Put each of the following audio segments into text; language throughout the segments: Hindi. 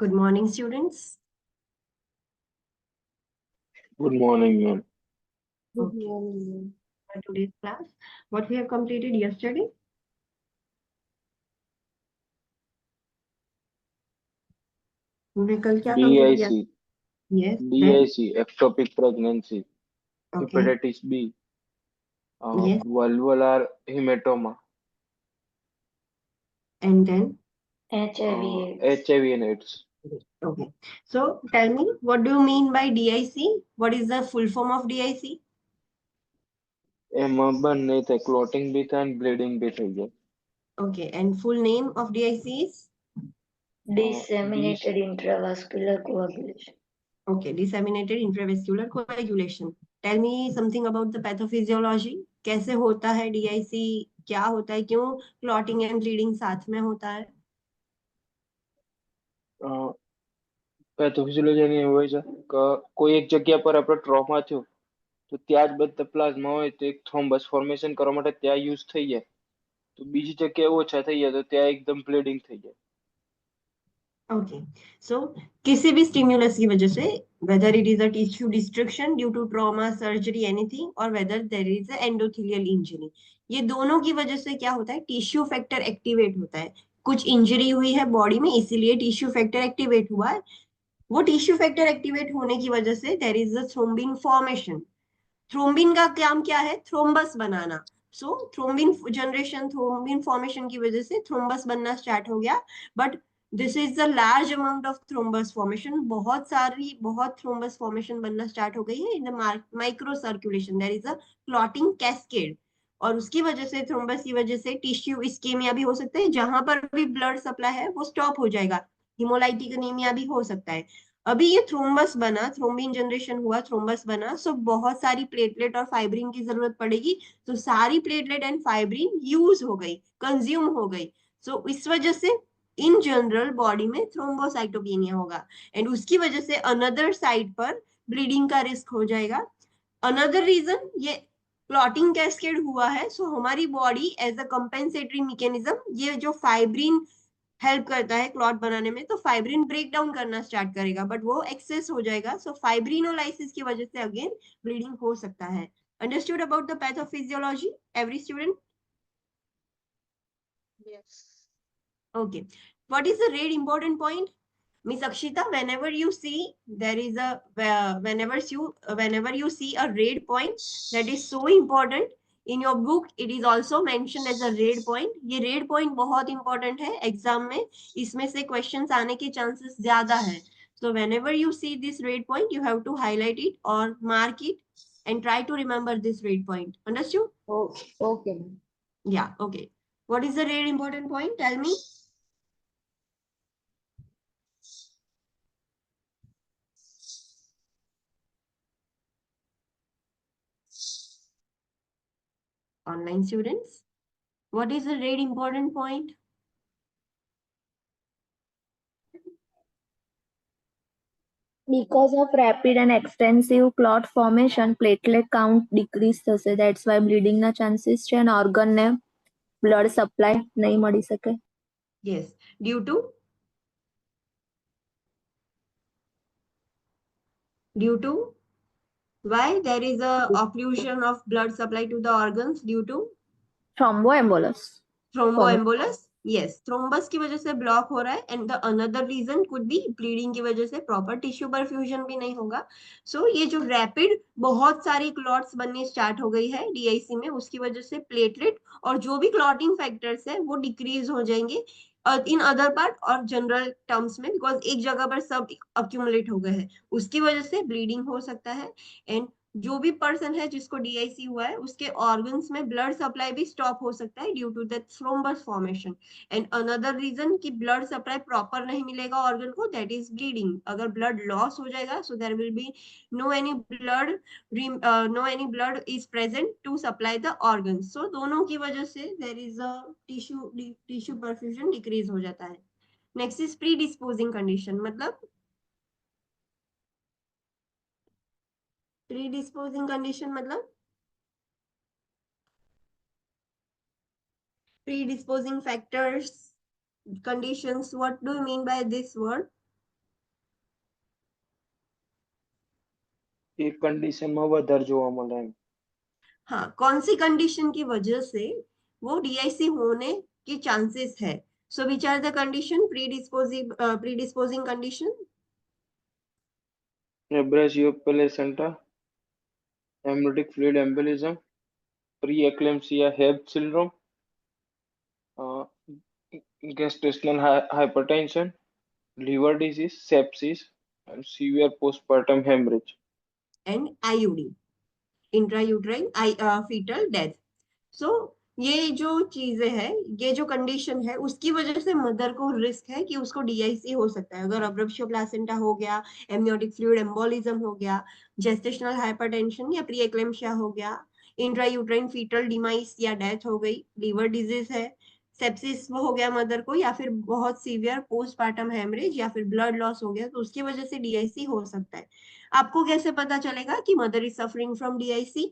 Good morning, students. Good morning, ma'am. Good morning. Today's class, what we have completed yesterday? हमने कल क्या complete किया? DIC, Yes, then DIC, ectopic pregnancy, okay. hepatitis B, Yes, valvular hematoma, and then HIV/AIDS. HIV and AIDS. okay. So tell me, what do you mean by DIC? What is the full form of DIC? એમાં બંને થાય ક્લોટિંગ બી થાય અને બ્લીડિંગ બી થઈ જાય. Okay, and full name of DIC is? Disseminated intravascular coagulation. Okay, disseminated intravascular coagulation. Tell me something about the pathophysiology. कैसे होता है DIC? क्या होता है? क्यों clotting and bleeding साथ में होता है? પેથોફિઝિયોલોજી એની એવું હોય છે કે કોઈ એક જગ્યા પર આપણે ટ્રોમા થયો તો ત્યાં જ બધા પ્લાઝમા હોય તો એક થ્રોમ્બસ ફોર્મેશન કરવા માટે ત્યાં યુઝ થઈ જાય તો બીજી જગ્યાએ ઓછા થઈ જાય તો ત્યાં एकदम બ્લીડિંગ થઈ જાય. Okay, so किसी भी stimulus की वजह से whether it is a tissue destruction due to trauma, surgery, anything, or whether there is a endothelial injury, ये दोनों की वजह से क्या होता है? टिश्यू फैक्टर एक्टिवेट होता है. कुछ इंजरी हुई है बॉडी में, इसीलिए टिश्यू फैक्टर एक्टिवेट हुआ है. वो टिश्यू फैक्टर एक्टिवेट होने की वजह से there is a thrombin formation. Thrombin का काम क्या है? थ्रोम्बस बनाना. So thrombin generation, thrombin formation की वजह से थ्रोम्बस बनना स्टार्ट हो गया. But this is the large amount of thrombus formation. बहुत थ्रोम्बस फॉर्मेशन बनना स्टार्ट हो गई है in the microcirculation. There is a clotting cascade. और उसकी वजह से, थ्रोम्बस की वजह से टिश्यू इस्केमिया भी हो सकता है. जहां पर भी ब्लड सप्लाई है वो स्टॉप हो जाएगा. हिमोलाइटिक एनीमिया भी हो सकता है. अभी ये थ्रोम्बस बना, थ्रोम्बिन जनरेशन हुआ, थ्रोम्बस बना, सो बहुत सारी प्लेटलेट और फाइब्रिन की जरूरत पड़ेगी. तो सारी प्लेटलेट एंड फाइब्रिन यूज हो गई, कंज्यूम हो गई. सो इस वजह से इन जनरल बॉडी में थ्रोम्बोसाइटोपेनिया होगा. एंड उसकी वजह से अनदर साइड पर ब्लीडिंग का रिस्क हो जाएगा. अनदर रीजन, ये क्लॉटिंग कैस्केड हुआ है, सो हमारी body as a compensatory mechanism, ये जो फाइब्रिन हेल्प करता है क्लॉट बनाने में, तो फाइब्रिन ब्रेक डाउन करना स्टार्ट करेगा, बट वो एक्सेस हो जाएगा. सो फाइब्रिनोलाइसिस की वजह से अगेन ब्लीडिंग हो सकता है. Understood about the pathophysiology every student? Yes. Okay, what is the red important point? Miss Akshita, whenever you see there is a whenever you see a red point, that is so important. In your book it is also mentioned as a red point. ये red point बहुत important है एग्जाम में. इसमें से questions आने के chances ज्यादा है. So whenever you see this red point, you have to highlight it or mark it and try to remember this red point. Understood? Okay. Okay. Yeah. Okay. What is the red important point? Tell me. Online students, what is the red important point? Because of rapid and extensive clot formation, platelet count decrease થશે. That's why bleeding ના chances છે અને organ ને blood supply નહીં મળી શકે. Yes, due to why there is a occlusion of blood supply to the organs due to Thromboembolus. thromboembolus. Yes, thrombus की वजह से ब्लॉक हो रहा है. And the another reason could be bleeding की वजह से प्रॉपर टिश्यू परफ्यूजन भी नहीं होगा. सो ये जो रैपिड बहुत सारी क्लॉट्स बननी स्टार्ट हो गई है डीआईसी में, उसकी वजह से प्लेटलेट और जो भी क्लॉटिंग फैक्टर्स है वो डिक्रीज हो जाएंगे इन अदर पार्ट और जनरल टर्म्स में, बिकॉज एक जगह पर सब अक्यूमुलेट हो गए हैं. उसकी वजह से ब्लीडिंग हो सकता है. एंड जो भी पर्सन है जिसको डीआईसी हुआ है उसके ऑर्गन्स में ब्लड सप्लाई भी स्टॉप हो सकता है due to that thrombus formation. And another reason कि ब्लड सप्लाई प्रॉपर नहीं मिलेगा ऑर्गन को, दैट इज ब्लीडिंग. अगर ब्लड लॉस हो जाएगा, so there will be no any blood no any blood is present to supply the organ. So दोनों की वजह से there is a tissue perfusion decrease हो जाता है. Next is predisposing condition. मतलब प्रीडिस्पोजिंग कंडीशन मतलब predisposing factors, conditions. What do you mean by this word? એ કન્ડિશનમાં વધારે જોવા મળે એમ. हाँ, कौन सी कंडीशन की वजह से वो डीआईसी होने के चांसेस है? So which are the condition? Predisposing condition? Abruptio placenta, haemorrhagic fluid embolism, preeclampsia हेब syndrome, gestational hypertension, liver disease, sepsis, and severe postpartum hemorrhage. And IUD, intrauterine foetal death. So ये जो चीजें हैं, ये जो कंडीशन है, उसकी वजह से मदर को रिस्क है कि उसको डीआईसी हो सकता है. अगर अब्रप्शियो प्लासेंटा हो गया, एमनियोटिक फ्लूइड एम्बोलिज्म हो गया, जेस्टेशनल हाइपरटेंशन या प्री एक्लेम्पसिया हो गया, इंट्रायूट्राइन फीटल डिमाइस या डेथ हो गई, लीवर डिजीज है, सेप्सिस वो हो गया मदर को, या फिर बहुत सीवियर पोस्टपार्टम हेमरेज या फिर ब्लड लॉस हो गया, तो उसकी वजह से डीआईसी हो सकता है. आपको कैसे पता चलेगा कि mother is suffering from DIC?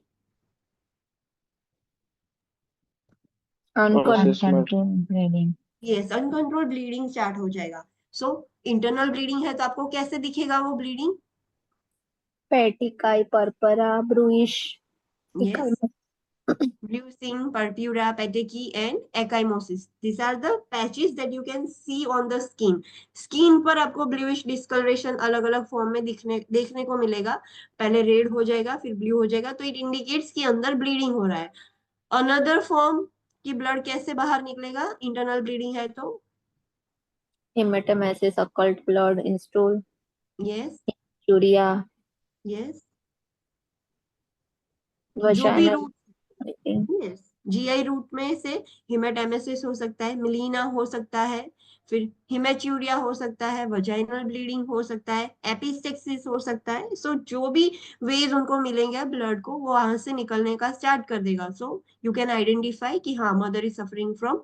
Assessment. Uncontrolled bleeding. Yes, uncontrol bleeding start हो जाएगा. सो इंटरनल ब्लीडिंग है तो आपको कैसे दिखेगा वो bleeding? Petechiae, purpura, bruise, yes, bruising, purpura, petechiae, and ecchymosis. These are the patches that you can see on the skin. Skin पर आपको bluish discoloration अलग अलग फॉर्म में देखने को मिलेगा. पहले रेड हो जाएगा, फिर ब्लू हो जाएगा, तो इट इंडिकेट्स कि अंदर ब्लीडिंग हो रहा है. अनदर फॉर्म की ब्लड कैसे बाहर निकलेगा इंटरनल ब्लीडिंग है तो? hematemesis, occult blood in stool, yes, urea, yes, जो भी vaginal route, bleeding, yes, GI route में से हिमेटेमेसिस हो सकता है, मिलीना हो सकता है, फिर हिमेच्यूरिया हो सकता है, वजाइनल ब्लीडिंग हो सकता है, एपिस्टेक्सिस हो सकता है. सो जो भी वेज उनको मिलेंगे ब्लड को, वो वहां से निकलने का स्टार्ट कर देगा. सो यू कैन आइडेंटिफाई कि हाँ, mother is suffering from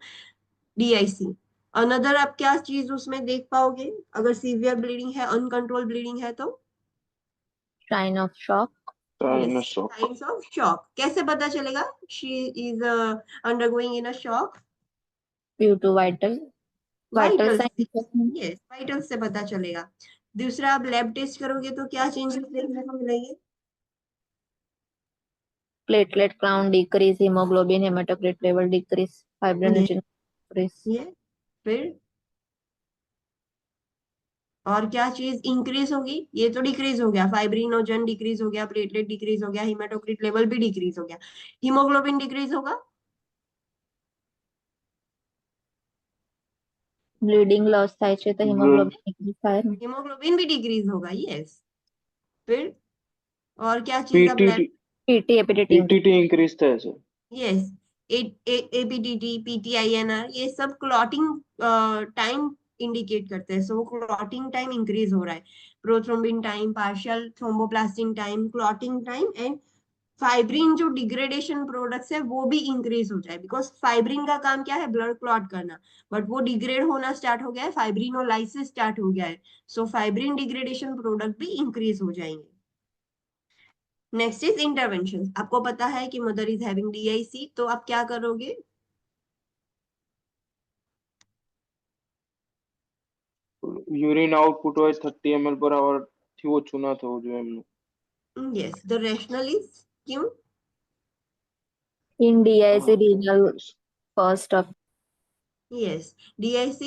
DIC. Another आप क्या चीज उसमें देख पाओगे अगर सीवियर ब्लीडिंग है, अनकंट्रोल ब्लीडिंग है तो? sign of shock, Sinus shock. Science of shock. कैसे पता चलेगा she is undergoing in a shock? due to vital vital signs से, of यस, वाइटल से पता चलेगा. दूसरा, आप लैब टेस्ट करोगे तो क्या चेंजेस देखने को मिलेंगे? platelet count decrease, hemoglobin, hematocrit level decrease, fibrinogen decrease, ये फिर और क्या चीज इंक्रीज होगी? ये तो डिक्रीज हो गया, फाइब्रिनोजन डिक्रीज हो गया, प्लेटलेट डिक्रीज हो गया, हिमेटोक्रिट लेवल भी डिक्रीज हो गया. हीमोग्लोबिन डिक्रीज होगा? bleeding loss થાય છે તો hemoglobin decrease થાય ને. हीमोग्लोबिन भी डिक्रीज होगा. यस, फिर और क्या चीज अब lab? PTT, PT hepatic PTT increase થાય છે. यस, एपीटीटी, पीटीआईएनआर, ये सब क्लॉटिंग टाइम इंडिकेट करते हैं. सो क्लॉटिंग टाइम इंक्रीज हो रहा है. Prothrombin time, partial thromboplastin time, clotting time and fibrin जो डिग्रेडेशन प्रोडक्ट्स है वो भी इंक्रीज हो जाए. बिकॉज फाइब्रिन का काम क्या है? ब्लड क्लॉट करना. बट वो डिग्रेड होना स्टार्ट हो गया है, फाइब्रिनोलाइसिस स्टार्ट हो गया है. सो फाइब्रिन डिग्रेडेशन प्रोडक्ट भी इंक्रीज हो जाएंगे. Next is intervention. आपको पता है कि मदर इज हैविंग डीआईसी, तो आप क्या करोगे? યુરિન આઉટપુટ હોય 30 ml પર hour થી ઓછું ના થવું જોઈએ એમનું. यस, द रैशनल इज क्यों? in DIC renal first of Yes, DIC,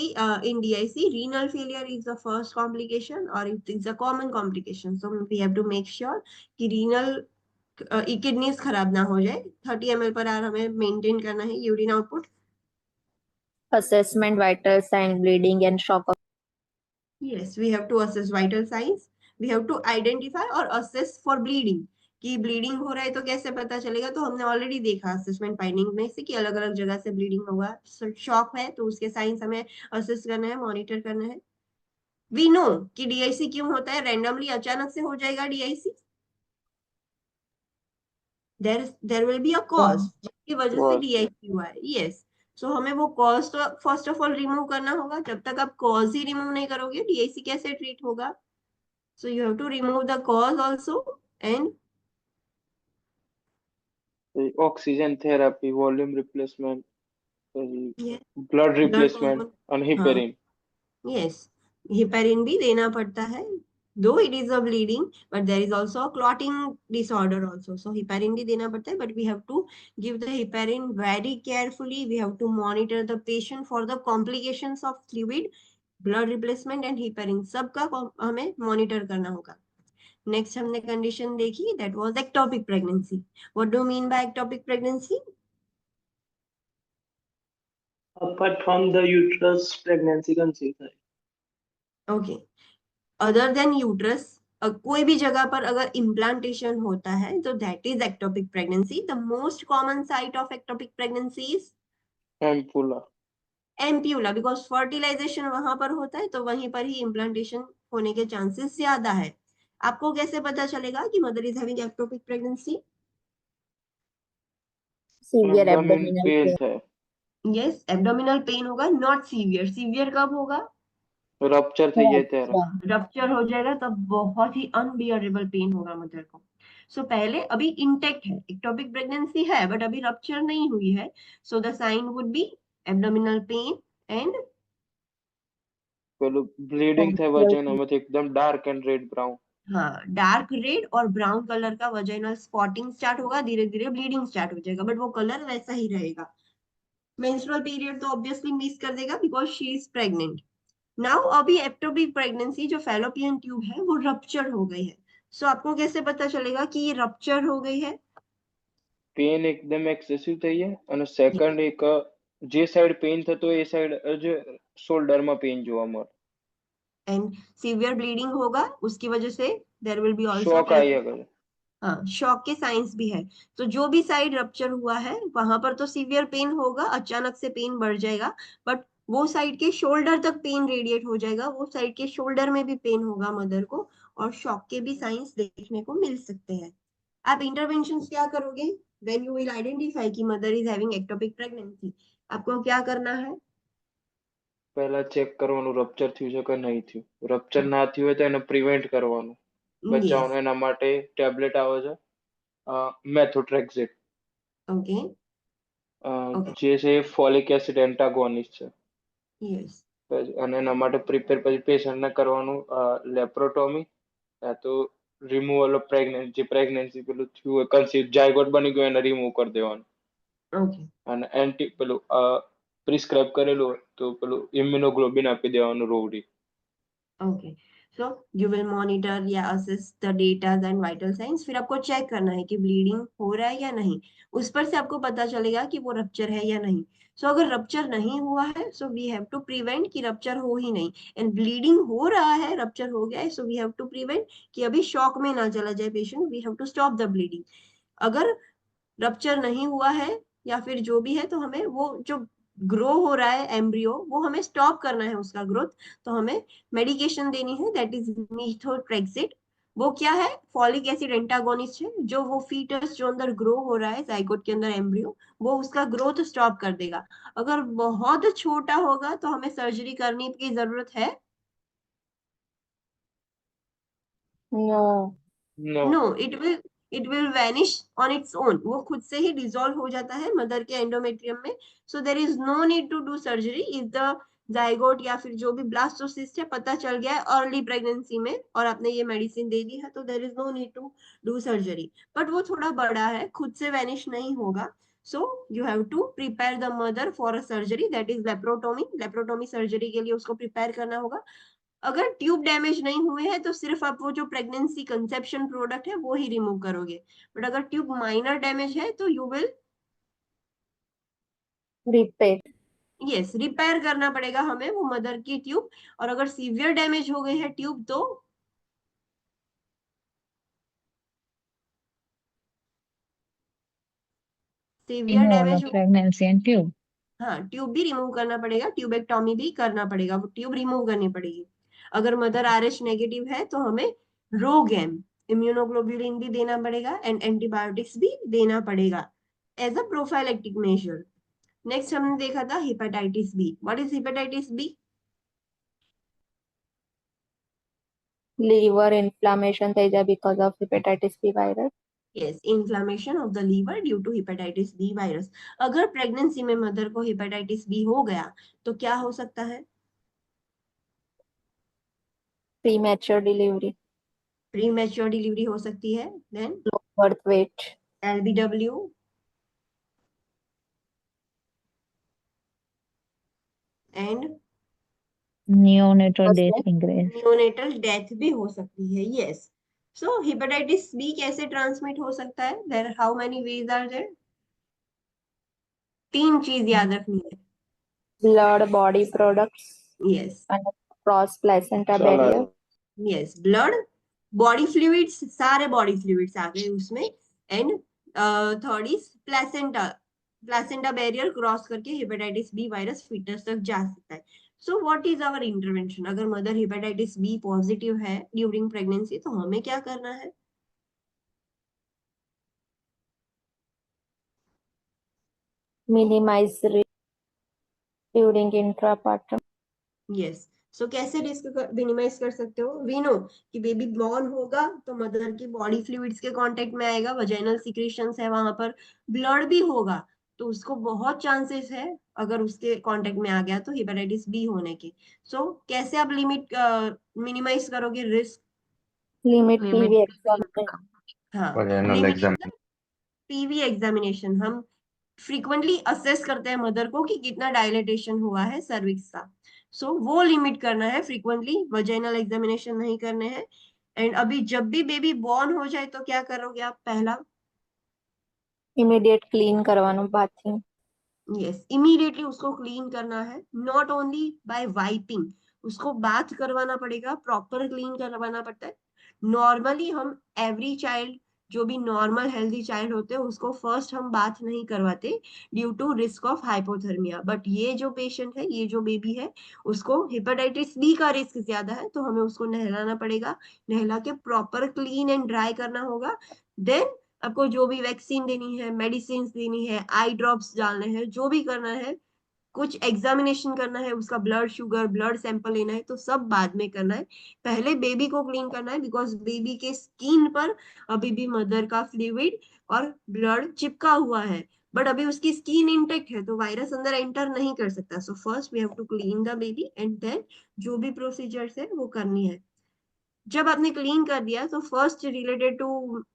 in DIC, renal failure is the first complication or it is a common complication. So we have to make sure कि renal किडनीज खराब ना हो जाए. 30 ml पर आवर हमें मेंटेन करना है urine output. assessment, vital sign, bleeding and shock of Yes, we have to assess vital signs. We have to identify और assess for bleeding. कि ब्लीडिंग हो रहा है तो कैसे पता चलेगा? तो हमने ऑलरेडी देखा असेसमेंट फाइंडिंग में से कि अलग अलग जगह से ब्लीडिंग होगा. शॉक है तो उसके साइंस हमें असेस करना है, मॉनिटर करना है. वी नो कि डीआईसी क्यों होता है. रैंडमली अचानक से हो जाएगा DIC. There will be a cause जिसकी वजह से Cause. डीआईसी हुआ है. यस, सो हमें वो कॉज तो फर्स्ट ऑफ ऑल रिमूव करना होगा. जब तक आप कॉज ही रिमूव नहीं करोगे डीआईसी कैसे ट्रीट होगा? So you have to remove the cause also and oxygen therapy, volume replacement, yeah, blood blood replacement hormone. અને हाँ, હિપેરિન. yes, heparin भी देना पड़ता है. though it is a bleeding, but there is also a clotting disorder also. So heparin भी देना पड़ता है, but we have to give the heparin very carefully. We have to monitor the patient for the complications of fluid, blood replacement and heparin, सबका हमें monitor करना होगा. नेक्स्ट हमने कंडीशन देखी, that was ectopic pregnancy. What do you mean by ectopic pregnancy? Apart from the uterus, pregnancy conceived है. Okay. अदर देन यूट्रस, कोई भी जगह पर अगर इम्प्लांटेशन होता है तो that is ectopic pregnancy. The most common site of ectopic pregnancy is Ampulla. Ampulla, because fertilisation वहां पर होता है तो वहीं पर ही इम्प्लांटेशन होने के चांसेस ज्यादा है. आपको कैसे पता चलेगा कि mother is having ectopic pregnancy? Severe Abdomen abdominal pain pain. है. यस, एब्डोमिनल पेन होगा, नॉट सीवियर. सीवियर कब होगा? Rupture થઈ જાય ત્યારે. रप्चर हो जाएगा तब बहुत ही अनबियरेबल पेन होगा मदर को. सो पहले अभी इंटेक्ट है, एक्टोपिक प्रेगनेंसी है बट अभी रप्चर नहीं हुई है. So the sign would be abdominal pain and પેલું bleeding થાય વજાઇનામાંથી એકદમ dark and red brown. हाँ, डार्क रेड और ब्राउन कलर का वजाइनल स्पॉटिंग स्टार्ट होगा, धीरे धीरे ब्लीडिंग स्टार्ट हो जाएगा, बट वो कलर वैसा ही रहेगा. मेंस्ट्रुअल पीरियड तो ऑब्वियसली मिस कर देगा because she is pregnant. Now अभी एक्टोपिक प्रेगनेंसी जो फैलोपियन ट्यूब है वो रप्चर हो गई है. सो आपको कैसे पता चलेगा कि ये रप्चर हो गई है? પેન એકદમ એક્સેસિવ થઈ જાય અને સેકન્ડ એક જે સાઈડ પેન થતો એ સાઈડ જ શોલ્ડરમાં પેન જોવા મળે. एंड सीवियर ब्लीडिंग होगा, उसकी वजह से देयर विल बी आल्सो શોક આવી ગયો. हाँ, शॉक के साइंस भी है. तो जो भी साइड रप्चर हुआ है वहां पर तो सीवियर पेन होगा, अचानक से पेन बढ़ जाएगा, बट वो साइड के शोल्डर तक पेन रेडिएट हो जाएगा, वो साइड के शोल्डर में भी पेन होगा मदर को, और शॉक के भी साइंस देखने को मिल सकते हैं. आप इंटरवेंशन क्या करोगे व्हेन यू विल आइडेंटिफाई कि mother is having ectopic pregnancy? आपको क्या करना है? પહેલા ચેક કરવાનું રપ્ચર થયું છે કે નહીં થયું. રપ્ચર ના થયું હોય તો એને પ્રિવેન્ટ કરવાનું, બચાવવાનું. यस. એના માટે ટેબ્લેટ આવે છે મેથોટ્રેક્ઝેટ, ओके. ओके. જે છે ફોલિક એસિડ એન્ટાગોનિસ્ટ છે. यस. અને એના માટે પ્રિપેર પછી પેશન્ટને કરવાનું લેપ્રોટોમી, યા તો રિમૂવલ ઓફ પ્રેગ્નન્સી, જે પ્રેગ્નન્સી પેલું થયું હોય કન્સીવ જાયગોટ બની ગયો એને રિમૂવ કરી દેવાનું. ओके. અને એન્ટી પેલું પ્રિસ્ક્રાઇબ કરેલું હોય તો પેલું ઇમ્યુનોગ્લોબિન આપી દેવાનું રોવડી. Okay. So you will monitor या assess the data and vital signs. फिर आपको चेक करना है कि ब्लीडिंग हो रहा है या नहीं. उस पर से आपको पता चलेगा कि वो रप्चर है या नहीं. सो अगर रप्चर नहीं हुआ है so we have to prevent कि रप्चर हो ही नहीं. एंड ब्लीडिंग हो रहा है, रप्चर हो गया है, so we have to prevent कि अभी शॉक में ना चला जाए patient. We have to stop the bleeding. अगर रप्चर नहीं हुआ है या फिर जो भी है तो हमें वो जो ग्रो हो रहा है एम्ब्रियो वो हमें स्टॉप करना है उसका ग्रोथ. तो हमें मेडिकेशन देनी है, दैट इज मीथोट्रेक्सेट. वो क्या है? फॉलिक एसिड एंटागोनिस्ट है, जो वो फीटस जो अंदर ग्रो हो रहा है जाइगोट के अंदर एम्ब्रियो, वो उसका ग्रोथ स्टॉप कर देगा. अगर बहुत छोटा होगा तो हमें सर्जरी करने की जरूरत है? No. No. No, it will vanish on its own. वो खुद से ही डिसॉल्व हो जाता है मदर के एंडोमेट्रियम में. So there is no need to do surgery. If the zygote या फिर जो भी ब्लास्टोसिस्ट है पता चल गया है अर्ली प्रेगनेंसी में और आपने ये मेडिसिन दे दी है तो there is no need to do surgery. But वो थोड़ा बड़ा है, खुद से वैनिश नहीं होगा. So you have to prepare the mother for a surgery, that is laparotomy. Laparotomy surgery के लिए उसको प्रिपेयर करना होगा. अगर ट्यूब डैमेज नहीं हुए हैं तो सिर्फ आप वो जो प्रेगनेंसी कंसेप्शन प्रोडक्ट है वो ही रिमूव करोगे. बट अगर ट्यूब माइनर डैमेज है तो you will repair. Yes repair करना पड़ेगा हमें वो मदर की ट्यूब. और अगर सीवियर डैमेज हो गई है ट्यूब तो severe Remove all damage of pregnancy and tube. हाँ, ट्यूब भी रिमूव करना पड़ेगा, ट्यूबेक्टोमी भी करना पड़ेगा, वो ट्यूब रिमूव करनी पड़ेगी. अगर मदर आरएच नेगेटिव है तो हमें रोगैम इम्यूनोग्लोबुलिन भी देना पड़ेगा एंड एंटीबायोटिक्स भी देना पड़ेगा as a prophylactic measure. Next हमने देखा था hepatitis B. What is hepatitis B? Liver inflammation થઈ જાય because of hepatitis B virus. Yes, inflammation of the liver due to hepatitis B virus. अगर प्रेगनेंसी में मदर को हेपेटाइटिस बी हो गया तो क्या हो सकता है? Premature delivery. Premature delivery हो सकती है। Then birth weight, LBW and neonatal death increase. Neonatal death भी हो सकती है। यस, सो हेपेटाइटिस बी कैसे ट्रांसमिट हो सकता है? There how many ways are there? 3 चीज याद रखनी है। Blood, body products yes and cross placenta चला barrier. Yes, blood, body fluids, सारे बॉडी फ्लूइड्स आ गए उसमें। And third is placenta. Placenta barrier cross करके हेपेटाइटिस बी वायरस फीटस तक जा सकता है। So what is our intervention? अगर मदर हेपेटाइटिस बी पॉजिटिव है ड्यूरिंग प्रेगनेंसी तो हमें क्या करना है? Minimize risk during intrapartum. Yes, so कैसे रिस्क मिनिमाइज कर सकते हो? वी नो कि बेबी बॉर्न होगा तो मदर की बॉडी फ्लूइड्स के कांटेक्ट में आएगा, वजाइनल सिक्रीशंस है वहां पर, ब्लड भी होगा, तो उसको बहुत चांसेस है अगर उसके कांटेक्ट में आ गया तो हेपेटाइटिस बी होने के। सो कैसे आप लिमिट मिनिमाइज करोगे रिस्क? Limit PV examination. हाँ, Vaginal limit exam. PV examination. हम फ्रीक्वेंटली असेस करते हैं मदर को कि कितना डायलेटेशन हुआ है सर्विक्स का। सो वो लिमिट करना है, फ्रीक्वेंटली वजाइनल एग्जामिनेशन नहीं करने हैं। एंड अभी जब भी बेबी बॉर्न हो जाए तो क्या करोगे आप? पहला, Immediate clean करवानो bathing. Yes, immediately उसको क्लीन करना है, नॉट ओनली बाय वाइपिंग, उसको बाथ करवाना पड़ेगा, प्रॉपर क्लीन करवाना पड़ता है। नॉर्मली हम एवरी चाइल्ड, जो भी नॉर्मल हेल्दी चाइल्ड होते हैं उसको फर्स्ट हम बाथ नहीं करवाते due to risk of hypothermia. But ये जो पेशेंट है, ये जो बेबी है, उसको हेपेटाइटिस बी का रिस्क ज्यादा है, तो हमें उसको नहलाना पड़ेगा, नहला के प्रॉपर क्लीन एंड ड्राई करना होगा। देन आपको जो भी वैक्सीन देनी है, मेडिसिन देनी है, आई ड्रॉप्स डालने हैं, जो भी करना है, कुछ एग्जामिनेशन करना है, उसका ब्लड शुगर, ब्लड सैंपल लेना है, तो सब बाद में करना है। पहले बेबी को क्लीन करना है, बिकॉज बेबी के स्किन पर अभी भी मदर का फ्लूइड और ब्लड चिपका हुआ है, बट अभी उसकी स्किन इंटेक्ट है तो वायरस अंदर एंटर नहीं कर सकता। So first we have to clean the baby and then जो भी प्रोसीजर्स है वो करनी है। जब आपने क्लीन कर दिया तो फर्स्ट रिलेटेड टू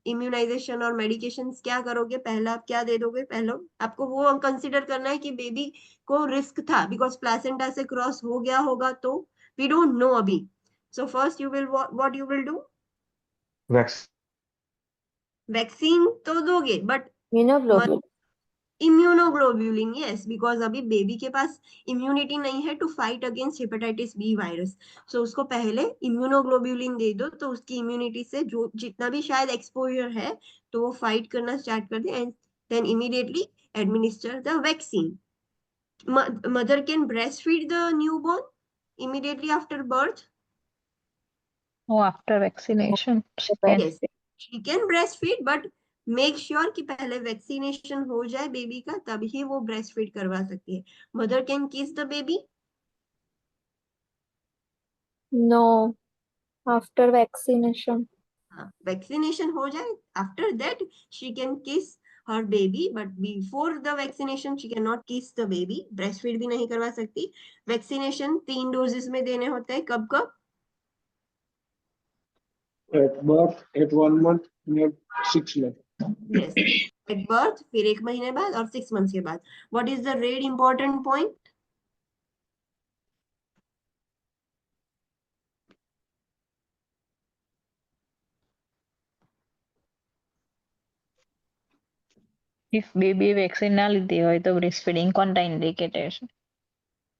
इम्यूनाइजेशन और मेडिकेशंस क्या करोगे? पहला आप क्या दे दोगे? पहले आपको वो कंसिडर करना है कि बेबी को रिस्क था, बिकॉज प्लेसेंटा से क्रॉस हो गया होगा, तो वी डोंट नो अभी। So first you will what you will do? Vaccine. Vaccine तो दोगे, but Immunoglobulin. Immunoglobulin, yes, because अभी बेबी के पास इम्यूनिटी नहीं है to fight against hepatitis B virus. So उसको पहले इम्यूनोग्लोब्यूलिन दे दो, तो उसकी इम्यूनिटी से जो जितना भी शायद एक्सपोजर है तो वो फाइट करना स्टार्ट कर दे। And then immediately administer the vaccine. Mother can breast feed the newborn immediately after birth? Oh, after vaccination, she Breastfeed. can. Yes, she can breastfeed, but make sure कि पहले वैक्सीनेशन हो जाए बेबी का, तभी वो ब्रेस्ट फीड करवा सकती है। मदर कैन किस the baby? No, after vaccination. हाँ, वैक्सीनेशन हो जाए, आफ्टर दैट शी कैन किस हर baby, but before the vaccination she can not किस द बेबी, ब्रेस्ट फीड भी नहीं करवा सकती। वैक्सीनेशन 3 डोजेस में देने होते हैं, कब कब? at birth, at 1 month, and at 6 months. Yes, at birth, फिर 1 महीने बाद और 6 मंथ्स के बाद। What is the red important point? If baby vaccine ના લીધી હોય તો બ્રેસ્ટ ફીડિંગ કોન્ટ્રાઇન્ડિકેટેડ છે.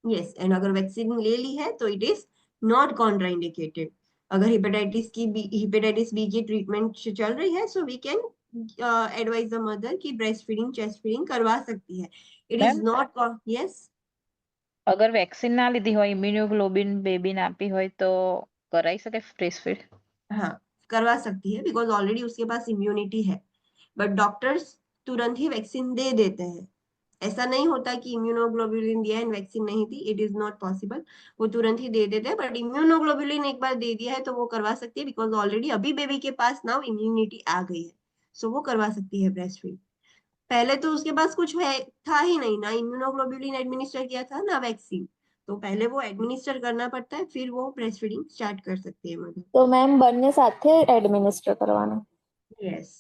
यस, एंड अगर वैक्सीन ले ली है तो इट इज नॉट कॉन्ट्राइंडिकेटेड। अगर हेपेटाइटिस बी की ट्रीटमेंट चल रही है, so we can advise the mother की ब्रेस्ट फीडिंग, चेस्ट फीडिंग करवा सकती है। It is ma'am not, yes, અગર વેક્સિન ના લીધી હોય ઇમ્યુનોગ્લોબિન બેબીને આપી હોય તો કરાઈ શકે બ્રેસ્ટ ફીડ? हाँ, करवा सकती है, बिकॉज ऑलरेडी उसके पास इम्यूनिटी है। बट डॉक्टर्स तुरंत ही वैक्सीन दे देते हैं। ऐसा नहीं होता कि इम्यूनोग्लोबुलिन दिया एंड वैक्सीन नहीं दी, इट इज नॉट पॉसिबल। वो तुरंत ही दे देते हैं, बट इम्यूनोग्लोबुलिन एक बार दे दिया है तो वो करवा सकती है, बिकॉज ऑलरेडी अभी बेबी के पास नाउ इम्यूनिटी आ गई है। सो वो करवा सकती है ब्रेस्ट फीड। पहले तो उसके पास कुछ है था ही नहीं, ना इम्यूनोग्लोबुलिन एडमिनिस्टर किया था ना वैक्सीन, तो पहले वो एडमिनिस्टर करना पड़ता है, फिर वो ब्रेस्ट फीडिंग स्टार्ट कर सकती है मदर। તો મેમ બંને સાથે એડમિનિસ્ટર કરવાનું. Yes,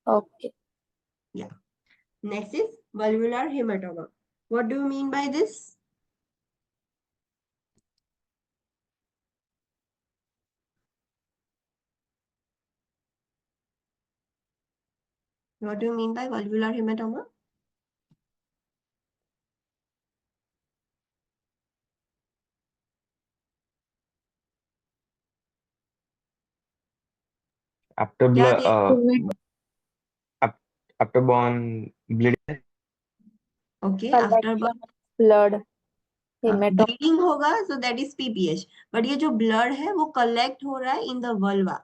okay. Yeah. Next is vulvular haematoma. What do you mean by this? What do you mean by valvular hematoma? After क्या blood, देख? after born bleeding. Okay, after collection blood haematoma. Bleeding होगा, so that is PPH. But ये जो ब्लड है वो कलेक्ट हो रहा है इन द वल्वा,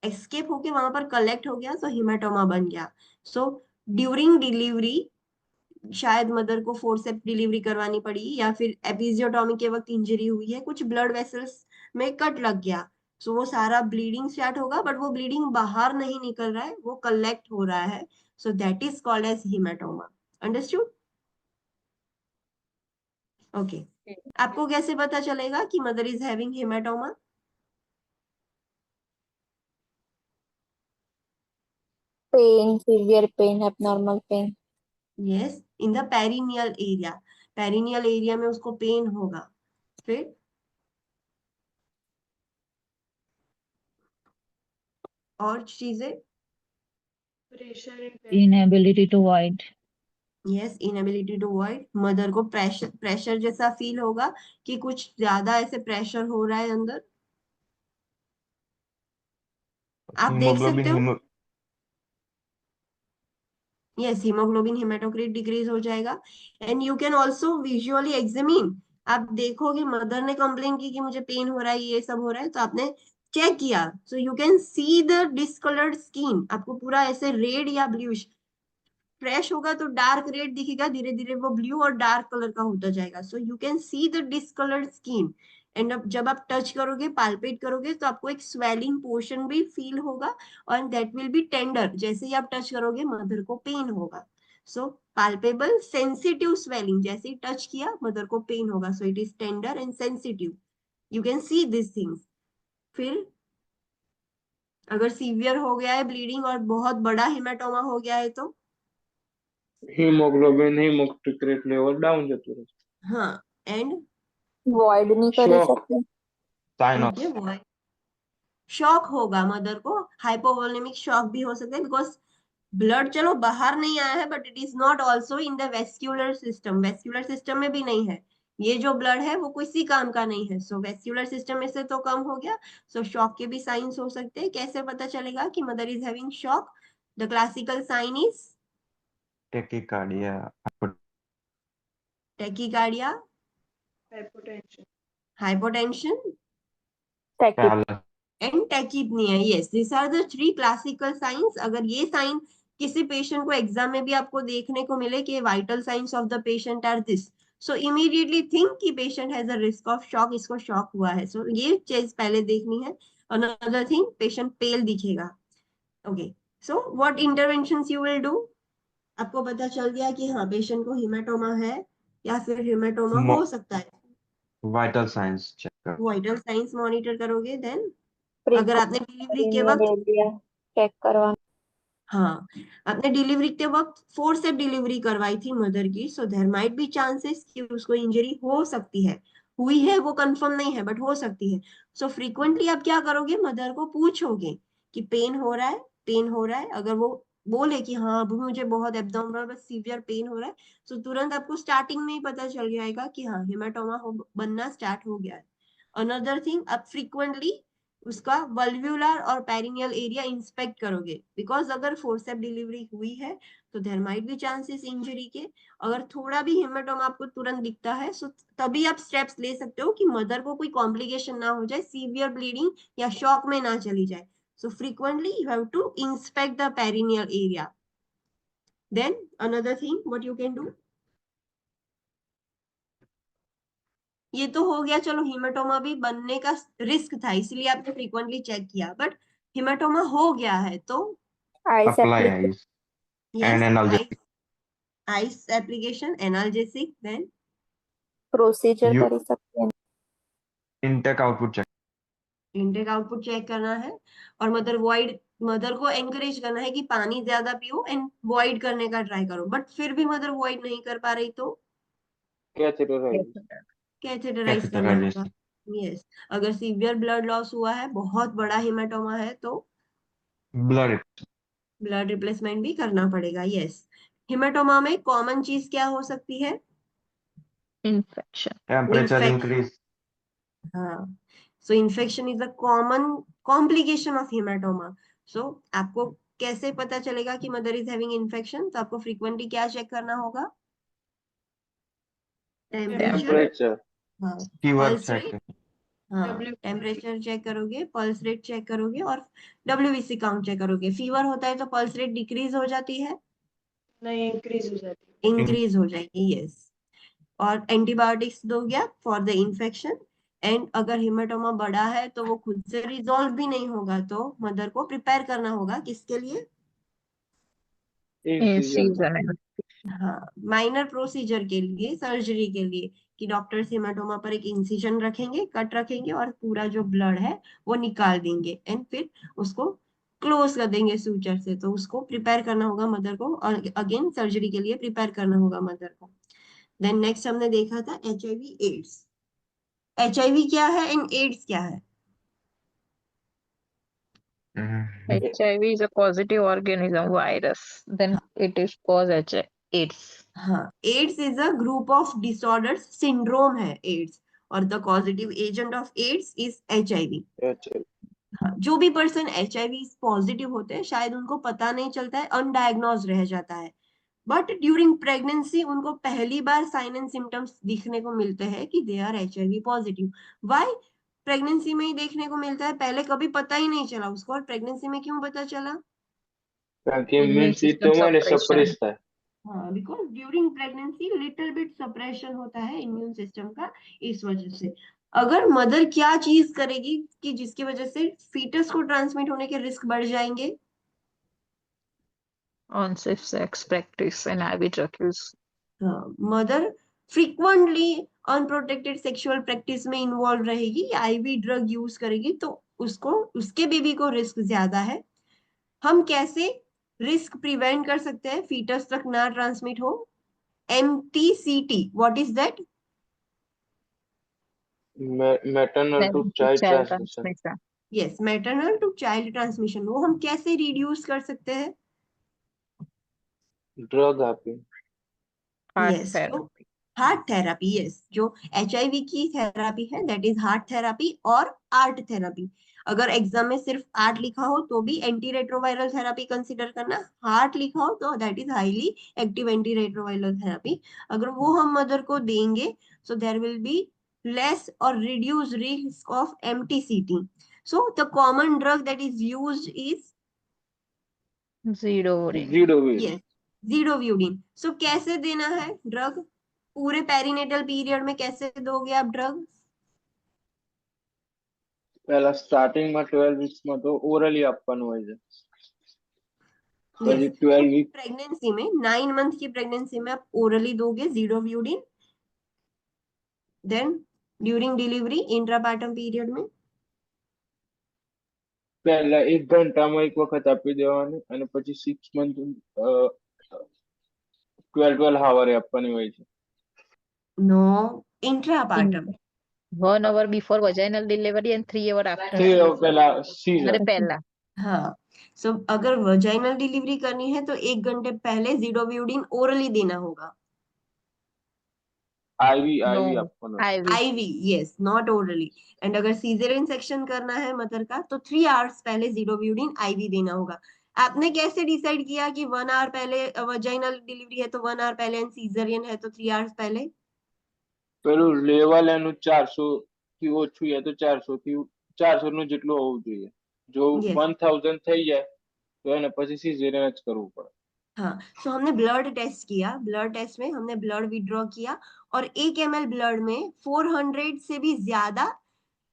एस्केप होके वहां पर कलेक्ट हो गया, सो हिमेटोमा बन गया। सो ड्यूरिंग डिलीवरी शायद मदर को फोर्सेप डिलीवरी करवानी पड़ी, या फिर एपिजियोटॉमी के वक्त इंजरी हुई है, कुछ ब्लड वेसल्स में कट लग गया, सो वो सारा ब्लीडिंग स्टार्ट होगा, बट वो ब्लीडिंग बाहर नहीं निकल रहा है, वो कलेक्ट हो रहा है, so that is called as haematoma. Understood? Okay. आपको कैसे पता चलेगा कि mother is having haematoma? Pain, severe pain, abnormal pain. Yes, in the perineal area. Perineal area में उसको पेन होगा। फिर और चीजें? Inability to void. Yes, inability to void. Mother को प्रेशर प्रेशर जैसा फील होगा कि कुछ ज्यादा ऐसे प्रेशर हो रहा है अंदर, आप देख सकते हो। Hemoglobin, yes, haemoglobin haematocrit decrease हो जाएगा। And you can also visually examine. आप देखोगे मदर ने कंप्लेन की कि मुझे पेन हो रहा है, ये सब हो रहा है, तो आपने चेक किया, so you can see the discoloured skin. आपको पूरा ऐसे रेड या ब्लूइश, फ्रेश होगा तो डार्क रेड दिखेगा, धीरे धीरे वो ब्लू और डार्क कलर का होता जाएगा, so you can see the discoloured skin. And अब जब आप टच करोगे, पाल्पेट करोगे, तो आपको एक स्वेलिंग पोर्शन भी फील होगा, और दैट विल बी टेंडर। जैसे ही आप टच करोगे मदर को पेन होगा। सो पाल्पेबल सेंसिटिव स्वेलिंग, जैसे ही टच किया मदर को पेन होगा, सो it is tender and sensitive. You can see this things. फिर अगर सीवियर हो गया है ब्लीडिंग और बहुत बड़ा हेमाटोमा हो गया है तो હિમોગ્લોબિન હિમોક્રિકેટ લેવલ डाउन જતું રહે. हाँ, एंड વોઇડ નહીં કરી શોક, શકતી. sign of ओके, वो शॉक होगा मदर को, हाइपोवोलेमिक शॉक भी हो सकता है, बिकॉज ब्लड चलो बाहर नहीं आया है, but it is not also in the vascular system. Vascular system में भी नहीं है, ये जो ब्लड है वो किसी काम का नहीं है, सो वेस्क्यूलर सिस्टम में से तो कम हो गया, सो शॉक के भी साइंस हो सकते हैं। कैसे पता चलेगा कि mother is having shock? The classical sign is tachycardia, tachycardia, hypotension tachy. pallor, and tachypnoea. Yes, this are the three classical signs. अगर ये साइन किसी पेशेंट को एग्जाम में भी आपको देखने को मिले कि vital signs of the patient are this, so immediately think कि patient has a risk of shock, इसको शॉक हुआ है, सो ये चीज पहले देखनी है। अनदर थिंग, पेशेंट पेल दिखेगा। Okay, so what interventions you will do? आपको पता चल गया कि हाँ पेशेंट को हिमेटोमा है या फिर हिमेटोमा हो सकता है। vital signs checker. Vital science monitor करोगे, देन अगर आपने डिलीवरी के પ્રિકોશનરી वक्त, એરિયા ચેક કરવાનું. हाँ, आपने डिलीवरी के वक्त फोर्स से डिलीवरी करवाई थी मदर की, so there might be chances कि उसको इंजरी हो सकती है, हुई है वो कंफर्म नहीं है, बट हो सकती है। सो फ्रीक्वेंटली आप क्या करोगे, मदर को पूछोगे कि पेन हो रहा है, पेन हो रहा है। अगर वो बोले कि हाँ अभी मुझे बहुत एब्डोमिनल बस सीवियर पेन हो रहा है, तो तुरंत आपको स्टार्टिंग में ही पता चल जाएगा कि हाँ हेमाटोमा बनना स्टार्ट हो गया है। अनदर थिंग, आप फ्रीक्वेंटली उसका वल्व्यूलर और पेरिनियल एरिया इंस्पेक्ट करोगे, बिकॉज अगर फोर्सेप डिलीवरी हुई है तो there might be chances injury के। अगर थोड़ा भी हेमाटोमा आपको तुरंत दिखता है, सो तभी आप स्टेप्स ले सकते हो कि मदर को कोई कॉम्प्लिकेशन ना हो जाए, सीवियर ब्लीडिंग या शॉक में ना चली जाए। So frequently you have to inspect the perineal area. Then another thing what you can do, ये तो हो गया, चलो हिमेटोमा भी बनने का रिस्क था इसलिए आपने फ्रीक्वेंटली चेक किया, बट हिमेटोमा हो गया है तो ice Apply application. ice and yes, analgesic. ice application, analgesic, then procedure You કરી શકીએ. intake output check. Intake output check करना है और मदर को एनकरेज करना है कि पानी ज्यादा पियो एंड वॉइड करने का ट्राई करो, बट फिर भी मदर वॉइड नहीं कर पा रही तो कैथेटराइज। कैथेटराइज करना होगा। Catheterization. यस, अगर सीवियर ब्लड लॉस हुआ है, बहुत बड़ा हेमाटोमा है, तो Blood. ब्लड रिप्लेसमेंट भी करना पड़ेगा। यस, हेमाटोमा में कॉमन चीज क्या हो सकती है? इन्फेक्शन। Temperature Infection. increase. हाँ, so infection is a common complication of haematoma. So आपको कैसे पता चलेगा कि मदर इज हैविंग इन्फेक्शन? तो आपको फ्रीक्वेंटली क्या चेक करना होगा? Temperature, temperature. हाँ, Fever पल्स check. रेट, हाँ, टेम्परेचर चेक करोगे, पल्स रेट चेक करोगे और डब्ल्यूबीसी काउंट चेक करोगे। फीवर होता है तो पल्स रेट डिक्रीज हो जाती है, नहीं इंक्रीज हो जाती है। इंक्रीज हो जाएगी। यस, और एंटीबायोटिक्स दोगे आप फॉर द इन्फेक्शन। एंड अगर हेमाटोमा बड़ा है तो वो खुद से रिजॉल्व भी नहीं होगा, तो मदर को प्रिपेयर करना होगा किसके लिए? सीजन। हाँ, माइनर प्रोसीजर के लिए, सर्जरी के लिए, कि डॉक्टर्स हेमाटोमा पर एक इंसिजन रखेंगे, कट रखेंगे और पूरा जो ब्लड है वो निकाल देंगे एंड फिर उसको क्लोज कर देंगे सूचर से। तो उसको प्रिपेयर करना होगा मदर को, और अगेन सर्जरी के लिए प्रिपेयर करना होगा मदर को। देन नेक्स्ट हमने देखा था HIV एड्स। HIV क्या है एंड एड्स क्या है? Mhm. HIV is a positive organism virus. Then it is cause AIDS. हाँ, AIDS is a group of disorders, syndrome है एड्स, और the causative agent of AIDS is HIV। हाँ, जो भी पर्सन HIV पॉजिटिव होते हैं शायद उनको पता नहीं चलता है, अनडायग्नोज रह जाता है, बट ड्यूरिंग प्रेगनेंसी उनको पहली बार साइन एंड सिम्टम्स दिखने को मिलते हैं कि they are HIV positive. Why? Pregnancy में ही देखने को मिलता है, पहले कभी पता ही नहीं चला उसको, और प्रेगनेंसी में क्यों पता चला? ताकि Immune इम्यून system सिस्टम है suppression. सप्रेस था। हाँ, because during pregnancy little bit suppression होता है इम्यून सिस्टम का, इस वजह से। अगर मदर क्या चीज करेगी कि जिसकी वजह से फीटस को ट्रांसमिट होने के रिस्क बढ़ जाएंगे? Unsafe sex practice and IV drug use. Mother frequently unprotected sexual practice में इन्वॉल्व रहेगी, आईवी ड्रग यूज करेगी, तो उसको, उसके बेबी को रिस्क ज्यादा है। हम कैसे रिस्क प्रिवेंट कर सकते हैं फीटस तक ना ट्रांसमिट हो? MTCT, what is that? Maternal to child Child transmission. transmission. Yes, maternal to child transmission. वो हम कैसे रिड्यूस कर सकते हैं? ड्रग आपी। Heart yes, therapy. HAART therapy. Yes, जो HIV की थेरापी है दैट इज हार्ट थेरापी और आर्ट थेरापी। अगर एग्जाम में सिर्फ आर्ट लिखा हो तो भी एंटी रेट्रोवायरल थेरापी कंसीडर करना, हार्ट लिखा हो तो that is highly active anti retroviral therapy. अगर वो हम मदर को देंगे so there will be less और reduce risk of MTCT। So the common drug that is used is Zidovudine. जीडोविन। जीडोव्यूडिन। सो कैसे देना है ड्रग? पूरे पेरीनेटल पीरियड में कैसे दोगे आप ड्रग? પહેલા સ્ટાર્ટિંગ માં 12 વીક્સ માં તો ઓરલી આપવાનું હોય છે, પછી 12 વીક प्रेगनेंसी में 9 मंथ की प्रेगनेंसी में आप ओरली दोगे zidovudine. Then during delivery intrapartum period में પહેલા 1 ઘંટામાં એક વખત આપી દેવાની અને પછી 6 મંથ 12 હાવરે આપવાની હોય છે। No, intrapartum. In 1 hour before vaginal delivery and 3 hour after. 3 પહેલા સીઝર। अरे पहला. हाँ, सो अगर वजाइनल डिलीवरी करनी है तो 1 घंटे पहले जीडोव्यूडिन ओरली देना होगा। IV No. આપવાનું। IV. IV, yes, not orally. And अगर सीजरियन सेक्शन करना है मदर का तो 3 आवर्स पहले जीडोव्यूडिन आईवी देना होगा। आपने कैसे डिसाइड किया कि 1 आवर पहले वजाइनल डिलीवरी है तो 1 आवर पहले, एंड सीजरियन है तो 3 आवर्स पहले? પેલું લેવલ એનું 400 થી ઓછું છે તો 400 થી 400 નું જેટલું હોવું જોઈએ। જો Yes. 1000 થઈ જાય તો એને પછી સિઝેરિયન જ કરવું પડે। हाँ, सो हमने ब्लड टेस्ट किया, ब्लड टेस्ट में हमने ब्लड विड्रॉ किया और 1 ml ब्लड में 400 से भी ज्यादा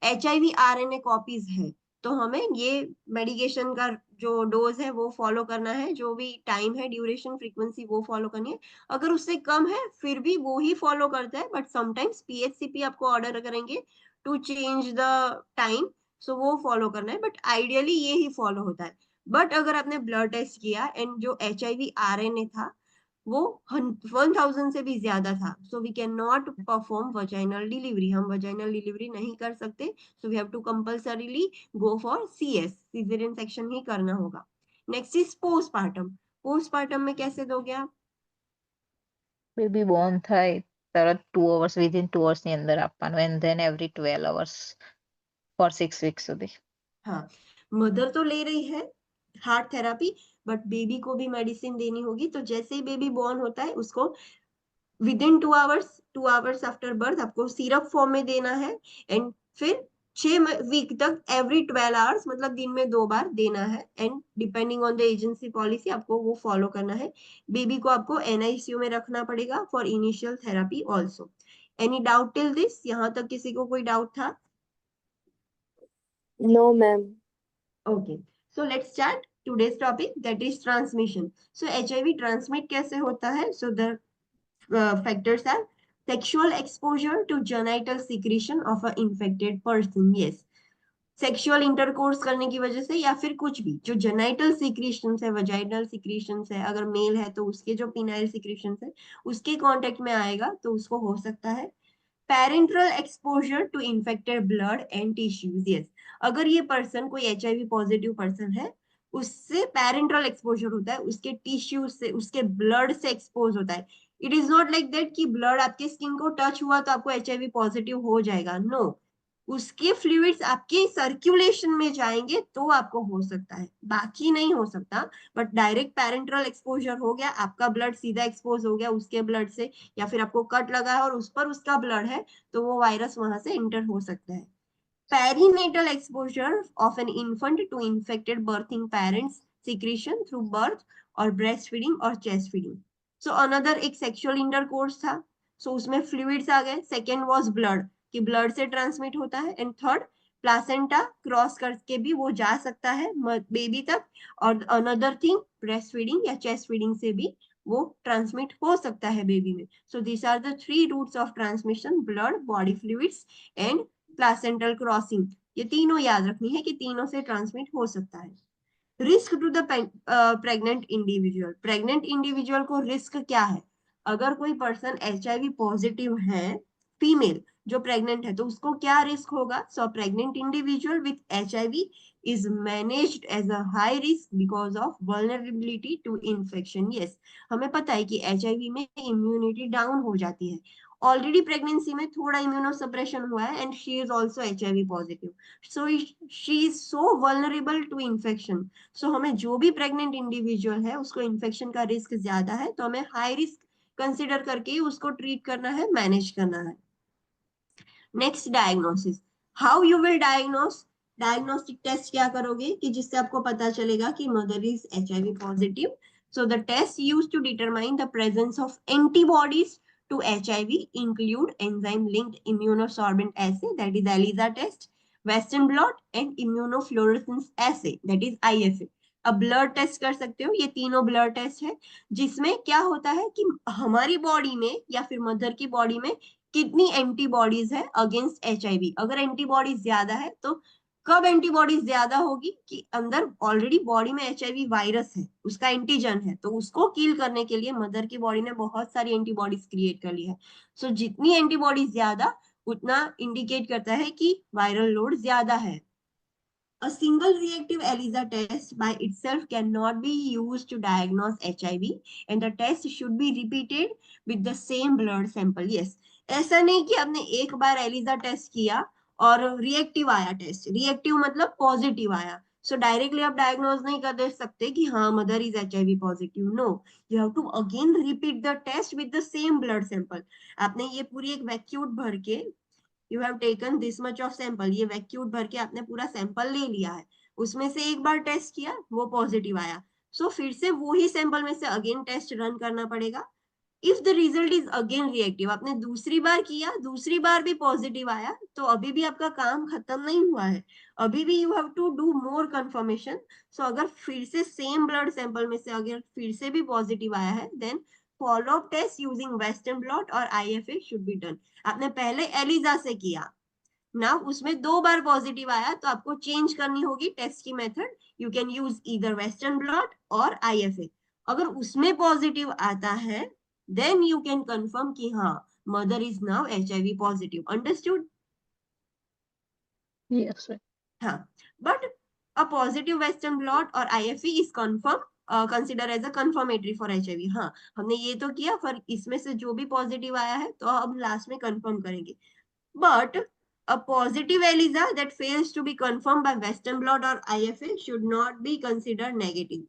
HIV RNA कॉपीज है, तो हमें ये मेडिकेशन का जो डोज है वो फॉलो करना है, जो भी टाइम है, ड्यूरेशन, फ्रीक्वेंसी वो फॉलो करनी है। अगर उससे कम है फिर भी वो ही फॉलो करता है, बट समटाइम्स पीएचसीपी आपको ऑर्डर करेंगे टू चेंज द टाइम, सो वो फॉलो करना है, बट आइडियली ये ही फॉलो होता है। बट अगर आपने ब्लड टेस्ट किया एंड जो HIV RNA था वो 1000 से भी ज्यादा था, so we can not perform vaginal delivery, हम वजाइनल डिलीवरी नहीं कर सकते, so we have to compulsorily go for CS, caesarean section ही करना होगा। Next is postpartum. पोस्टपार्टम में कैसे दोगे आप? બેબી બોર્ન થાય તરત 2 અવર્સ વિધિન 2 અવર્સ ની અંદર આપવાનું and then every 12 hours for 6 weeks સુધી. हाँ, मदर तो ले रही है हार्ट थेरापी, बट बेबी को भी मेडिसिन देनी होगी, तो जैसे ही बेबी बॉर्न होता है उसको विदिन 2 आवर्स आफ्टर बर्थ आपको सिरप फॉर्म में देना है, एंड फिर 6 वीक तक एवरी 12 आवर्स, मतलब दिन में 2 बार देना है, and depending on the agency policy आपको वो फॉलो करना है। बेबी को आपको NICU में रखना पड़ेगा for initial therapy also. Any doubt till this? यहाँ तक किसी को कोई डाउट था? No, ma'am. Okay, so let's start today's topic, that is transmission. So HIV transmit कैसे होता है? So the factors are sexual exposure to genital secretion of an infected person. Yes, sexual intercourse करने की वजह से, या फिर कुछ भी जो जेनाइटल सिक्रीशंस है, वजाइनल सिक्रीशंस है, अगर मेल है तो उसके जो पिनाइल सिक्रीशंस है उसके कांटेक्ट में आएगा तो उसको हो सकता है। Parental exposure to infected blood and tissues. Yes, अगर ये पर्सन कोई HIV पॉजिटिव पर्सन है, उससे पेरेंटल एक्सपोजर होता है, उसके टिश्यूज से, उसके ब्लड से एक्सपोज होता है। It is not like that कि ब्लड आपके स्किन को टच हुआ तो आपको HIV पॉजिटिव हो जाएगा, नो, उसके फ्लूइड्स आपके सर्कुलेशन में जाएंगे तो आपको हो सकता है, बाकी नहीं हो सकता। बट डायरेक्ट पेरेंटल एक्सपोजर हो गया, आपका ब्लड सीधा एक्सपोज हो गया उसके ब्लड से, या फिर आपको कट लगा है और उस पर उसका ब्लड है, तो वो वायरस वहां से इंटर हो सकता है। Perinatal exposure of an infant to infected birthing parents secretion through birth or breastfeeding or chest feeding. So another एक sexual intercourse था, so उसमें fluids आ गए। Second was blood, कि blood से transmit होता है, and third प्लासेंटा क्रॉस करके भी वो जा सकता है बेबी तक, और अनदर थिंग ब्रेस्ट फीडिंग या चेस्ट फीडिंग से भी वो ट्रांसमिट हो सकता है बेबी में। So this are the 3 routes of transmission, blood, body fluids and placental crossing. ये तीनों याद रखनी है कि तीनों से ट्रांसमिट हो सकता है। Risk to the pregnant individual. Pregnant individual को रिस्क क्या है? अगर कोई पर्सन HIV पॉजिटिव है, फीमेल जो प्रेग्नेंट है, तो उसको क्या रिस्क होगा? So pregnant individual with HIV is managed as a high risk because of vulnerability to infection. Yes, हमें पता है कि HIV में इम्यूनिटी डाउन हो जाती है, ऑलरेडी प्रेगनेंसी में थोड़ा इम्यूनोसप्रेशन हुआ है, and she is also HIV positive, so she is so vulnerable to infection. So हमें जो भी प्रेग्नेंट इंडिविजुअल है उसको इन्फेक्शन का रिस्क ज्यादा है, तो हमें हाई रिस्क कंसिडर करके ही उसको ट्रीट करना है, मैनेज करना है। Next, diagnosis. How you will diagnose? Diagnostic test क्या करोगे कि जिससे आपको पता चलेगा कि mother is HIV positive? So the test used to determine the presence of antibodies to HIV include enzyme linked immunosorbent assay, that is ELISA test, Western blot and immunofluorescence assay, that is IFA। अब ब्लड टेस्ट कर सकते हो, ये तीनों ब्लड टेस्ट है, जिसमें क्या होता है कि हमारी बॉडी में या फिर मदर की बॉडी में कितनी एंटीबॉडीज है अगेंस्ट HIV। अगर एंटीबॉडीज ज्यादा है तो कब एंटीबॉडीज ज्यादा होगी कि अंदर ऑलरेडी बॉडी में HIV वायरस है, उसका एंटीजन है, तो उसको किल करने के लिए मदर की बॉडी ने बहुत सारी एंटीबॉडीज क्रिएट कर ली है। सो जितनी एंटीबॉडीज ज्यादा उतना इंडिकेट करता है कि वायरल लोड ज्यादा है। A single reactive ELISA test by itself cannot be used to diagnose HIV, and the test should be repeated with the same blood sample. Yes, ऐसा नहीं कि आपने एक बार ELISA टेस्ट किया और रिएक्टिव आया टेस्ट, रिएक्टिव मतलब पॉजिटिव आया, सो डायरेक्टली आप डायग्नोज नहीं कर दे सकते कि हाँ mother is HIV positive. No, you have to again repeat the test with the same blood sample. आपने ये पूरी एक वैक्यूट भर के, you have taken this much of sample, ये वैक्यूट भर के आपने पूरा सैंपल ले लिया है, उसमें से एक बार टेस्ट किया वो पॉजिटिव आया, सो फिर से वो ही सैंपल में से अगेन टेस्ट रन करना पड़ेगा, if the result is again reactive, आपने दूसरी बार किया, दूसरी बार भी पॉजिटिव आया, तो अभी भी आपका काम खत्म नहीं हुआ है, अभी भी you have to do more confirmation. So अगर फिर से सेम ब्लड सैंपल में से अगर फिर से भी पॉजिटिव आया है, then follow up test using western blot और आईएफए शुड बी डन। आपने पहले एलिजा से किया, नाउ उसमें 2 बार पॉजिटिव आया, तो आपको चेंज करनी होगी टेस्ट की मेथड। यू कैन यूज इधर वेस्टर्न ब्लॉट और आईएफए। अगर उसमें पॉजिटिव आता है, देन यू कैन कंफर्म कि हाँ, mother is now HIV positive. Understood? Yes, sir. हाँ, but a positive western blot और IFE is confirm, consider as a confirmatory for HIV। हाँ, हमने ये तो किया, पर इसमें से जो भी पॉजिटिव आया है तो हम लास्ट में कंफर्म करेंगे। But a positive ELISA that fails to be confirmed by Western blot or IFA should not be considered negative.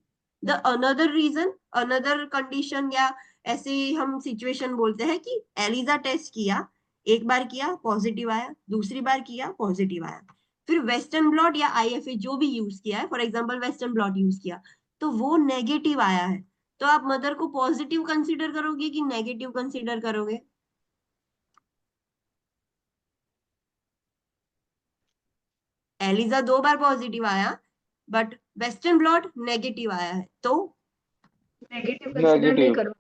The another reason, another condition या ऐसे हम सिचुएशन बोलते हैं कि ELISA टेस्ट किया, एक बार किया पॉजिटिव आया, दूसरी बार किया पॉजिटिव आया, फिर वेस्टर्न ब्लॉट या IFA जो भी यूज किया है, for example western blot use किया, तो वो नेगेटिव आया है, तो आप मदर को पॉजिटिव कंसीडर करोगे कि नेगेटिव कंसीडर करोगे? एलिजा 2 बार पॉजिटिव आया, बट वेस्टर्न ब्लॉट नेगेटिव आया है, तो नेगेटिव कंसिडर नहीं नेगेटिव। करो,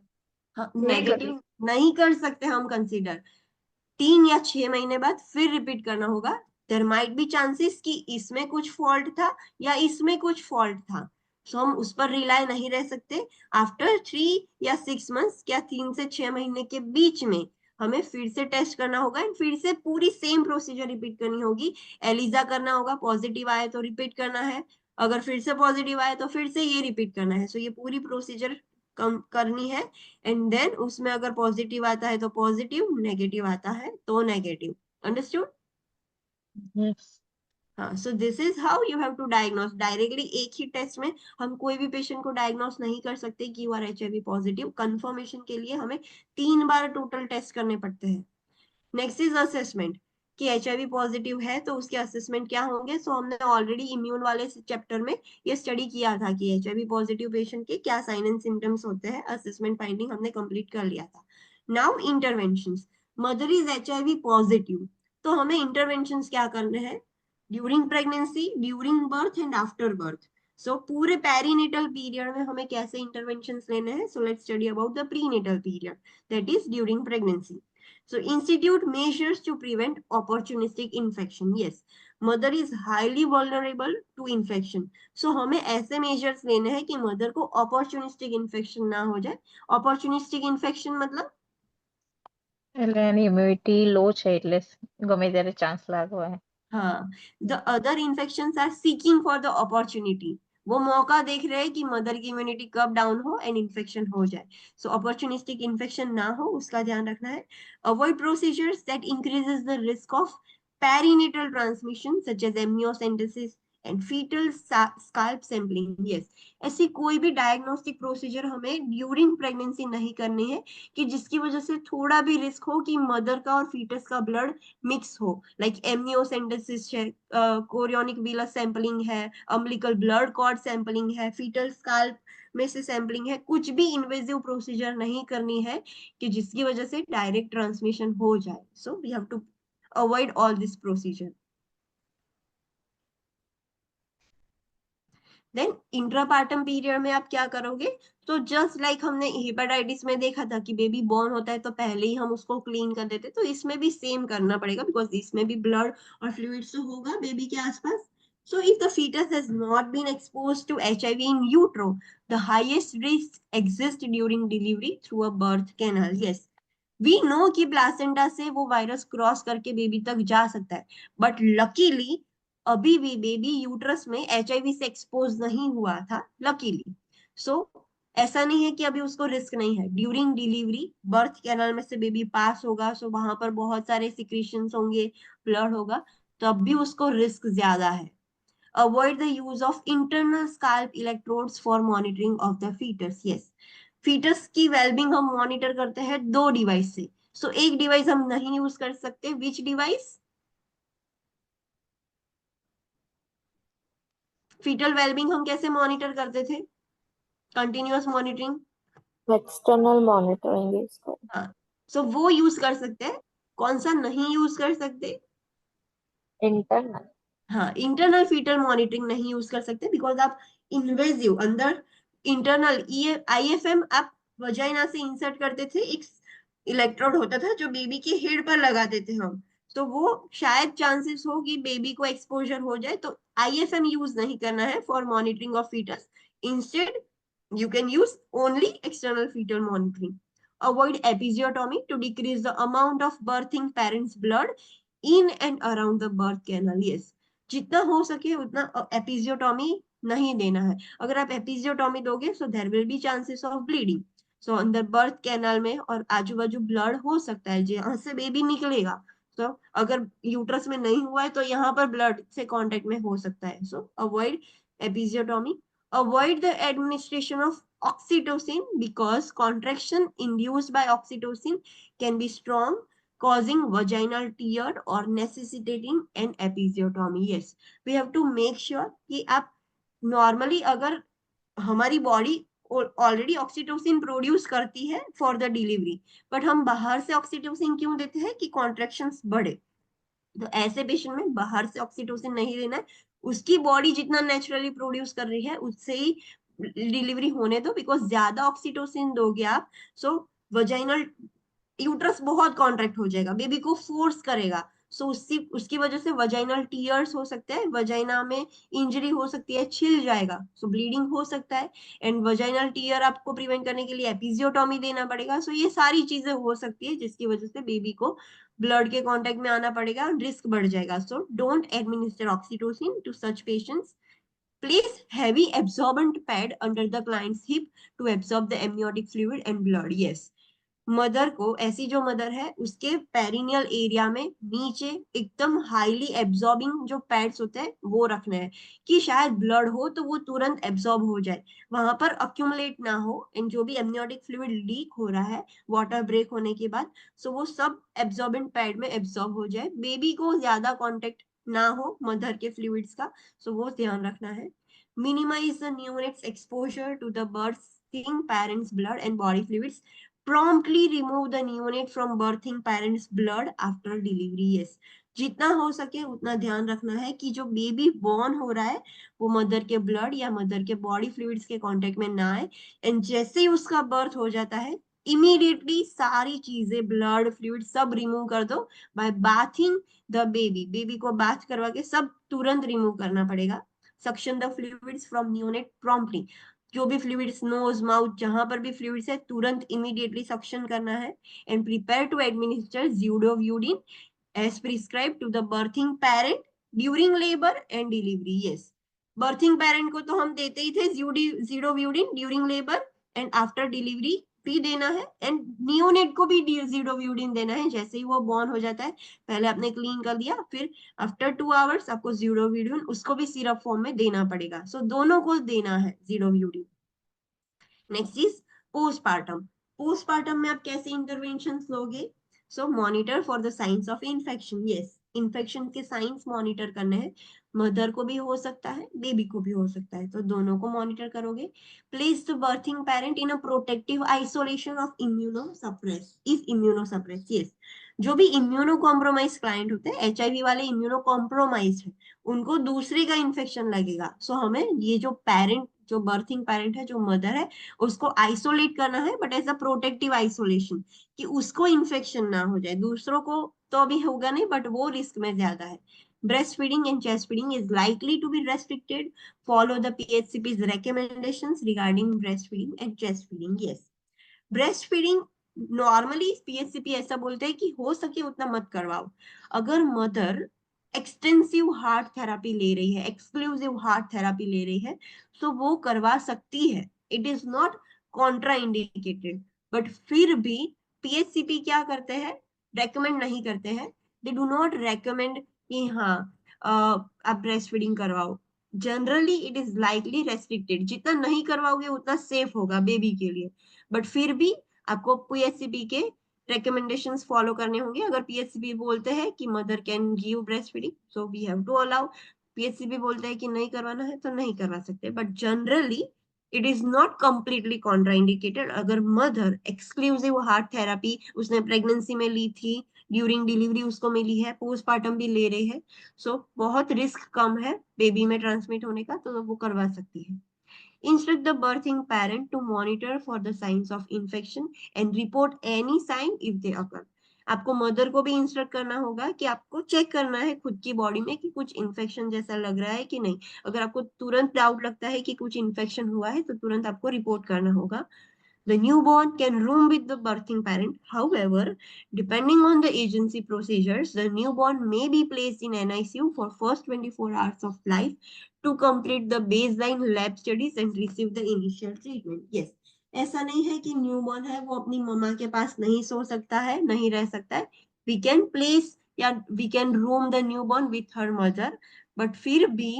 हाँ, नहीं कर नेगेटिव नहीं कर सकते हम कंसीडर। 3 या 6 महीने बाद फिर रिपीट करना होगा। देयर माइट बी चांसेस कि इसमें कुछ फॉल्ट था या इसमें कुछ फॉल्ट था, सो हम उस पर रिलाय नहीं रह सकते। आफ्टर 3 या 6 मंथ्स, क्या 3 से 6 महीने के बीच में हमें फिर से टेस्ट करना होगा एंड फिर से पूरी सेम प्रोसीजर रिपीट करनी होगी। एलिजा करना होगा, पॉजिटिव आए तो रिपीट करना है, अगर फिर से पॉजिटिव आए तो फिर से ये रिपीट करना है। सो ये पूरी प्रोसीजर करनी है, एंड देन उसमें अगर पॉजिटिव आता है तो पॉजिटिव, नेगेटिव आता है तो नेगेटिव। अंडरस्टूड? Yes. हाँ, so this is how you have to diagnose. Directly एक ही टेस्ट में हम कोई भी पेशेंट को डायग्नोस नहीं कर सकते कि you are HIV positive. Confirmation के लिए हमें 3 बार टोटल टेस्ट करने पड़ते हैं। नेक्स्ट इज असेसमेंट, कि HIV पॉजिटिव है तो उसके असेसमेंट क्या होंगे। सो हमने ऑलरेडी इम्यून वाले चैप्टर में ये स्टडी किया था कि HIV पॉजिटिव पेशेंट के क्या साइन एंड सिम्टम्स होते हैं। असेसमेंट फाइंडिंग हमने कंप्लीट कर लिया था। Now interventions. Mother is HIV positive, तो हमें इंटरवेंशंस क्या करने हैं during pregnancy, during birth and after birth. So पूरे पेरीनेटल पीरियड में हमें कैसे इंटरवेंशंस लेने हैं। So let's study about the prenatal period, that is during pregnancy. So institute measures to prevent opportunistic infection. Yes, mother is highly vulnerable to infection. So हमें ऐसे measures लेने हैं कि mother को opportunistic infection ना हो जाए. Opportunistic infection मतलब એટલે એની immunity low છે એટલે ગમે ત્યારે ચાન્સ લાગવા है. हाँ, the other infections are seeking for the opportunity. वो मौका देख रहे हैं कि मदर की इम्यूनिटी कब डाउन हो एंड इन्फेक्शन हो जाए। सो अपॉर्चुनिस्टिक इन्फेक्शन ना हो, उसका ध्यान रखना है। Avoid procedures that increases the risk of perinatal transmission such as amniocentesis and fetal scalp sampling. Yes, ऐसी कोई भी डायग्नोस्टिक प्रोसीजर हमें ड्यूरिंग प्रेगनेंसी नहीं करनी है कि जिसकी वजह से थोड़ा भी रिस्क हो कि मदर का और फीटस का ब्लड मिक्स हो, लाइक एमनियोसेंटेसिस है, कोरियोनिक वीलस सैंपलिंग है, अम्बिलिकल ब्लड कॉर्ड सैंपलिंग है, फीटल स्काल्प में से सैंपलिंग है। कुछ भी इन्वेजिव प्रोसीजर नहीं करनी है कि जिसकी वजह से डायरेक्ट ट्रांसमिशन हो जाए। So we have to avoid all this procedure. Then intrapartum period में आप क्या करोगे, तो जस्ट लाइक हमने हेपेटाइटिस में देखा था कि बेबी बॉर्न होता है तो पहले ही हम उसको क्लीन कर देते, तो इसमें भी सेम करना पड़ेगा, बिकॉज इसमें भी ब्लड और फ्लूइड्स तो होगा बेबी के आसपास। So if the fetus has not been exposed to HIV in utero, the highest risk exists during delivery through a birth canal. Yes, we know कि प्लासेंटा से वो वायरस क्रॉस करके बेबी तक जा सकता है, बट लकीली अभी भी बेबी यूट्रस में HIV से एक्सपोज नहीं हुआ था, लकीली। सो ऐसा नहीं है कि अभी उसको रिस्क नहीं है। ड्यूरिंग डिलीवरी बर्थ कैनल में से बेबी पास होगा, सो वहां पर बहुत सारे सिक्रीशंस होंगे, ब्लड होगा, तो अब भी उसको रिस्क ज्यादा है। Avoid the use of internal scalp electrodes for monitoring of the fetus. Yes, fetus की वेलबिंग हम मॉनिटर करते हैं 2 डिवाइस से। सो एक डिवाइस हम नहीं यूज कर सकते। विच डिवाइस? फीटल वेलबिंग हम कैसे मॉनिटर करते थे? Continuous monitoring external monitoring use कर। हाँ, सो वो यूज कर सकते हैं। कौन सा नहीं यूज कर सकते? इंटरनल। हाँ, इंटरनल फीटल मॉनिटरिंग नहीं यूज कर सकते, बिकॉज आप इन्वेजिव अंदर इंटरनल ये आईएफएम आप वजाइना से इंसर्ट करते थे, एक इलेक्ट्रोड होता था जो बेबी के हेड पर लगाते थे हम, तो वो शायद चांसेस हो कि बेबी को एक्सपोजर हो जाए, तो आईएफएम यूज नहीं करना है for monitoring of foetus. Instead you can use only external fetal monitoring. Avoid episiotomy to decrease the amount of birthing parents blood in and around the birth canal. Yes, जितना हो सके उतना एपिजियोटॉमी नहीं देना है। अगर आप एपिजियोटॉमी दोगे so there will be chances of bleeding. So अंदर बर्थ कैनाल में और आजू बाजू ब्लड हो सकता है जहां से बेबी निकलेगा। सो अगर यूट्रस में नहीं हुआ है तो यहाँ पर ब्लड से कांटेक्ट में हो सकता है। सो avoid episiotomy. Avoid the administration of oxytocin because contraction induced by oxytocin can be strong, causing vaginal tear or necessitating an episiotomy. Yes, we have to make sure कि आप normally अगर हमारी बॉडी ऑलरेडी ऑक्सीटोसिन प्रोड्यूस करती है फॉर द डिलीवरी, बट हम बाहर से ऑक्सीटोसिन क्यों देते हैं? कि कॉन्ट्रेक्शंस बढ़े। तो ऐसे पेशेंट में बाहर से ऑक्सीटोसिन नहीं देना है, उसकी बॉडी जितना नेचुरली प्रोड्यूस कर रही है उससे ही डिलीवरी होने दो, बिकॉज ज्यादा ऑक्सीटोसिन दोगे आप सो वजाइनल यूट्रस बहुत कॉन्ट्रैक्ट हो जाएगा, बेबी को फोर्स करेगा। सो उसकी वजह से वजाइनल टीयर्स हो सकते हैं, वजाइना में इंजरी हो सकती है, छिल जाएगा, सो ब्लीडिंग हो सकता है। एंड वजाइनल टीयर आपको प्रिवेंट करने के लिए एपिजियोटॉमी देना पड़ेगा। सो ये सारी चीजें हो सकती है जिसकी वजह से बेबी को ब्लड के कांटेक्ट में आना पड़ेगा, रिस्क बढ़ जाएगा। So don't administer oxytocin to such patients. Place heavy absorbent pad under the client's hip to absorb the amniotic fluid and blood. Yes, mother को, ऐसी जो मदर है उसके पेरिनियल एरिया में नीचे एकदम हाईली एब्जॉर्बिंग जो पैड्स होते हैं वो रखना है, कि शायद ब्लड हो तो वो तुरंत एब्जॉर्ब हो जाए, वहां पर अक्यूमुलेट ना हो। एंड जो भी एमनियोटिक फ्लूइड लीक हो रहा है वाटर ब्रेक होने के बाद, सो वो सब एब्जॉर्बेंट पैड में एब्जॉर्ब हो जाए, बेबी को ज्यादा कॉन्टेक्ट ना हो मदर के फ्लूइड्स का। सो वो ध्यान रखना है। Minimise the neonates exposure to the birthing parents blood and body fluids. Promptly remove the neonate from birthing parents blood after delivery. Yes, जितना हो सके उतना ध्यान रखना है कि जो बेबी बॉर्न हो रहा है वो मदर के ब्लड या मदर के बॉडी फ्लूइड्स के कांटेक्ट में ना आए। एंड जैसे ही उसका बर्थ हो जाता है इमीडिएटली सारी चीजें ब्लड फ्लूइड सब रिमूव कर दो by bathing the baby. Baby को बाथ करवा के सब तुरंत रिमूव करना पड़ेगा। Suction the fluids from neonate promptly. जो भी फ्लूइड्स, नोज, माउथ, जहां पर भी फ्लूइड्स है तुरंत इमीडिएटली सक्शन करना है। And prepare to administer zidovudine as prescribed to the birthing parent during labor and delivery. Yes, birthing parent को तो हम देते ही थे zidovudine during labour and after delivery भी देना है, एंड नियोनेट को भी ज़्यूडोव्यूडिन देना है। जैसे ही वो बॉर्न हो जाता है पहले आपने क्लीन कर दिया, फिर आफ्टर 2 आवर्स आपको ज़्यूडोव्यूडिन उसको भी सिरप फॉर्म में देना पड़ेगा। सो दोनों को देना है zidovudine. Next is postpartum. Postpartum में आप कैसे इंटरवेंशंस लोगे? So monitor for the signs of infection. Yes, infection के साइंस मॉनिटर करने हैं। मदर को भी हो सकता है, बेबी को भी हो सकता है, तो दोनों को मॉनिटर करोगे। Place the birthing parent in a protective isolation of immunosuppressed if immunosuppressed. Yes, जो भी इम्यूनो कॉम्प्रोमाइज क्लाइंट होते हैं, एचआईवी वाले इम्यूनो कॉम्प्रोमाइज है, उनको दूसरे का इन्फेक्शन लगेगा। सो हमें ये जो पेरेंट, जो बर्थिंग पेरेंट है, जो मदर है, उसको आइसोलेट करना है, but as a protective isolation, कि उसको इन्फेक्शन ना हो जाए। दूसरों को तो अभी होगा नहीं बट वो रिस्क में ज्यादा है। breastfeeding and chest feeding is likely to be restricted. Follow the PHCP's recommendations regarding breastfeeding and chest feeding. Yes, breast feeding normally PHCP ऐसा बोलते हैं कि हो सके उतना मत करवाओ। अगर मदर एक्सटेंसिव हार्ट थेरापी ले रही है, एक्सक्लूसिव हार्ट थेरापी ले रही है, तो वो करवा सकती है। It is not Contra indicated, but फिर भी पीएचसीपी क्या करते हैं? रेकमेंड नहीं करते हैं। दे डू नॉट रेकमेंड कि हाँ आप ब्रेस्ट फीडिंग करवाओ। Generally it is likely restricted, जितना नहीं करवाओगे उतना सेफ होगा बेबी के लिए, बट फिर भी आपको पीएचसीपी के recommendations फॉलो करने होंगे। अगर पीएचसीपी बोलते हैं कि mother can give breast feeding, so we have to allow. PHCP बोलते हैं कि नहीं करवाना है तो नहीं करवा सकते, but generally it is not completely contraindicated अगर मदर एक्सक्लूसिव हार्ट थेरेपी उसने प्रेगनेंसी में ली थी, ड्यूरिंग डिलीवरी उसको मिली है, पोस्टमार्टम भी ले रही है, सो बहुत रिस्क कम है बेबी में ट्रांसमिट होने का, तो वो करवा सकती है। Instruct the birthing parent to monitor for the signs of infection and report any sign if they occur. आपको मदर को भी इंस्ट्रक्ट करना होगा कि आपको चेक करना है खुद की बॉडी में कि कुछ इन्फेक्शन जैसा लग रहा है कि नहीं। अगर आपको तुरंत डाउट लगता है कि कुछ इन्फेक्शन हुआ है तो तुरंत आपको रिपोर्ट करना होगा। The newborn can room with the birthing parent. However, depending on the agency procedures, the newborn may be placed in NICU for first 24 hours of life to complete the baseline lab studies and receive the initial treatment. Yes, ऐसा नहीं है कि न्यूबॉर्न है वो अपनी मम्मा के पास नहीं सो सकता है, नहीं रह सकता है। We can place या we can room the newborn with her mother, but फिर भी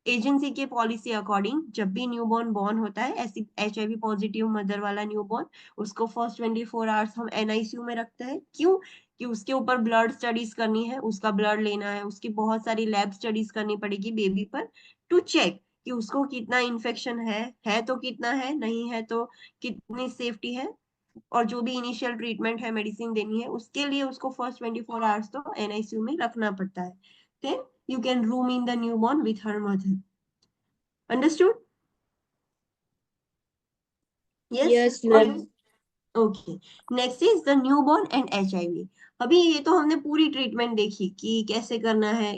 एजेंसी के पॉलिसी अकॉर्डिंग जब भी न्यूबॉर्न बॉर्न होता है, ऐसी HIV पॉजिटिव मदर वाला न्यूबॉर्न, उसको फर्स्ट 24 आवर्स हम NICU में रखते हैं। क्यों? कि उसके ऊपर ब्लड स्टडीज करनी है, उसका ब्लड लेना है, उसकी बहुत सारी लैब स्टडीज करनी पड़ेगी बेबी पर टू चेक कि उसको कितना इन्फेक्शन है तो कितना है, नहीं है तो कितनी सेफ्टी है, और जो भी इनिशियल ट्रीटमेंट है, मेडिसिन देनी है, उसके लिए उसको फर्स्ट 24 आवर्स तो NICU में रखना पड़ता है। Then you can room in the newborn with her mother. Understood? Yes? Yes, ma'am. Okay. Next is the newborn and HIV. अभी ये तो हमने पूरी ट्रीटमेंट देखी कि कैसे करना है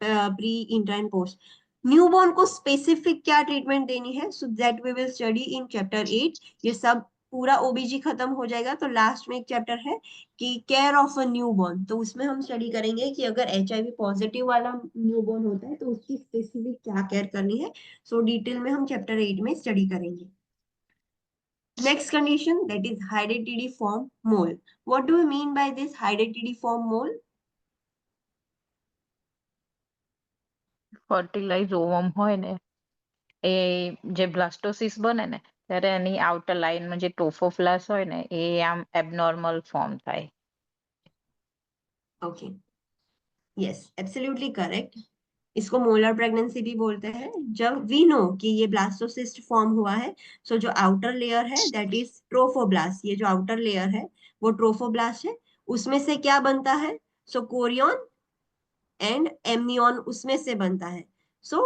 pre, inter and post. Newborn को स्पेसिफिक क्या ट्रीटमेंट देनी है, so that we will study in chapter 8। ये सब पूरा ओबीजी खत्म हो जाएगा तो लास्ट में एक चैप्टर है कि केयर ऑफ अ न्यूबॉर्न, तो उसमें हम स्टडी करेंगे कि अगर HIV पॉजिटिव वाला न्यूबॉर्न होता है तो उसकी स्पेसिफिक क्या केयर करनी है। सो डिटेल में हम चैप्टर 8 में स्टडी करेंगे। Next condition, that is hydatidiform mole. What do we mean by this hydatidiform mole? Fertilise ઓવમ હોય ને એ જે બ્લાસ્ટોસિસ બને ને ત્યારે એની આઉટર લાઇનમાં જે ટોફોપ્લાસ હોય ને એ આમ એબનોર્મલ ફોર્મ થાય. Okay. Yes, absolutely correct. इसको मोलर प्रेगनेंसी भी बोलते हैं। जब वी नो कि ये ब्लास्टोसिस्ट फॉर्म हुआ है, सो जो आउटर लेयर है दैट इज ट्रोफोब्लास्ट, ये जो आउटर लेयर है वो ट्रोफोब्लास्ट है। उसमें से क्या बनता है, सो कोरियन एंड एमनियन उसमें से बनता है। सो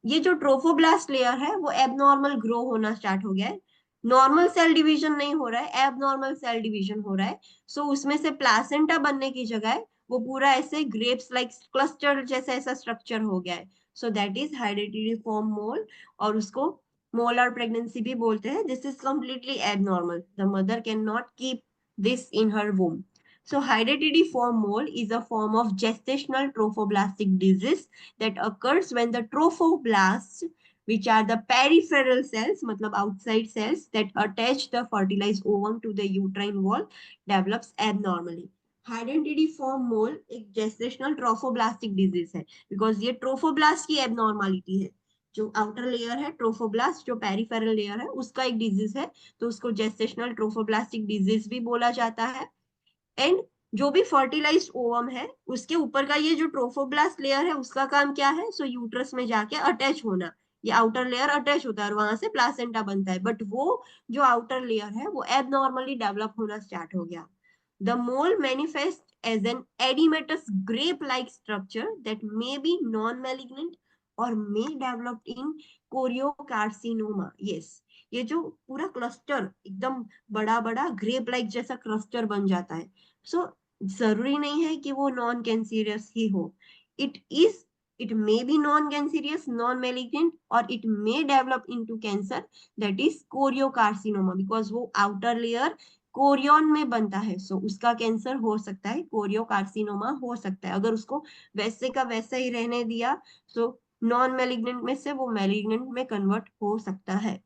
ये जो ट्रोफोब्लास्ट लेयर है वो एबनॉर्मल ग्रो होना स्टार्ट हो गया है। नॉर्मल सेल डिवीजन नहीं हो रहा है, एबनॉर्मल सेल डिवीजन हो रहा है। सो उसमें से प्लासेंटा बनने की जगह वो पूरा ऐसे ग्रेप्स लाइक क्लस्टर जैसा ऐसा स्ट्रक्चर हो गया है। सो दैट इज हाइडेटिडिफॉर्म मोल, और उसको मोलर प्रेगनेंसी भी बोलते हैं। This is completely abnormal, the mother can not keep this in her womb. So hydatidiform mole is a form of gestational trophoblastic disease that occurs when the trophoblasts, which are the peripheral cells, मतलब outside cells that attach the fertilized ovum to the uterine wall, develops abnormally. Hydatidiform mole एक gestational trophoblastic disease है because ये trophoblast की abnormality है। जो आउटर लेयर है ट्रोफोब्लास्ट, जो पेरिफेरल लेयर है, उसका एक डिजीज है, तो उसको जेस्टेशनल ट्रोफोब्लास्टिक डिजीज भी बोला जाता है। एंड जो भी फर्टिलाइज्ड ओवम है उसके ऊपर का ये जो ट्रोफोब्लास्ट लेयर है उसका काम क्या है, सो यूट्रस में जाके अटैच होना। ये आउटर लेयर अटैच होता है और वहां से प्लासेंटा बनता है, बट वो जो आउटर लेयर है वो एबनॉर्मली डेवलप होना स्टार्ट हो गया। The mole manifest as an oedematous grape like structure that may be non malignant और may develop in choriocarcinoma. Yes, ये जो पूरा क्लस्टर एकदम बड़ा बड़ा ग्रेप लाइक जैसा क्लस्टर बन जाता है। सो जरूरी नहीं है कि वो नॉन कैंसीरियस ही हो, it may be non cancerous, non malignant, और it may develop into cancer that is choriocarcinoma, because वो आउटर लेयर कोरियन में बनता है। सो उसका कैंसर हो सकता है, कोरियोकार्सिनोमा हो सकता है। अगर उसको वैसे का वैसा ही रहने दिया सो नॉन मैलिग्नेंट में से वो मैलिग्नेंट में कन्वर्ट हो सकता है।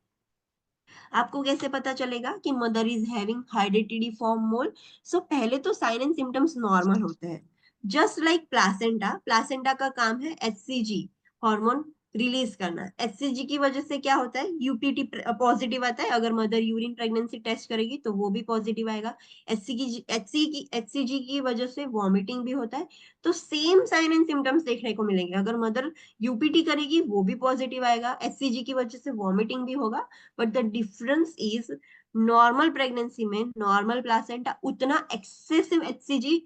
आपको कैसे पता चलेगा कि मदर इज हैविंग हाइडेटिडिफॉर्म मोल? सो पहले तो साइन एंड सिम्टम्स नॉर्मल होते हैं, जस्ट लाइक प्लासेंटा। प्लासेंटा का काम है HCG हार्मोन रिलीज करना। एचसीजी की वजह से क्या होता है, यूपीटी पॉजिटिव आता है, अगर मदर यूरिन प्रेगनेंसी टेस्ट करेगी तो वो भी पॉजिटिव आएगा। एचसीजी की वजह से वॉमिटिंग भी होता है। तो सेम साइन एंड सिम्टम्स देखने को मिलेंगे, अगर मदर यूपीटी करेगी वो भी पॉजिटिव आएगा, एचसीजी की वजह से वॉमिटिंग भी होगा। But the difference is normal pregnancy में नॉर्मल प्लासेंटा उतना एक्सेसिव एचसीजी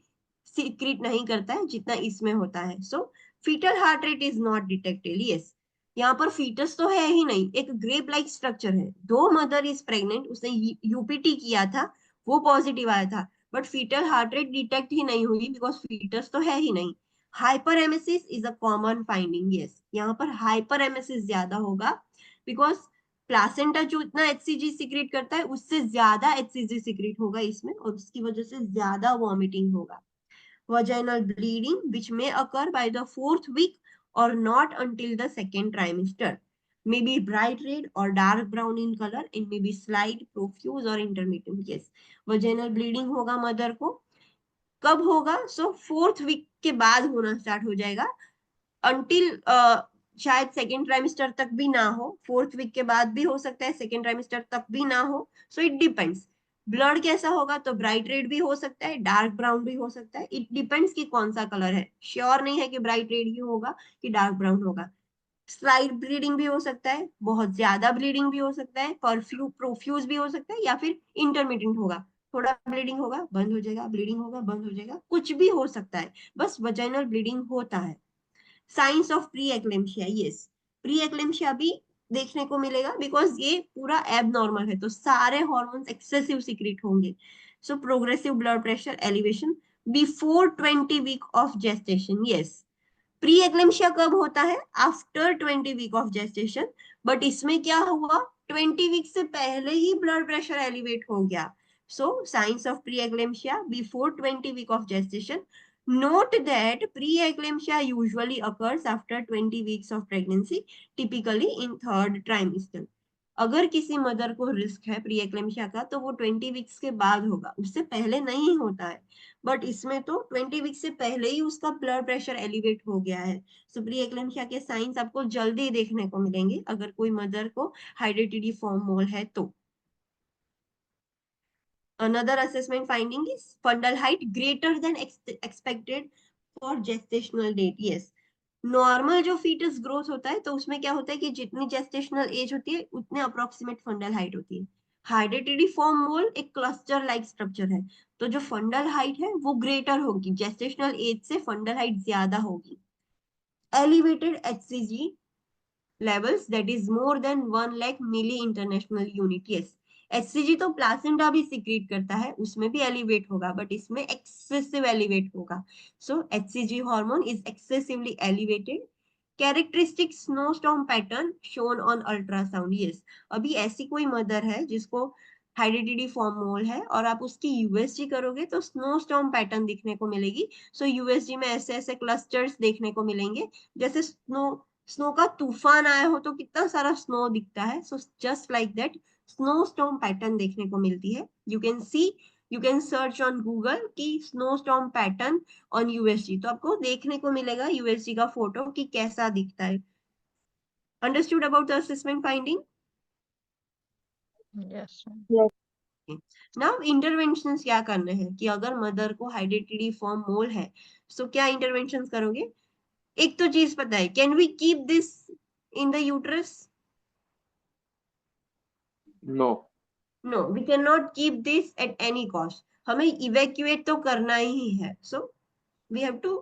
सीक्रेट नहीं करता है जितना इसमें होता है। So fetal heart rate is not detected. Yes, यहाँ पर फीटस तो है ही नहीं, एक ग्रेप लाइक स्ट्रक्चर है। दो मदर इज प्रेग्नेंट, उसने यूपीटी किया था, वो पॉजिटिव आया था, but fetal heart rate detect ही नहीं हुई बिकॉज फीटस तो है ही नहीं। Hyper emesis is a common finding. Yes, यहाँ पर हाइपर एमेसिस ज्यादा होगा बिकॉज प्लासेंटा जो इतना एचसीजी सीक्रेट करता है उससे ज्यादा एचसीजी सीक्रेट होगा इसमें, और उसकी वजह से ज्यादा वॉमिटिंग होगा। vaginal bleeding which may occur by the 4th week or not until the 2nd trimester, may be bright red or dark brown in color and may be slight, profuse or intermittent. Yes, vaginal bleeding होगा मदर को। कब होगा? सो 4th वीक के बाद होना स्टार्ट हो जाएगा, अंटिल शायद सेकेंड ट्राइमेस्टर तक भी ना हो, 4th वीक के बाद भी हो सकता है, सेकेंड ट्राइमेस्टर तक भी ना हो। So it depends. ब्लड कैसा होगा? तो ब्राइट रेड भी हो सकता है, डार्क ब्राउन भी हो सकता है, इट डिपेंड्स कि कौन सा कलर है। श्योर नहीं है कि ब्राइट रेड ही होगा कि डार्क ब्राउन होगा। स्लाइड ब्लीडिंग भी हो सकता है, बहुत ज्यादा ब्लीडिंग भी हो सकता है, प्रोफ्यूज भी हो सकता है, या फिर इंटरमीडिएट होगा, थोड़ा ब्लीडिंग होगा बंद हो जाएगा, ब्लीडिंग होगा बंद हो जाएगा, कुछ भी हो सकता है, बस वजाइनल ब्लीडिंग होता है। Science of pre eclampsia. Yes, pre eclampsia भी देखने को मिलेगा बिकॉज ये पूरा एब नॉर्मल है, तो सारे हॉर्मोन्स एक्सेसिव सीक्रेट होंगे। So progressive blood pressure elevation before 20 week of gestation. Yes, pre eclampsia कब होता है? After 20 week of gestation. But इसमें क्या हुआ, 20 वीक से पहले ही ब्लड प्रेशर एलिवेट हो गया। So signs of pre eclampsia before 20 week of gestation. Note that pre-eclampsia usually occurs after 20 weeks of pregnancy, typically in 3rd trimester. अगर किसी मदर को रिस्क है प्री एक्लेम्शिया का तो वो 20 वीक्स के बाद होगा, उससे पहले नहीं होता है। बट इसमें तो 20 वीक्स से पहले ही उसका ब्लड प्रेशर एलिवेट हो गया है। सो प्री एक्लेम्शिया के साइंस आपको जल्दी देखने को मिलेंगे अगर कोई मदर को हेरिडिटी मोल है तो। Another assessment finding is fundal height greater than expected for gestational date. Yes, normal जो फीटस ग्रोथ होता है तो उसमें क्या होता है कि जितनी जेस्टेशनल एज होती है उतने अप्रोक्सीमेट फंडल हाइट होती है। हेरिडिटरी फॉर्म मोल एक क्लस्टर लाइक स्ट्रक्चर है, तो जो फंडल हाइट है वो ग्रेटर होगी, जेस्टेशनल एज से फंडल हाइट ज्यादा होगी। Elevated HCG levels that is more than 1 lakh milli international unit. Yes, HCG तो प्लासेंटा भी सीक्रेट करता है, उसमें भी एलिवेट होगा, बट इसमें एक्सेसिव एलिवेट होगा। सो HCG hormone is excessively elevated. Characteristic snowstorm pattern shown on ultrasound. Yes, अभी ऐसी कोई मदर है जिसको हेरिडिटी फॉर्म मोल है और आप उसकी यूएसजी करोगे तो स्नोस्टॉर्म पैटर्न दिखने को मिलेगी। सो यूएसजी में ऐसे ऐसे क्लस्टर्स देखने को मिलेंगे, जैसे स्नो का तूफान आया हो तो कितना सारा स्नो दिखता है। So just like that snow storm pattern देखने को मिलती है। You can search on Google की snow storm pattern on USG, तो आपको देखने को मिलेगा यूएसजी का फोटो कि कैसा दिखता है। Understood about the assessment finding? Yes, ma'am. Now interventions क्या करने हैं कि अगर मदर को हेरिडिटरी फॉर्म मोल है तो क्या इंटरवेंशंस करोगे? एक तो चीज पता है, can we keep this in the uterus? No. No, we can not keep this at any cost, हमें इवैक्यूएट तो करना ही है। So we have to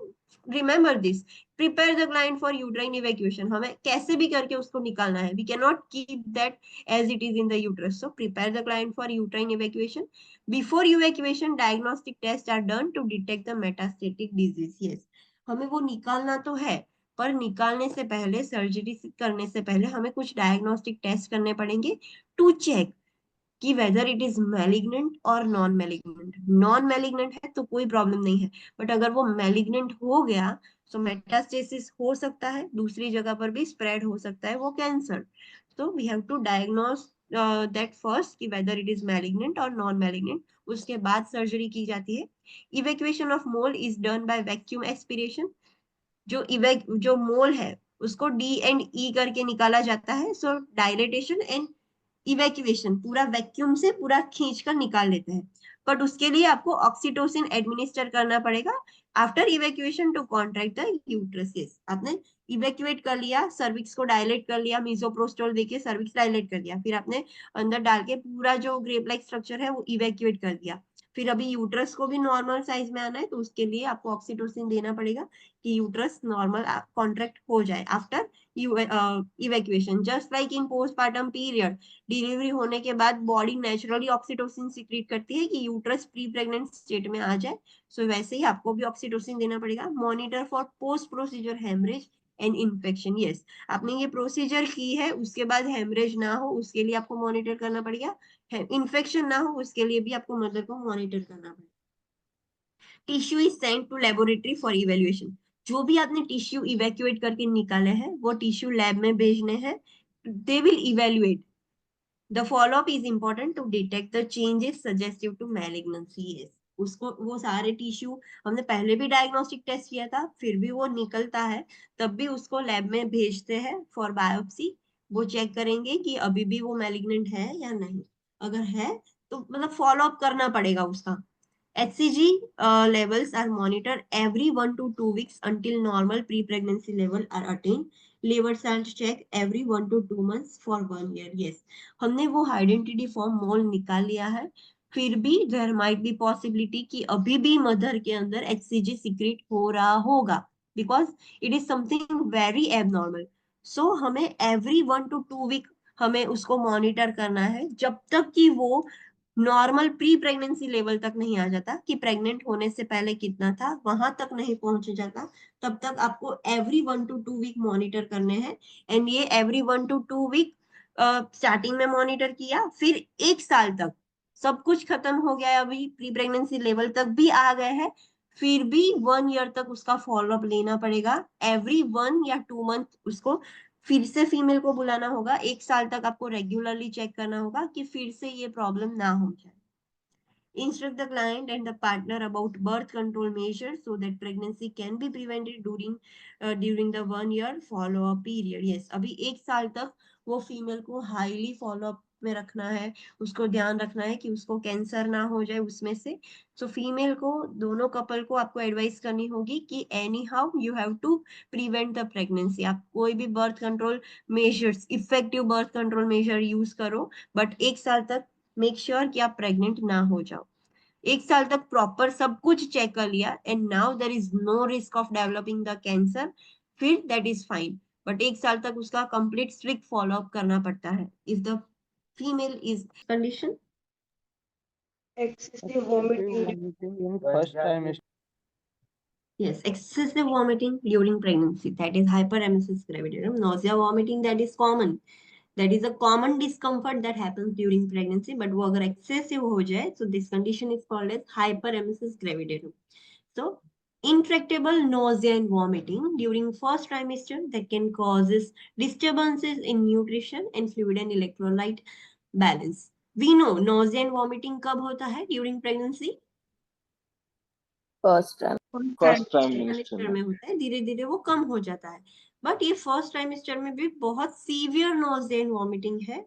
remember this, prepare the client for uterine evacuation, हमें कैसे भी करके उसको निकालना है, we can not keep that as it is in the uterus. So prepare the client for uterine evacuation. Before evacuation diagnostic test are done to detect the metastatic disease. Yes, हमें वो निकालना तो है, पर निकालने से पहले, सर्जरी करने से पहले हमें कुछ डायग्नोस्टिक टेस्ट करने पड़ेंगे टू चेक कि वेदर इट इज मैलिग्नेंट और नॉन मैलिग्नेंट। नॉन मैलिग्नेंट है तो कोई प्रॉब्लम नहीं है, बट अगर वो मैलिग्नेंट हो गया तो मेटास्टेसिस हो सकता है, दूसरी जगह पर भी स्प्रेड हो सकता है वो कैंसर। तो we have to diagnose that first कि वेदर इट इज मैलिग्नेंट और नॉन मैलिग्नेंट, उसके बाद सर्जरी की जाती है। Evacuation of mole is done by vacuum aspiration. जो मोल है उसको डी एंड ई करके निकाला जाता है। सो डायलेटेशन एंड इवैक्यूएशन, पूरा वैक्यूम से पूरा खींच कर निकाल लेते हैं। बट उसके लिए आपको ऑक्सीटोसिन एडमिनिस्टर करना पड़ेगा after evacuation to contract the uterus. Yes, आपने इवैक्यूएट कर लिया, सर्विक्स को डायलेट कर लिया, मीजोप्रोस्टोल देके सर्विक्स डायलेट कर दिया, फिर आपने अंदर डाल के पूरा जो ग्रेप लाइक स्ट्रक्चर है वो इवैक्यूएट कर दिया। फिर अभी यूट्रस को भी नॉर्मल साइज में आना है, तो उसके लिए आपको ऑक्सीटोसिन देना पड़ेगा कि यूट्रस नॉर्मल कॉन्ट्रैक्ट हो जाए after evacuation. Just like in postpartum period, delivery होने के बाद बॉडी नेचुरली ऑक्सीटोसिन सीक्रेट करती है कि यूट्रस प्री प्रेग्नेंट स्टेट में आ जाए। सो वैसे ही आपको भी ऑक्सीटोसिन देना पड़ेगा। Monitor for post procedure haemorrhage and infection. Yes, आपने ये प्रोसीजर की है, उसके बाद हेमरेज ना हो उसके लिए आपको मॉनिटर करना पड़ेगा, इन्फेक्शन ना हो उसके लिए भी आपको मदर को मॉनिटर करना पड़ेगा। Tissue is sent to laboratory for evaluation. जो भी आपने टिश्यू इवैक्यूएट करके निकाले हैं वो टिश्यू लैब में भेजने हैं। They will evaluate. The follow-up is important to detect the changes suggestive to malignancy. Yes, उसको वो सारे टिश्यू हमने पहले भी डायग्नोस्टिक टेस्ट किया था, फिर भी वो निकलता है, तब भी उसको लैब में भेजते हैं फॉर बायोप्सी। वो चेक करेंगे कि अभी भी वो मैलिग्नेंट है या नहीं। अगर है तो मतलब फॉलो अप करना पड़ेगा उसका। HCG levels are monitored every 1 to 2 weeks until normal pre-pregnancy level are attained. Liver salt check every 1 to 2 months for 1 year. Yes, हमने वो आइडेंटिटी फॉर्म मोल निकाल लिया है, फिर भी देयर माइट बी पॉसिबिलिटी कि अभी भी मदर के अंदर HCG सीक्रेट हो रहा होगा, because it is something very abnormal. So हमें एवरी 1 to 2 वीक हमें उसको मॉनिटर करना है, जब तक कि वो नॉर्मल प्री प्रेगनेंसी लेवल तक नहीं आ जाता कि प्रेग्नेंट होने से पहले कितना था वहां तक नहीं पहुंच जाता, तब तक आपको एवरी 1 to 2 वीक मॉनिटर करने हैं। एंड ये एवरी 1 to 2 वीक स्टार्टिंग में मॉनिटर किया, फिर 1 साल तक सब कुछ खत्म हो गया, अभी प्री प्रेगनेंसी लेवल तक भी आ गए हैं, फिर भी 1 ईयर तक उसका फॉलोअप लेना पड़ेगा। एवरी 1 या 2 मंथ उसको फिर से फीमेल को बुलाना होगा, 1 साल तक आपको रेगुलरली चेक करना होगा कि फिर से ये प्रॉब्लम ना हो जाए। Instruct the client and the partner about birth control measures so that pregnancy can be prevented during the 1 year follow up period. Yes, अभी 1 साल तक वो फीमेल को हाईली फॉलो अप में रखना है, उसको ध्यान रखना है कि उसको कैंसर ना हो जाए उसमें से। सो फीमेल को, दोनों कपल को आपको एडवाइस करनी होगी कि any how you have to prevent the pregnancy. आप कोई भी birth control measures, effective birth control measure use करो, बट 1 साल तक मेक श्योर कि आप प्रेग्नेंट ना हो जाओ। 1 साल तक प्रॉपर सब कुछ चेक कर लिया and now there is no risk of developing the cancer, फिर दैट इज फाइन। बट 1 साल तक उसका कंप्लीट स्ट्रिक्ट फॉलो अप करना पड़ता है if the female is condition. Excessive vomiting. in first trimester. Yes, excessive vomiting during pregnancy, that is hyperemesis gravidarum. Nausea, vomiting, that is common. That is a common discomfort that happens during pregnancy, but वो अगर excessive हो जाए, so this condition is called as hyperemesis gravidarum. So intractable nausea and vomiting during first trimester that can causes disturbances in nutrition and fluid and electrolyte balance. We know nausea and vomiting कब होता है during pregnancy? First time. First trimester trimester में होता है, धीरे धीरे वो कम हो जाता है। बट ये फर्स्ट ट्राइमेस्टर में भी बहुत सीवियर नोजिया एंड वॉमिटिंग है,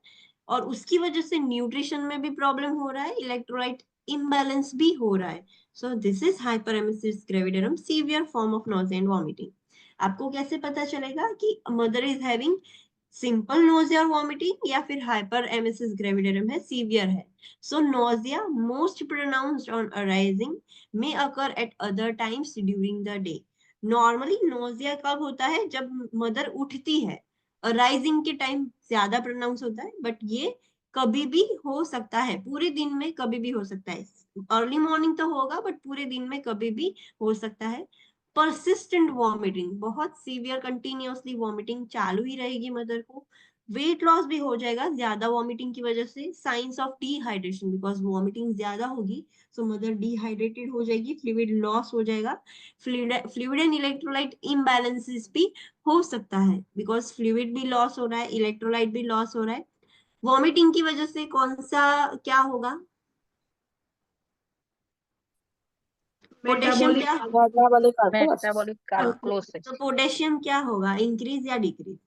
और उसकी वजह से न्यूट्रिशन में भी प्रॉब्लम हो रहा है, इलेक्ट्रोलाइट इम्बैलेंस भी हो रहा है। So this is hyperemesis gravidarum, severe form of nausea and vomiting. आपको कैसे पता चलेगा कि mother is having simple nausea और वॉमिटिंग या फिर हाइपरेमेसिस ग्रेविडरम है, सीवियर है? So nausea most pronounced on arising may occur at other times during the day. Normally nausea कब होता है? जब मदर उठती है, अराइजिंग के टाइम ज्यादा प्रोनाउंस होता है, बट ये कभी भी हो सकता है, पूरे दिन में कभी भी हो सकता है। अर्ली मॉर्निंग तो होगा बट पूरे दिन में कभी भी हो सकता है। परसिस्टेंट वॉमिटिंग, बहुत सीवियर कंटिन्यूअसली वॉमिटिंग चालू ही रहेगी मदर को। वेट लॉस भी हो जाएगा ज्यादा वॉमिटिंग की वजह से। Science of dehydration, because vomiting ज्यादा होगी सो मदर डिहाइड्रेटेड हो जाएगी, फ्लूइड लॉस हो जाएगा। फ्लूइड एंड इलेक्ट्रोलाइट इम्बैलेंसेस भी हो सकता है, बिकॉज फ्लूइड भी लॉस हो रहा है, इलेक्ट्रोलाइट भी लॉस हो रहा है। वॉमिटिंग की वजह से कौन सा क्या होगा? पोटेशियम Metabolic क्या मेटाबॉलिक अल्कोहोल मेटाबॉलिक अल्कोहोलिसिस तो पोटेशियम क्या होगा, इंक्रीज या डिक्रीज?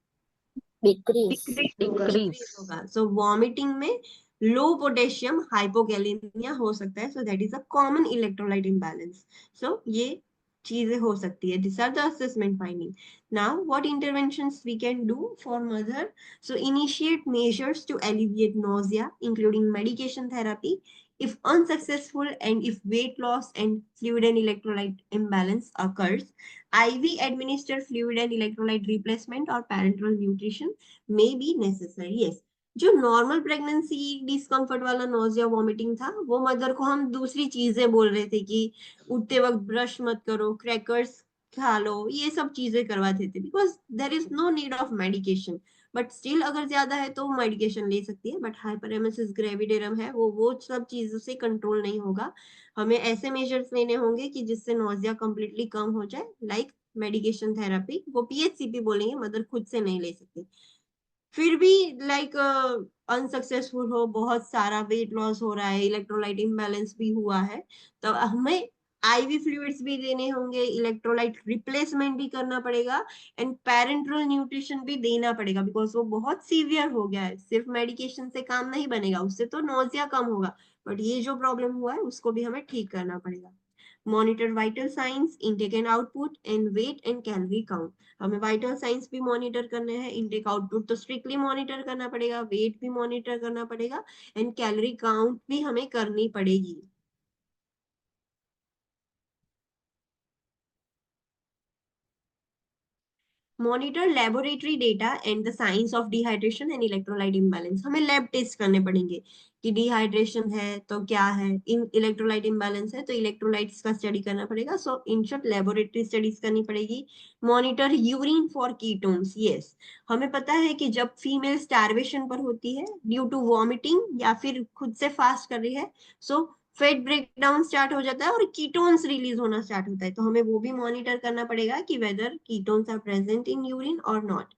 डिक्रीज decrease होगा. डिक्रीज होगा। सो वॉमिटिंग में लो पोटेशियम हाइपोकैलेमिया हो सकता है, so that is a common electrolyte imbalance. So ये चीजें हो सकती है। This are the assessment finding. Now what interventions we can do for mother? So initiate measures to alleviate nausea including medication therapy. If unsuccessful and if weight loss and fluid and electrolyte imbalance occurs, IV administer fluid and electrolyte replacement or parenteral nutrition may be necessary. Yes, जो नॉर्मल प्रेगनेंसी डिस्कम्फर्ट वाला नोजिया वॉमिटिंग था, वो मदर को हम दूसरी चीजें बोल रहे थे कि उठते वक्त ब्रश मत करो, क्रैकर्स खा लो, ये सब चीजें करवाते थे, because there is no need of medication. But still अगर ज्यादा है तो मेडिकेशन ले सकती है, बट हाइपरेमेसिस ग्रेविडेरम है वो सब चीजों से कंट्रोल नहीं होगा। हमें ऐसे मेजर्स लेने होंगे कि जिससे नोजिया कंप्लीटली कम हो जाए, लाइक मेडिकेशन थेरेपी। वो पीएचसीपी बोलेंगे, मदर खुद से नहीं ले सकती। फिर भी लाइक अनसक्सेसफुल हो, बहुत सारा वेट लॉस हो रहा है, इलेक्ट्रोलाइट इम्बैलेंस भी हुआ है, तो हमें आईवी फ्लूइड्स भी देने होंगे, इलेक्ट्रोलाइट रिप्लेसमेंट भी करना पड़ेगा एंड पेरेंटल न्यूट्रिशन भी देना पड़ेगा, बिकॉज वो बहुत सीवियर हो गया है। सिर्फ मेडिकेशन से काम नहीं बनेगा, उससे तो नोजिया कम होगा, बट ये जो प्रॉब्लम हुआ है उसको भी हमें ठीक करना पड़ेगा। Monitor vital signs, intake and output and weight and calorie count. हमें वाइटल साइंस भी मॉनिटर करने हैं, इनटेक आउटपुट तो स्ट्रिक्टली मॉनिटर करना पड़ेगा, वेट भी मॉनिटर करना पड़ेगा एंड कैलोरी काउंट भी हमें करनी पड़ेगी। Monitor laboratory data and the signs of dehydration and electrolyte imbalance. हमें लैब टेस्ट करने पड़ेंगे कि डिहाइड्रेशन है तो क्या है, इन इलेक्ट्रोलाइट इम्बैलेंस है तो इलेक्ट्रोलाइट्स का स्टडी करना पड़ेगा। सो इन शॉर्ट लेबोरेटरी स्टडीज करनी पड़ेगी। Monitor urine for ketones. Yes, हमें पता है कि जब फीमेल स्टार्वेशन पर होती है ड्यू टू वॉमिटिंग या फिर खुद से फास्ट कर रही है, सो फेट ब्रेकडाउन स्टार्ट हो जाता है और कीटोन्स रिलीज होना स्टार्ट होता है, तो हमें वो भी मॉनिटर करना पड़ेगा कि whether ketones are present in urine और नॉट।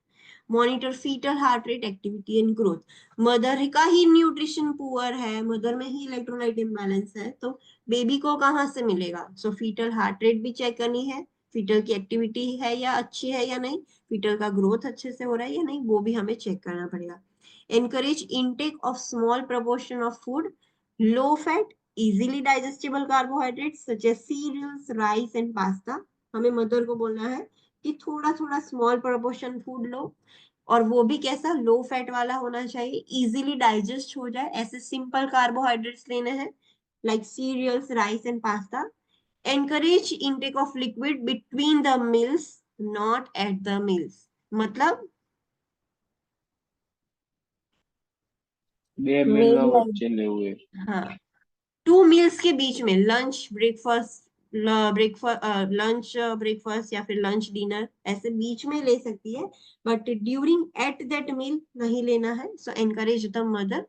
Monitor fetal heart rate, activity and growth. Mother का ही न्यूट्रिशन पुअर है, मदर में ही इलेक्ट्रोलाइट इम्बैलेंस है, तो बेबी को कहाँ से मिलेगा? सो फीटल हार्ट रेट भी चेक करनी है, फीटल की एक्टिविटी है या अच्छी है या नहीं, फीटल का ग्रोथ अच्छे से हो रहा है या नहीं, वो भी हमें चेक करना पड़ेगा। encourage intake of small proportion of food, low fat, easily digestible carbohydrates such as cereals, rice and pasta। हमें मदर को बोलना है कि थोड़ा थोड़ा स्मॉल प्रोपोर्शन फूड लो, और वो भी कैसा, लो फैट वाला होना चाहिए, इजीली डाइजेस्ट हो जाए, ऐसे सिंपल कार्बोहाइड्रेट्स लेने हैं like cereals, rice and pasta. encourage intake of liquid between the meals, not at the meals। मतलब બે મીલના વચ્ચે લેવું એ हाँ, 2 मील्स के बीच में, लंच ब्रेकफास्ट, लंच ब्रेकफास्ट या फिर लंच डिनर, ऐसे बीच में ले सकती है, but during at that meal नहीं लेना है। So encourage the mother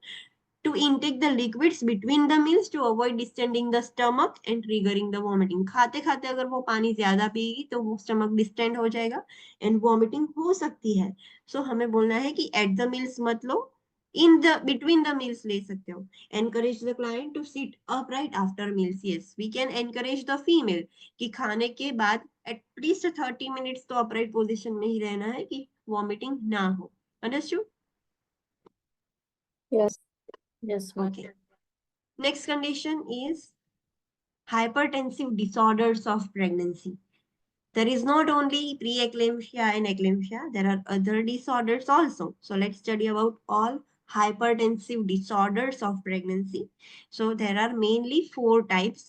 to intake the liquids between the meals to avoid distending the stomach and triggering the vomiting। खाते खाते अगर वो पानी ज्यादा पिएगी तो वो स्टमक डिस्टेंड हो जाएगा एंड वॉमिटिंग हो सकती है। सो हमें बोलना है कि एट द मील्स मत लो, in the between the meals ले सकते हो। encourage the client to sit upright after meals। yes, we can encourage the female कि खाने के बाद एटलीस्ट 30 मिनट्स तो अपराइट पोजिशन में ही रहना है कि वॉमिटिंग ना हो। Understood? Yes Yes, Okay. Next condition is hypertensive disorders of pregnancy. There is not only preeclampsia and eclampsia, there are other disorders also. So let's study about all hypertensive disorders of pregnancy. So there are mainly 4 types.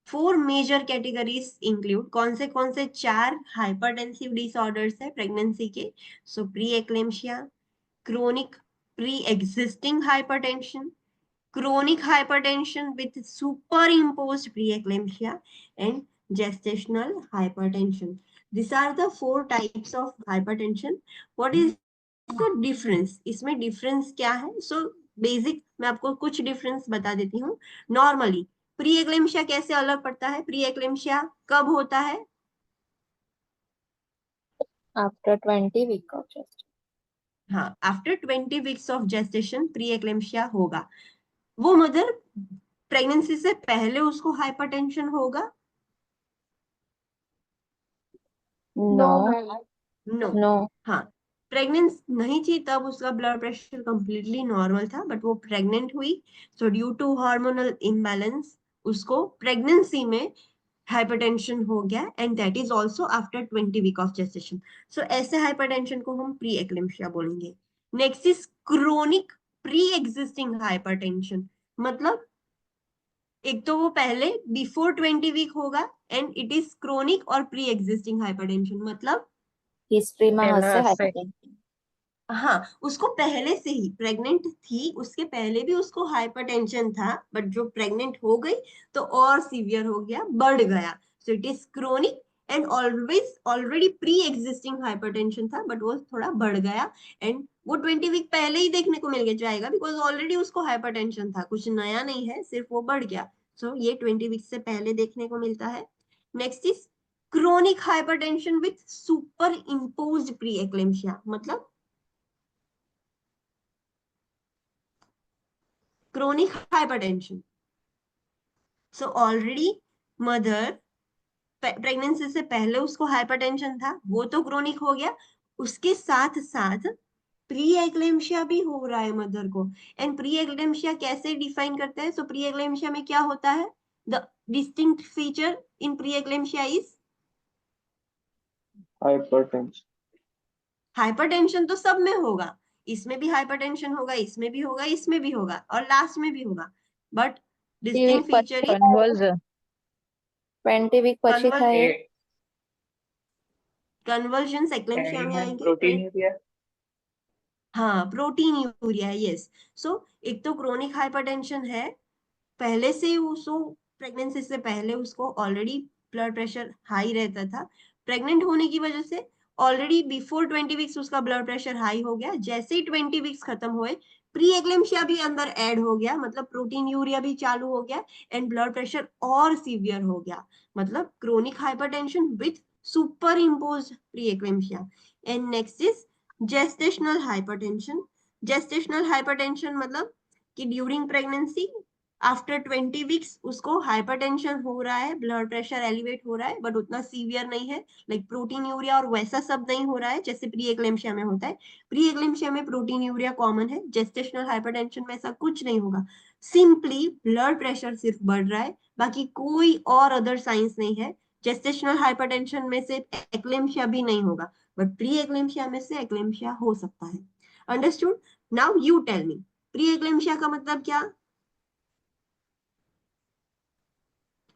4 major categories include, कौन से 4 hypertensive disorders है pregnancy के? So preeclampsia, chronic pre-existing hypertension, chronic hypertension with superimposed preeclampsia and gestational hypertension. These are the 4 types of hypertension. What is the difference? इसमें difference क्या है? So basic मैं आपको कुछ difference बता देती हूँ। Normally preeclampsia कैसे अलग पड़ता है? preeclampsia कब होता है? After 20 week of gestation. हाँ, after 20 weeks of gestation preeclampsia होगा। वो मदर प्रेगनेंसी से पहले उसको हाइपरटेंशन होगा No. नो। No. हाँ, प्रेग्नेंस नहीं थी तब उसका ब्लड प्रेशर कंप्लीटली नॉर्मल था, बट वो प्रेग्नेंट हुई, so due to hormonal imbalance उसको प्रेगनेंसी में हाइपरटेंशन हो गया, and that is also after 20 week of gestation. So ऐसे हाइपरटेंशन को हम प्री एक्लेम्पिया बोलेंगे। Next is chronic pre existing hypertension, मतलब एक तो वो पहले बिफोर 20 वीक होगा, एंड इट इज क्रोनिक और प्री एग्जिस्टिंग हाइपरटेंशन, मतलब हिस्ट्री में પહેલા हसे હશે हाइपरटेंशन। हाँ, उसको पहले से ही प्रेग्नेंट थी, उसके पहले भी उसको हाइपरटेंशन था, बट जो प्रेग्नेंट हो गई तो और सीवियर हो गया, बढ़ गया। सो it is chronic and always already pre existing hypertension था, बट वो थोड़ा बढ़ गया, एंड वो 20 वीक पहले ही देखने को मिल जाएगा, बिकॉज ऑलरेडी उसको हाइपरटेंशन था, कुछ नया नहीं है, सिर्फ वो बढ़ गया। सो ये 20 वीक से पहले देखने को मिलता है। Next is chronic hypertension with superimposed pre eclampsia, मतलब chronic hypertension. So already mother pregnancy से पहले उसको हाइपरटेंशन था, वो तो क्रोनिक हो गया, उसके साथ साथ प्री एक्लेम्पिया भी हो रहा है मदर को। एंड प्री एक्लेम्पिया कैसे डिफाइन करते हैं? सो प्री एक्लेम्पिया में क्या होता है? The distinct feature in pre eclampsia is hypertension. Hypertension तो सब में होगा, इसमें भी हाइपरटेंशन होगा, इसमें भी होगा, इसमें भी होगा, और लास्ट में भी होगा, but distinct feature is conversion 20 week પછી થાય એ कन्वर्जन एक्लेम्पिया में आएंगे। proteinuria. हाँ, प्रोटीन यूरिया, यस। सो एक तो क्रोनिक हाइपरटेंशन है, पहले से ही उसको प्रेगनेंसी से पहले उसको ऑलरेडी ब्लड प्रेशर हाई रहता था, प्रेग्नेंट होने की वजह से ऑलरेडी बिफोर 20 वीक्स उसका ब्लड प्रेशर हाई हो गया, जैसे ही 20 वीक्स खत्म हुए प्री एक्लेम्पिया भी अंदर ऐड हो गया, मतलब प्रोटीन यूरिया भी चालू हो गया, एंड ब्लड प्रेशर और सीवियर हो गया, मतलब chronic hypertension with superimposed pre eclampsia. And next is gestational hypertension. Gestational hypertension मतलब कि ड्यूरिंग प्रेगनेंसी आफ्टर 20 वीक्स उसको हाइपरटेंशन हो रहा है, ब्लड प्रेशर एलिवेट हो रहा है, बट उतना सीवियर नहीं है, लाइक प्रोटीन यूरिया और वैसा सब नहीं हो रहा है जैसे प्री एक्लेम्पिया में होता है। प्री एक्लेम्पिया में प्रोटीन यूरिया कॉमन है, जेस्टेशनल हाइपरटेंशन में ऐसा कुछ नहीं होगा, सिंपली ब्लड प्रेशर सिर्फ बढ़ रहा है, बाकी कोई और अदर साइंस नहीं है। जेस्टेशनल हाइपरटेंशन में से एक्लेम्पिया भी नहीं होगा, बट प्री एक्लेम्पिया में से एक्लेम्पिया हो सकता है। Understood? Now you tell me, pre eclampsia का मतलब क्या?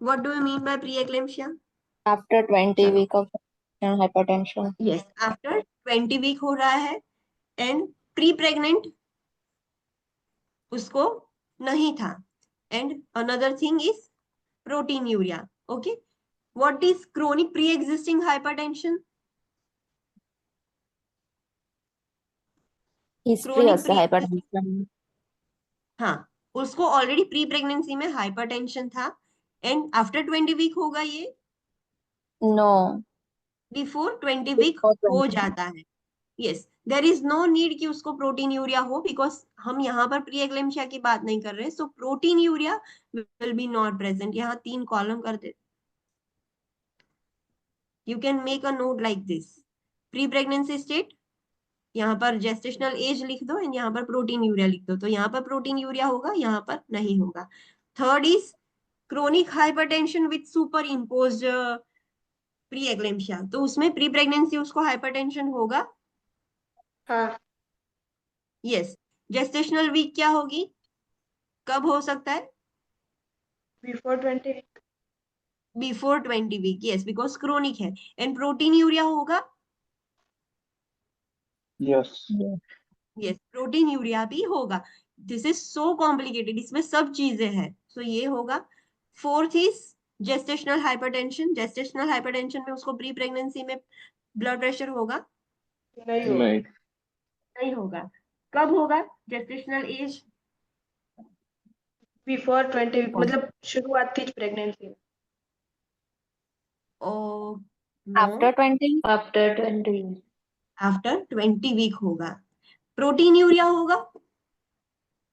What do you mean by pre-eclampsia? After 20 चलो, week of hypertension. yes, after 20 week हो रहा है, एंड प्री प्रेग्नेंट उसको नहीं था, and another thing is proteinuria. Okay, what is chronic pre existing hypertension? History chronic has pre, hypertension. हाँ, उसको ऑलरेडी प्री प्रेगनेंसी में हाइपरटेंशन था, एंड आफ्टर 20 वीक होगा ये? नो। बिफोर 20 वीक बिफोर हो 20। जाता है। Yes, there is no need कि उसको प्रोटीन यूरिया हो, बिकॉज हम यहाँ पर प्री एक्लेम्पिया की बात नहीं कर रहे, so proteinuria will be not present. यहाँ 3 कॉलम कर दे, you can make a note like this, pre pregnancy state, यहाँ पर जेस्टेशनल एज लिख दो, एंड यहाँ पर प्रोटीन यूरिया लिख दो, तो यहाँ पर प्रोटीन यूरिया होगा, यहाँ पर नहीं होगा। Third is chronic hypertension with superimposed pre eclampsia, तो उसमें प्री प्रेगनेंसी उसको हाइपरटेंशन होगा। हाँ, यस, जेस्टेशनल वीक क्या होगी, कब हो सकता है? before 20. Before 20 week, yes, because chronic है, एंड प्रोटीन यूरिया होगा। यस। यस, प्रोटीन यूरिया भी होगा। दिस इज सो कॉम्प्लिकेटेड, इसमें सब चीजें हैं, सो ये होगा। Fourth is gestational hypertension. Gestational hypertension में उसको प्री प्रेगनेंसी में ब्लड प्रेशर होगा? नहीं होगा, नहीं। नहीं होगा। कब होगा? जेस्टेशनल एज before 20 मतलब शुरुआत थी प्रेगनेंसी में। आफ्टर 20। आफ्टर 20। आफ्टर 20 वीक होगा। प्रोटीन यूरिया होगा?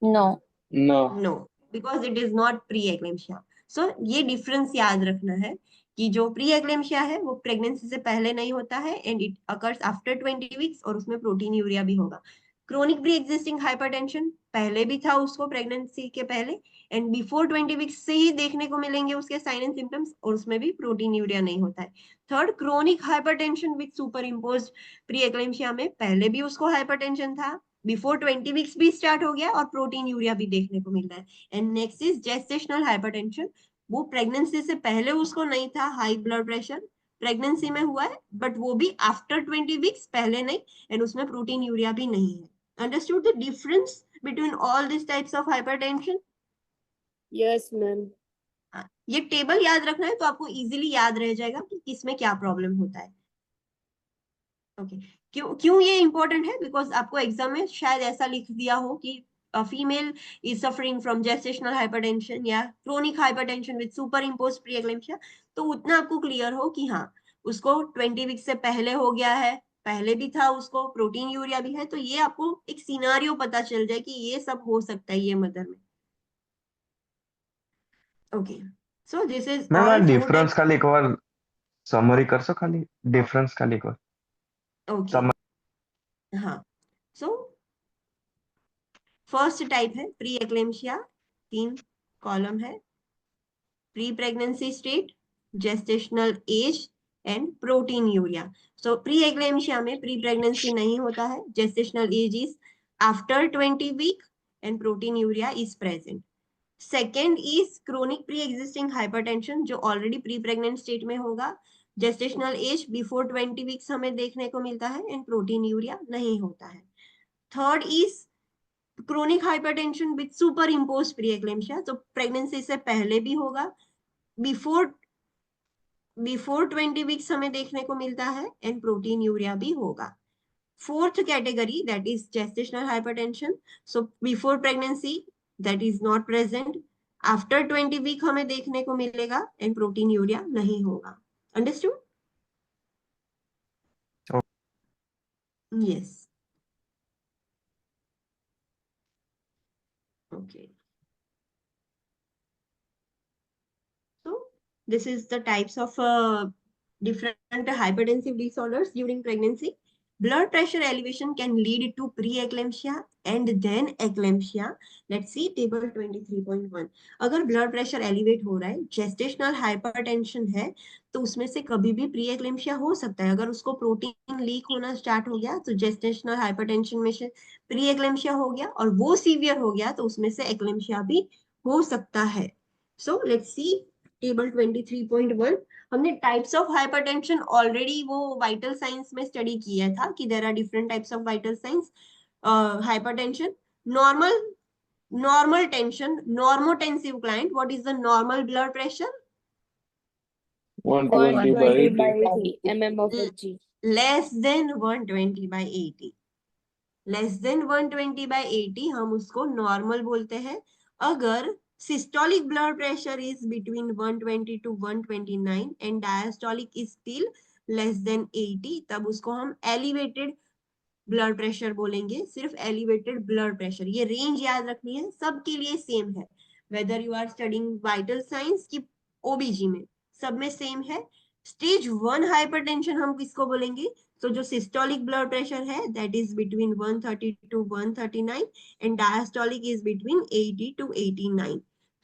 No. No. No, because it is not pre eclampsia. So ये डिफरेंस याद रखना है कि जो प्री एक्लेम्शिया है वो प्रेगनेंसी से पहले नहीं होता है and it occurs after 20 weeks और उसमें प्रोटीन यूरिया भी होगा। क्रोनिक प्री एग्जिस्टिंग हाइपरटेंशन पहले भी था उसको प्रेगनेंसी के पहले एंड बिफोर 20 वीक्स से ही देखने को मिलेंगे उसके साइन एंड सिम्टम्स और उसमें भी प्रोटीन यूरिया नहीं होता है। Third, chronic hypertension with super imposed pre eclampsia में पहले भी उसको हाइपरटेंशन था, बिफोर 20 वीक्स भी स्टार्ट हो गया और प्रोटीन यूरिया भी देखने को मिल रहा है। And next is gestational hypertension, वो प्रेगनेंसी से पहले उसको नहीं था हाई ब्लड प्रेशर, प्रेगनेंसी में हुआ है बट वो भी आफ्टर 20 वीक्स, पहले नहीं, एंड उसमें प्रोटीन यूरिया भी नहीं है। Understood the difference between all this types of hypertension? Yes ma'am. ये टेबल याद रखना है तो आपको इजीली याद रह जाएगा कि किसमें क्या प्रॉब्लम होता है। ओके, क्यों क्यों ये इंपॉर्टेंट है? बिकॉज आपको एग्जाम में शायद ऐसा लिख दिया हो कि a female is suffering from gestational hypertension या chronic hypertension with superimposed preeclampsia, तो उतना आपको क्लियर हो कि हाँ उसको 20 वीक से पहले हो गया है, पहले भी था उसको, प्रोटीन यूरिया भी है, तो ये आपको एक सिनारियो पता चल जाए कि ये सब हो सकता है ये मदर में। Okay, so this is ma'am आ ऑल 4 डिफरेंस खाली एक बार समरी करशो, खाली डिफरेंस खाली एक बार। ओके, हाँ, सो फर्स्ट टाइप है प्री एक्लेम्शिया, 3 कॉलम है, pre pregnancy state, gestational age and proteinuria. So pre eclampsia में प्री प्रेगनेंसी नहीं होता है, gestational age is after 20 week and proteinuria is present. Second is chronic pre existing hypertension, जो ऑलरेडी प्री प्रेग्नेंट स्टेट में होगा, जेस्टेशनल एज बिफोर 20 वीक्स हमें देखने को मिलता है एंड प्रोटीन यूरिया नहीं होता है। Third is chronic hypertension with super impose pre eclampsia, तो प्रेगनेंसी से पहले भी होगा, बिफोर 20 वीक्स हमें देखने को मिलता है एंड प्रोटीन यूरिया भी होगा। Fourth category that is gestational hypertension, so before pregnancy that is not present, after 20 week हमें देखने को मिलेगा एंड प्रोटीन यूरिया नहीं होगा। Understood? Yes, okay, so this is the types of different hypertensive disorders during pregnancy. Blood pressure elevation can lead to preeclampsia and then eclampsia. Let's see table 23.1. अगर blood pressure elevate हो रहा है, gestational hypertension है, तो उसमें से कभी भी preeclampsia हो सकता है। अगर उसको प्रोटीन लीक होना स्टार्ट हो गया तो gestational hypertension में से preeclampsia हो गया और वो सीवियर हो गया तो उसमें से eclampsia भी हो सकता है। So let's see table 23.1। हमने टाइप्स ऑफ हाइपरटेंशन ऑलरेडी वो वाइटल साइंस में स्टडी किया था कि there are different types of vital signs. Hypertension, normal tension, normotensive client, what is the normal blood pressure? 120/80. mmHg. Less than 120/80, less than 120/80 हम उसको नॉर्मल बोलते हैं। अगर systolic blood pressure is between 120 to 129 and diastolic is still less than 80, तब उसको हम elevated ब्लड प्रेशर बोलेंगे, सिर्फ एलिवेटेड ब्लड प्रेशर। ये रेंज याद रखनी है, सबके लिए सेम है, whether you are studying vital science की ओबीजी में, सब में सेम है। स्टेज 1 हाइपरटेंशन हम किसको बोलेंगे? तो जो सिस्टोलिक ब्लड प्रेशर है that is between 130 to 139 and diastolic is between 80 to 89,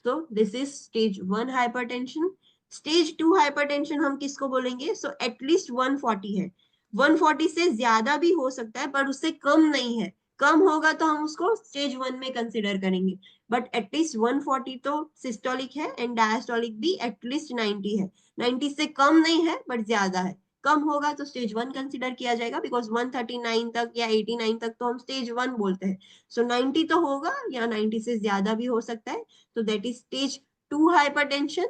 so this is stage 1 hypertension. Stage 2 hypertension हम किसको बोलेंगे? सो एटलीस्ट 140 है, 140 से ज्यादा भी हो सकता है पर उससे कम नहीं है, कम होगा तो हम उसको स्टेज 1 में कंसिडर करेंगे, बट एटलीस्ट 140 तो सिस्टोलिक है एंड डायस्टोलिक भी एटलीस्ट 90 है, 90 से कम नहीं है बट ज्यादा है, कम होगा तो स्टेज 1 कंसिडर किया जाएगा, बिकॉज 139 तक या 89 तक तो हम स्टेज 1 बोलते हैं। सो 90 तो होगा या 90 से ज्यादा भी हो सकता है, तो that is stage 2 hypertension.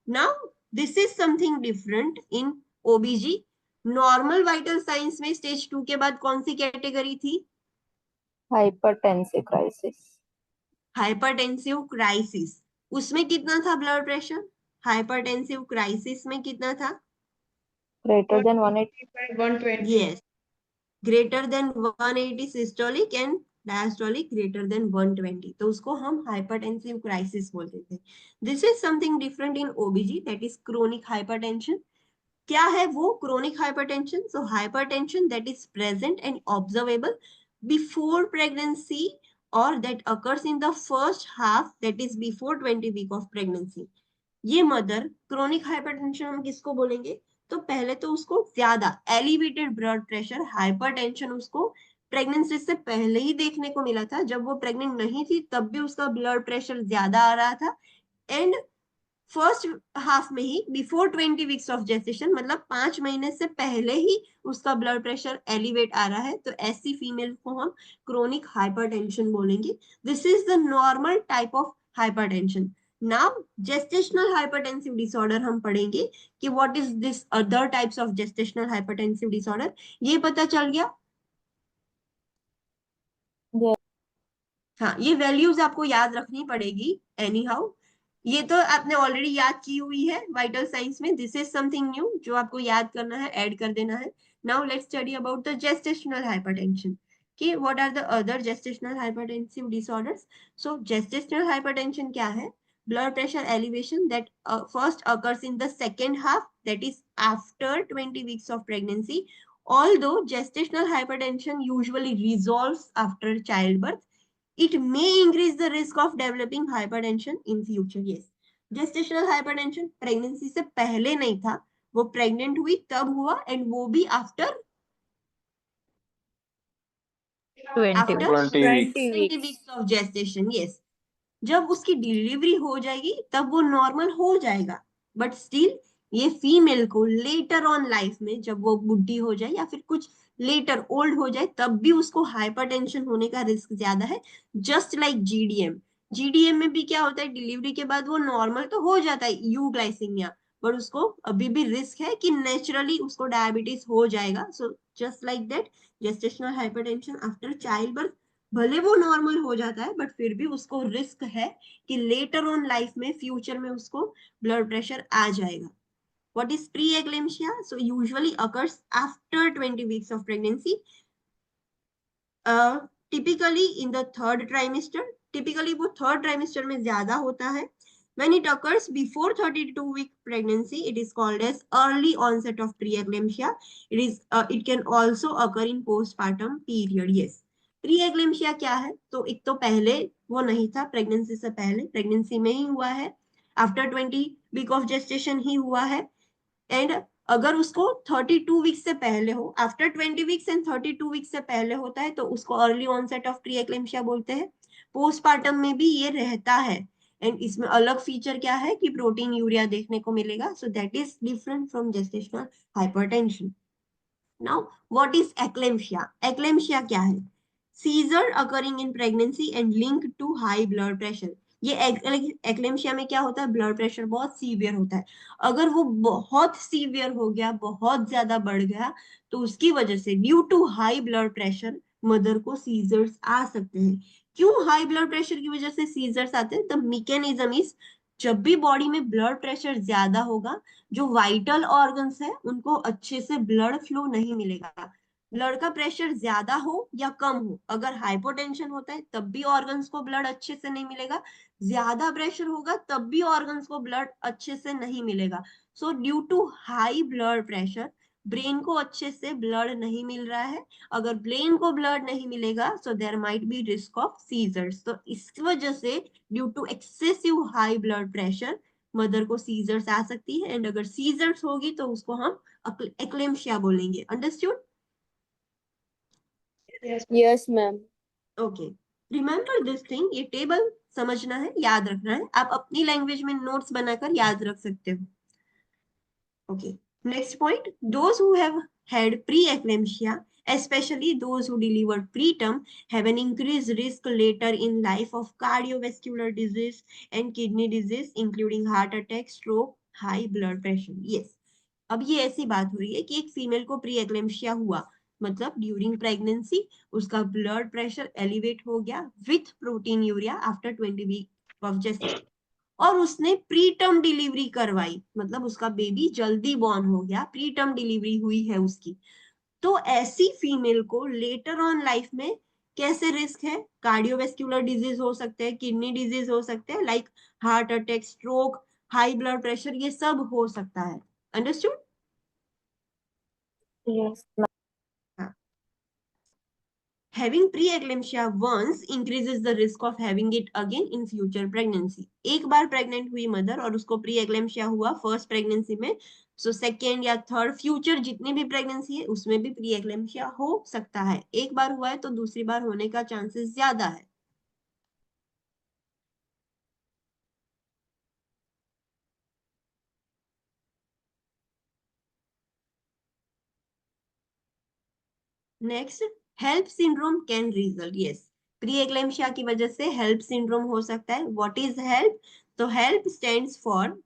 Now this is something different in ओबीजी। Normal vital signs में स्टेज 2 के बाद कौन सी कैटेगरी थी? Hypertensive crisis. हाइपरटेंसिव क्राइसिस, उसमें कितना था ब्लड प्रेशर? हाइपरटेंसिव क्राइसिस में कितना था? Greater than 180। 120. यस, greater than 180 systolic and diastolic greater than 120, तो उसको हम हाइपरटेंसिव क्राइसिस बोलते थे। This is something different in OBG, that is chronic hypertension. क्या है वो chronic hypertension? So hypertension that is present and observable before pregnancy और that occurs in the first half, that is before 20 week of pregnancy. ये मदर क्रोनिक हाइपरटेंशन हम किसको बोलेंगे? तो पहले तो उसको ज्यादा एलिवेटेड ब्लड प्रेशर, हाइपरटेंशन उसको प्रेगनेंसी से पहले ही देखने को मिला था। जब वो प्रेग्नेंट नहीं थी तब भी उसका ब्लड प्रेशर ज्यादा आ रहा था, एंड फर्स्ट हाफ में ही बिफोर 20 वीक्स ऑफ जेस्टेशन, मतलब 5 महीने से पहले ही उसका ब्लड प्रेशर एलिवेट आ रहा है, तो ऐसी फीमेल को हम क्रोनिक हाइपरटेंशन बोलेंगे। This is the normal type of hypertension. Now gestational hypertensive disorder हम पढ़ेंगे कि what is this other types of gestational hypertensive disorder. ये पता चल गया? हाँ, ये वैल्यूज आपको याद रखनी पड़ेगी एनी हाउ। ये तो आपने ऑलरेडी याद की हुई है वाइटल साइंस में। दिस इज समथिंग न्यू जो आपको याद करना है, ऐड कर देना है। Now let's study about the gestational hypertension कि what are the other gestational hypertensive disorders. So gestational hypertension क्या है? Blood pressure elevation that first occurs in the second half, that is after 20 weeks of pregnancy, although gestational hypertension usually resolves after childbirth, it may increase the risk of developing hypertension in future. Yes, gestational hypertension pregnancy से पहले नहीं था, वो प्रेग्नेंट हुई तब हुआ, एंड वो भी after 20 weeks. 20 weeks of gestation. Yes, जब उसकी डिलीवरी हो जाएगी तब वो नॉर्मल हो जाएगा, बट स्टिल ये फीमेल को लेटर ऑन लाइफ में जब वो बुढ़ी हो जाए या फिर कुछ लेटर ओल्ड हो जाए तब भी उसको हाइपरटेंशन होने का रिस्क ज्यादा है। Just like GDM. जीडीएम में भी क्या होता है, डिलीवरी के बाद वो नॉर्मल तो हो जाता है यूग्लाइसीमिया, पर उसको अभी भी रिस्क है कि नेचुरली उसको डायबिटीज हो जाएगा। सो just like that gestational hypertension after child birth, भले वो नॉर्मल हो जाता है बट फिर भी उसको रिस्क है कि लेटर ऑन लाइफ में फ्यूचर में उसको ब्लड प्रेशर आ जाएगा। What is preeclampsia? So usually occurs after 20 weeks of pregnancy, typically in the third trimester. Typically वो third trimester में ज्यादा होता है. When it occurs before 32-week pregnancy, it is called as early onset of preeclampsia. It can also occur in postpartum period. Yes. प्रीएक्लेम्शिया क्या है? तो एक तो पहले वो नहीं था, प्रेगनेंसी से पहले, प्रेगनेंसी में ही हुआ है, आफ्टर 20 वीक ऑफ जेस्टेशन ही हुआ है, एंड अगर उसको 32 वीक्स से पहले हो, आफ्टर 20 वीक्स एंड 32 वीक्स से पहले होता है तो उसको अर्ली ऑनसेट ऑफ प्रीएक्लेम्शिया बोलते हैं। पोस्टपार्टम में भी ये रहता है, एंड इसमें अलग फीचर क्या है कि प्रोटीन यूरिया देखने को मिलेगा, so that is different from gestational hypertension. Now what is eclampsia? Eclampsia क्या है? Seizure occurring in pregnancy and link to high blood pressure. ये एक्लेम्शिया में क्या होता है, ब्लड प्रेशर बहुत सीवियर होता है। अगर वो बहुत सीवियर हो गया, बहुत ज्यादा बढ़ गया, तो उसकी वजह से due to high blood pressure mother को सीजर्स आ सकते हैं। क्यों हाई ब्लड प्रेशर की वजह से सीजर्स आते हैं? द मैकेनिज्म इज, जब भी बॉडी में ब्लड प्रेशर ज्यादा होगा, जो वाइटल ऑर्गन्स है उनको अच्छे से ब्लड फ्लो नहीं मिलेगा। ब्लड का प्रेशर ज्यादा हो या कम हो, अगर हाइपोटेंशन होता है तब भी ऑर्गन्स को ब्लड अच्छे से नहीं मिलेगा, ज्यादा प्रेशर होगा तब भी ऑर्गन्स को ब्लड अच्छे से नहीं मिलेगा। So due to high blood pressure brain को अच्छे से ब्लड नहीं मिल रहा है। अगर ब्रेन को ब्लड नहीं मिलेगा so there might be risk of seizures. तो इस वजह से due to excessive high blood pressure mother को सीजर्स आ सकती है, एंड अगर सीजर्स होगी तो उसको हम एक्लेम्शिया बोलेंगे। Understood? Yes, ma'am. Okay, remember this thing, ये टेबल समझना है, याद रखना है। आप अपनी लैंग्वेज में नोट्स बनाकर याद रख सकते हो। Okay, next point, those who have had pre-eclampsia, especially those who delivered preterm, have an increased risk later in life of cardiovascular disease and kidney disease, including heart attack, stroke, high blood pressure. Yes, अब ये ऐसी बात हो रही है कि एक फीमेल को प्री एक्लेम्शिया हुआ, मतलब ड्यूरिंग प्रेगनेंसी उसका ब्लड प्रेशर एलिवेट हो गया with proteinuria after 20 week of gestation, और उसने प्री टर्म डिलीवरी करवाई, मतलब उसका बेबी जल्दी बॉर्न हो गया, प्री टर्म डिलीवरी हुई है उसकी, तो ऐसी फीमेल को लेटर ऑन लाइफ में कैसे रिस्क है? कार्डियोवेस्कुलर डिजीज हो सकते हैं, किडनी डिजीज हो सकते हैं, like heart attack, stroke, high blood pressure, ये सब हो सकता है। Understood? Yes. Having preeclampsia once increases the risk of having it again in future pregnancy. एक बार प्रेग्नेंट हुई मदर और उसको प्रीएक्लेम्पशिया हुआ फर्स्ट प्रेगनेंसी में, सो सेकेंड या थर्ड फ्यूचर जितनी भी प्रेगनेंसी है उसमें भी प्रीएक्लेम्पशिया हो सकता है। एक बार हुआ है तो दूसरी बार होने का चांसेस ज्यादा है। Next, HELLP syndrome can result. Yes, preeclampsia की वजह से हेल्प सिंड्रोम हो सकता है। What is HELLP? तो HELLP stands for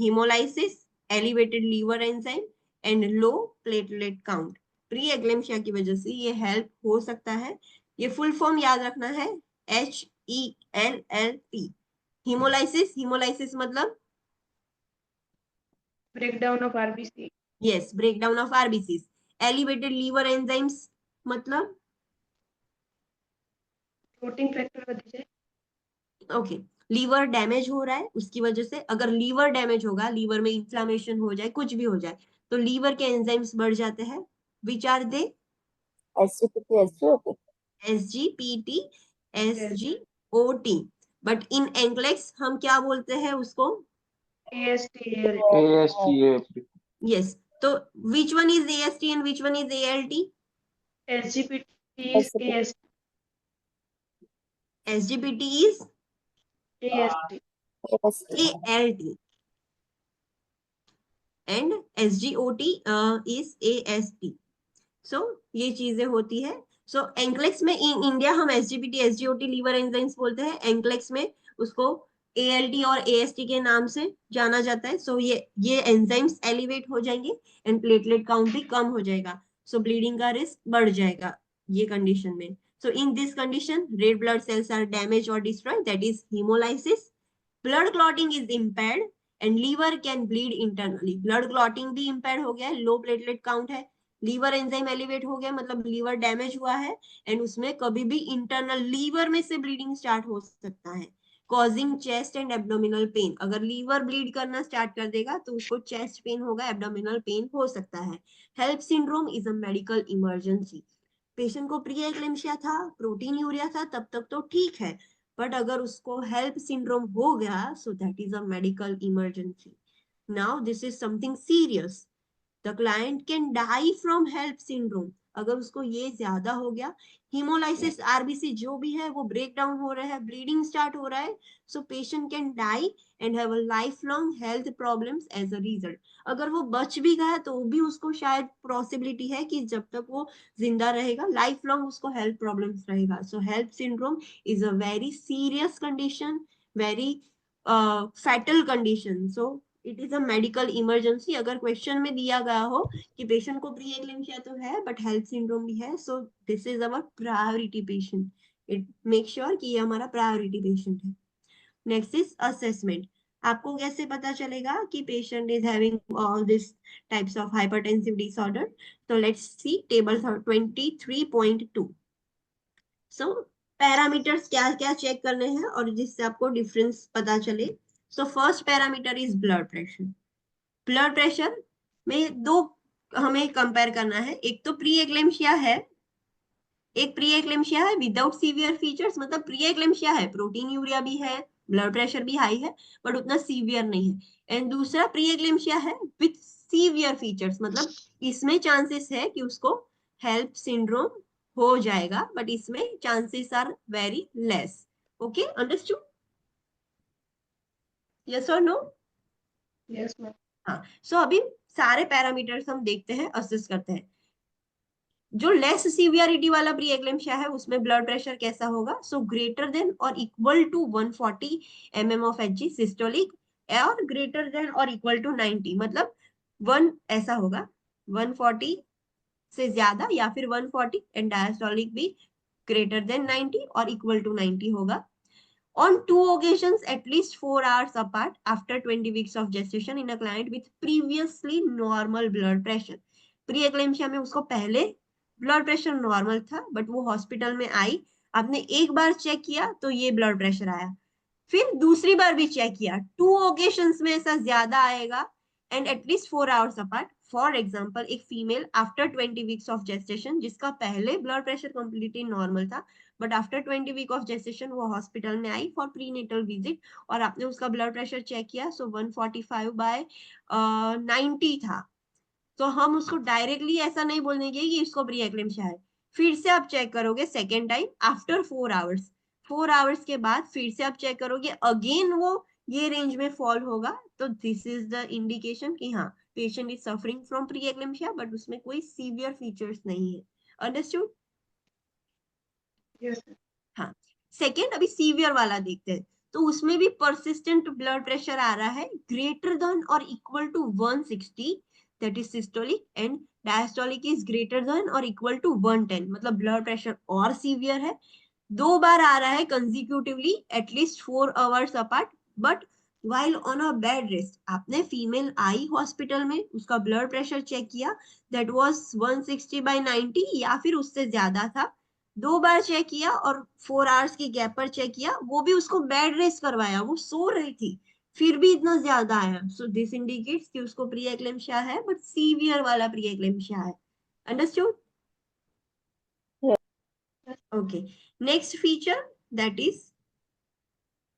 hemolysis, elevated liver enzyme and low platelet count। Preeclampsia की वजह से ये हेल्प हो सकता है। ये फुल फॉर्म याद रखना है, HELLP। hemolysis मतलब breakdown of RBC. Yes, breakdown of RBCs. Elevated liver enzymes मतलब क्लोटिंग फैक्टर वधी जाए। ओके, लीवर डैमेज हो रहा है उसकी वजह से, अगर लीवर डैमेज होगा, लीवर में इंफ्लेमेशन हो जाए, कुछ भी हो जाए, तो लीवर के एंजाइम्स बढ़ जाते हैं। Which are they? SGPT, SGOT. SGPT, SGOT। But in NCLEX हम क्या बोलते हैं उसको? AST, AST, यस, तो which one is AST and which one is ALT? SGPT is AST, SGPT is AST, ALT and SGOT is AST। सो ये चीजें होती है। सो एंक्लेक्स में इन इंडिया हम SGPT, SGOT लीवर एंजाइम्स बोलते हैं। एंक्लेक्स में उसको ALT और AST के नाम से जाना जाता है। सो ये एंजाइम्स एलिवेट हो जाएंगे एंड प्लेटलेट काउंट भी कम हो जाएगा। सो ब्लीडिंग का रिस्क बढ़ जाएगा ये कंडीशन में। So in this condition red blood cells are damage और destroy, that is hemolysis। Blood clotting is impaired and liver can bleed internally. Blood clotting भी इम्पेयर्ड हो गया है, लो प्लेटलेट काउंट है, लीवर एंजाइम एलिवेट हो गया, मतलब लीवर डैमेज हुआ है एंड उसमें कभी भी इंटरनल लीवर में से ब्लीडिंग स्टार्ट हो सकता है, causing chest and abdominal pain. अगर लीवर ब्लीड करना स्टार्ट कर देगा तो उसको चेस्ट पेन होगा, एब्डोमिनल पेन हो सकता है। HELLP syndrome is a medical emergency. Patient को प्री एक्लेम्पशिया था, प्रोटीन यूरिया था, तब तक तो ठीक है, बट अगर उसको हेल्प सिंड्रोम हो गया so that is a medical emergency. Now this is something serious. The client can die from HELLP syndrome. अगर उसको ये ज्यादा हो गया, हीमोलाइसिस, आरबीसी जो भी है वो ब्रेक डाउन हो रहा है, ब्लीडिंग स्टार्ट हो रहा है, so patient can die and have a life long health problems as a result. अगर वो बच भी गया तो भी उसको शायद पॉसिबिलिटी है कि जब तक वो जिंदा रहेगा लाइफ लॉन्ग उसको हेल्थ प्रॉब्लम्स रहेगा। So HELLP syndrome is a very serious condition, very fatal condition. So it is a medical emergency. अगर क्वेश्चन में दिया गया हो कि पेशेंट को प्री एक्लेम्पशिया तो है बट हेल्थ सिंड्रोम भी है, so this is our priority patient. It make sure कि ये हमारा प्रायोरिटी पेशेंट है। Next is assessment. आपको कैसे पता चलेगा कि patient is having all this types of hypertensive disorder? तो let's see table 23.2। So parameters क्या क्या चेक करने हैं और जिससे आपको डिफरेंस पता चले। So first parameter is blood pressure. Blood pressure में दो हमें कंपेयर करना है, एक तो प्री एक्लेम्पशिया है, एक प्री एक्लेम्पशिया है विदाउट सीवियर फीचर्स, मतलब प्री एक्लेम्पशिया है, प्रोटीन यूरिया भी है, ब्लड प्रेशर भी हाई है, बट उतना सीवियर नहीं है। एंड दूसरा प्री एक्लेम्पशिया है विथ सीवियर फीचर्स, मतलब इसमें चांसेस है कि उसको हेल्प सिंड्रोम हो जाएगा, बट इसमें chances are very less. Okay, understood? Yes और नो? Yes ma'am. हाँ, सो अभी सारे पैरामीटर्स हम देखते हैं, असेस करते हैं। जो लेस सीवियरिटी वाला प्री एक्लेम्पशिया है उसमें ब्लड प्रेशर कैसा होगा? सो ग्रेटर देन और equal to 140 mm of Hg systolic, और ग्रेटर देन और इक्वल टू 90, मतलब 1 ऐसा होगा, 140 से ज्यादा या फिर 140, एंड डायस्टोलिक भी ग्रेटर देन 90 और इक्वल टू 90 होगा। On 2 occasions at least 4 hours apart after 20 weeks of gestation in a client with previously normal blood pressure। Pre eclampsia में उसको पहले ब्लड प्रेशर नॉर्मल था, बट वो हॉस्पिटल में आई, आपने एक बार चेक किया तो ये ब्लड प्रेशर आया, फिर दूसरी बार भी चेक किया, 2 ओकेशंस में ऐसा ज्यादा आएगा and at least 4 hours apart. For example, एक female after 20 weeks of gestation, जिसका पहले ब्लड प्रेशर कंप्लीटली नॉर्मल था, but after 20 week of gestation वो हॉस्पिटल में आई फॉर प्रीनेटल विजिट, और आपने उसका ब्लड प्रेशर चेक किया, सो 145/90 था। तो हम उसको डायरेक्टली ऐसा नहीं बोलेंगे कि इसको प्री एक्लेम्शिया है। फिर से आप चेक करोगे second time after 4 hours, 4 hours के बाद फिर से आप चेक करोगे, अगेन वो ये रेंज में फॉल होगा, तो दिस इज द इंडिकेशन कि हाँ, patient is suffering from pre eclampsia, but उसमें कोई सीवियर फीचर्स नहीं है। अंडरस्टूड? Yes, sir. हाँ, सेकेंड अभी सीवियर वाला देखते हैं। तो उसमें भी परसिस्टेंट ब्लड प्रेशर आ रहा है ग्रेटर देन और equal to 160, that is systolic, and diastolic is greater than और इक्वल टू 110, मतलब ब्लड प्रेशर और सीवियर है। 2 बार आ रहा है consecutively at least 4 hours apart, but while on a bed rest, आपने फीमेल आई हॉस्पिटल में, उसका ब्लड प्रेशर चेक किया, दैट वाज 160/90 या फिर उससे ज्यादा था, 2 बार चेक किया और 4 आवर्स की गैप पर चेक किया, वो भी उसको बेड रेस्ट करवाया, वो सो रही थी, फिर भी इतना ज्यादा आया, सो दिस इंडिकेट्स कि उसको प्री एक्लेम्शिया है, बट सीवियर वाला प्री एक्लेम्शिया है। Understood? Okay, next feature that is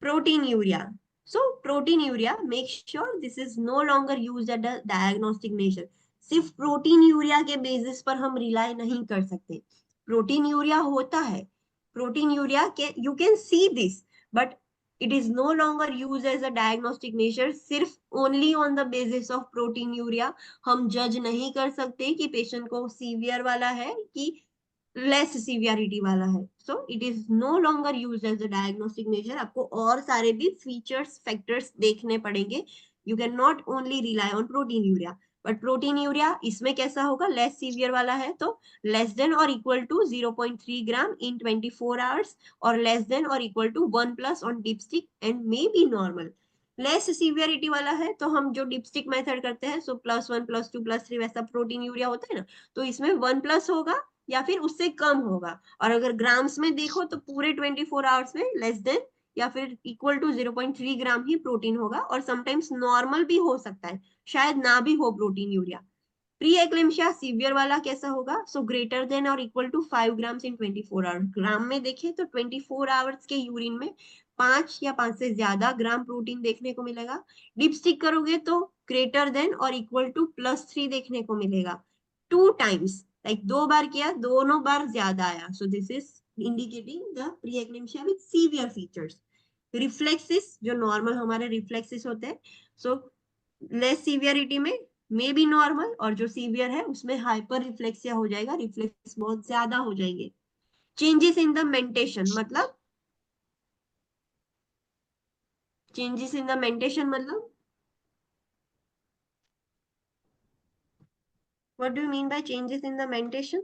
proteinuria. So proteinuria, make sure this is no longer used as a diagnostic measure. सिर्फ proteinuria के बेसिस पर हम रिलाई नहीं कर सकते। proteinuria होता है, proteinuria के you can see this, but it is no longer used as a diagnostic measure. सिर्फ only on the basis of proteinuria हम जज नहीं कर सकते कि पेशेंट को सीवियर वाला है कि लेस सीवियरिटी वाला है। So it is no longer use as a diagnostic measure. आपको और सारे भी फीचर्स फैक्टर्स देखने पड़ेंगे, you can not only rely on proteinuria. But proteinuria इसमें कैसा होगा, लेस सीवियर वाला है तो लेस देन और equal to 0.3 gram in 24 hours, और लेस देन और equal to 1+ on dipstick and may be normal. Less severity वाला है तो हम जो डिपस्टिक मेथड करते हैं, सो +1 +2 +3 वैसा प्रोटीन यूरिया होता है ना, तो इसमें 1+ होगा या फिर उससे कम होगा, और अगर ग्राम्स में देखो तो पूरे 24 आवर्स में लेस देन या फिर इक्वल टू 0.3 ग्राम ही प्रोटीन होगा, और समटाइम्स नॉर्मल भी हो सकता है, शायद ना भी हो proteinuria. Pre eclampsia severe वाला कैसा होगा, सो ग्रेटर देन और equal to 5 grams in 24 hours. Gram में देखें तो 24 आवर्स के यूरिन में 5 या 5 से ज्यादा ग्राम प्रोटीन देखने को मिलेगा। डिपस्टिक करोगे तो ग्रेटर देन और इक्वल टू +3 देखने को मिलेगा। 2 टाइम्स, लाइक 2 बार किया, दोनों बार ज्यादा आया, सो this is indicating the pre eclampsia with severe features. Reflexes, जो नॉर्मल हमारे रिफ्लेक्सिस होते हैं, सो लेस सीवियरिटी में मे बी नॉर्मल, और जो सीवियर है उसमें हाइपर रिफ्लेक्सिया हो जाएगा, रिफ्लेक्स बहुत ज्यादा हो जाएंगे। चेंजेस इन द मेंटेशन मतलब, चेंजेस इन द मेंटेशन मतलब what do you mean bye changes in the मेंटेशन?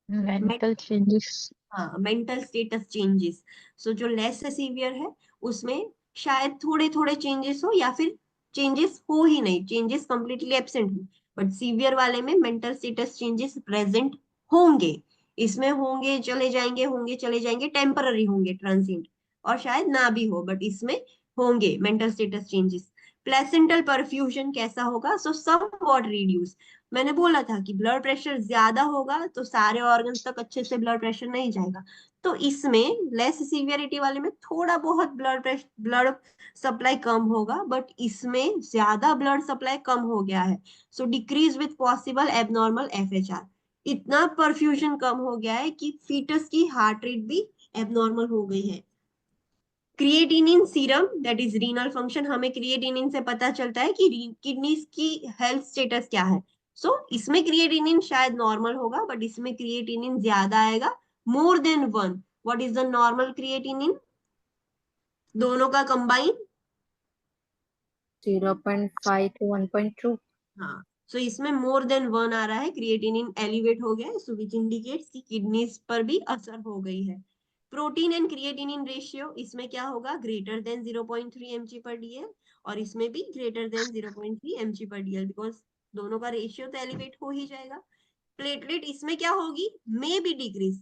Mental changes. हाँ, मेंटल स्टेटस चेंजेस। सो जो लेस सीवियर है उसमें शायद थोड़े थोड़े चेंजेस हो, या फिर चेंजेस हो ही नहीं, चेंजेस कंप्लीटली एब्सेंट हो, बट सीवियर वाले में मेंटल स्टेटस चेंजेस प्रेजेंट होंगे। इसमें होंगे चले जाएंगे, टेम्पररी होंगे, ट्रांसिएंट, और शायद ना भी हो, बट इसमें होंगे mental status changes. Placental perfusion कैसा होगा, सो समवॉट रिड्यूस। मैंने बोला था कि ब्लड प्रेशर ज्यादा होगा तो सारे ऑर्गन्स तक अच्छे से ब्लड प्रेशर नहीं जाएगा, तो इसमें लेस सीवियरिटी वाले में थोड़ा बहुत ब्लड सप्लाई कम होगा, बट इसमें ज्यादा ब्लड सप्लाई कम हो गया है, so decrease with possible abnormal FHR। इतना परफ्यूजन कम हो गया है कि फीटस की हार्ट रेट भी एबनॉर्मल हो गई है। Creatinine serum, that is renal function, हमें क्रिएटिनिन से पता चलता है कि किडनीज की हेल्थ स्टेटस क्या है। सो इसमें क्रिएटिनिन शायद नॉर्मल होगा, बट इसमें क्रिएटिनिन ज्यादा आएगा, more than 1। What is the normal creatinine, दोनों का कंबाइन? 0.5 to 1.2. हाँ, सो इसमें मोर देन 1 आ रहा है, क्रिएटिनिन एलिवेट हो गया है, सो विच इंडिकेट्स कि किडनीज पर भी असर हो गई है। प्रोटीन एंड क्रिएटिनिन रेशियो, इसमें क्या होगा, ग्रेटर देन 0.3 mg/dl, और इसमें भी ग्रेटर देन 0.3 mg/dl, बिकॉज दोनों का रेशियो तो एलिवेट हो ही जाएगा। प्लेटलेट इसमें क्या होगी, may be decrease,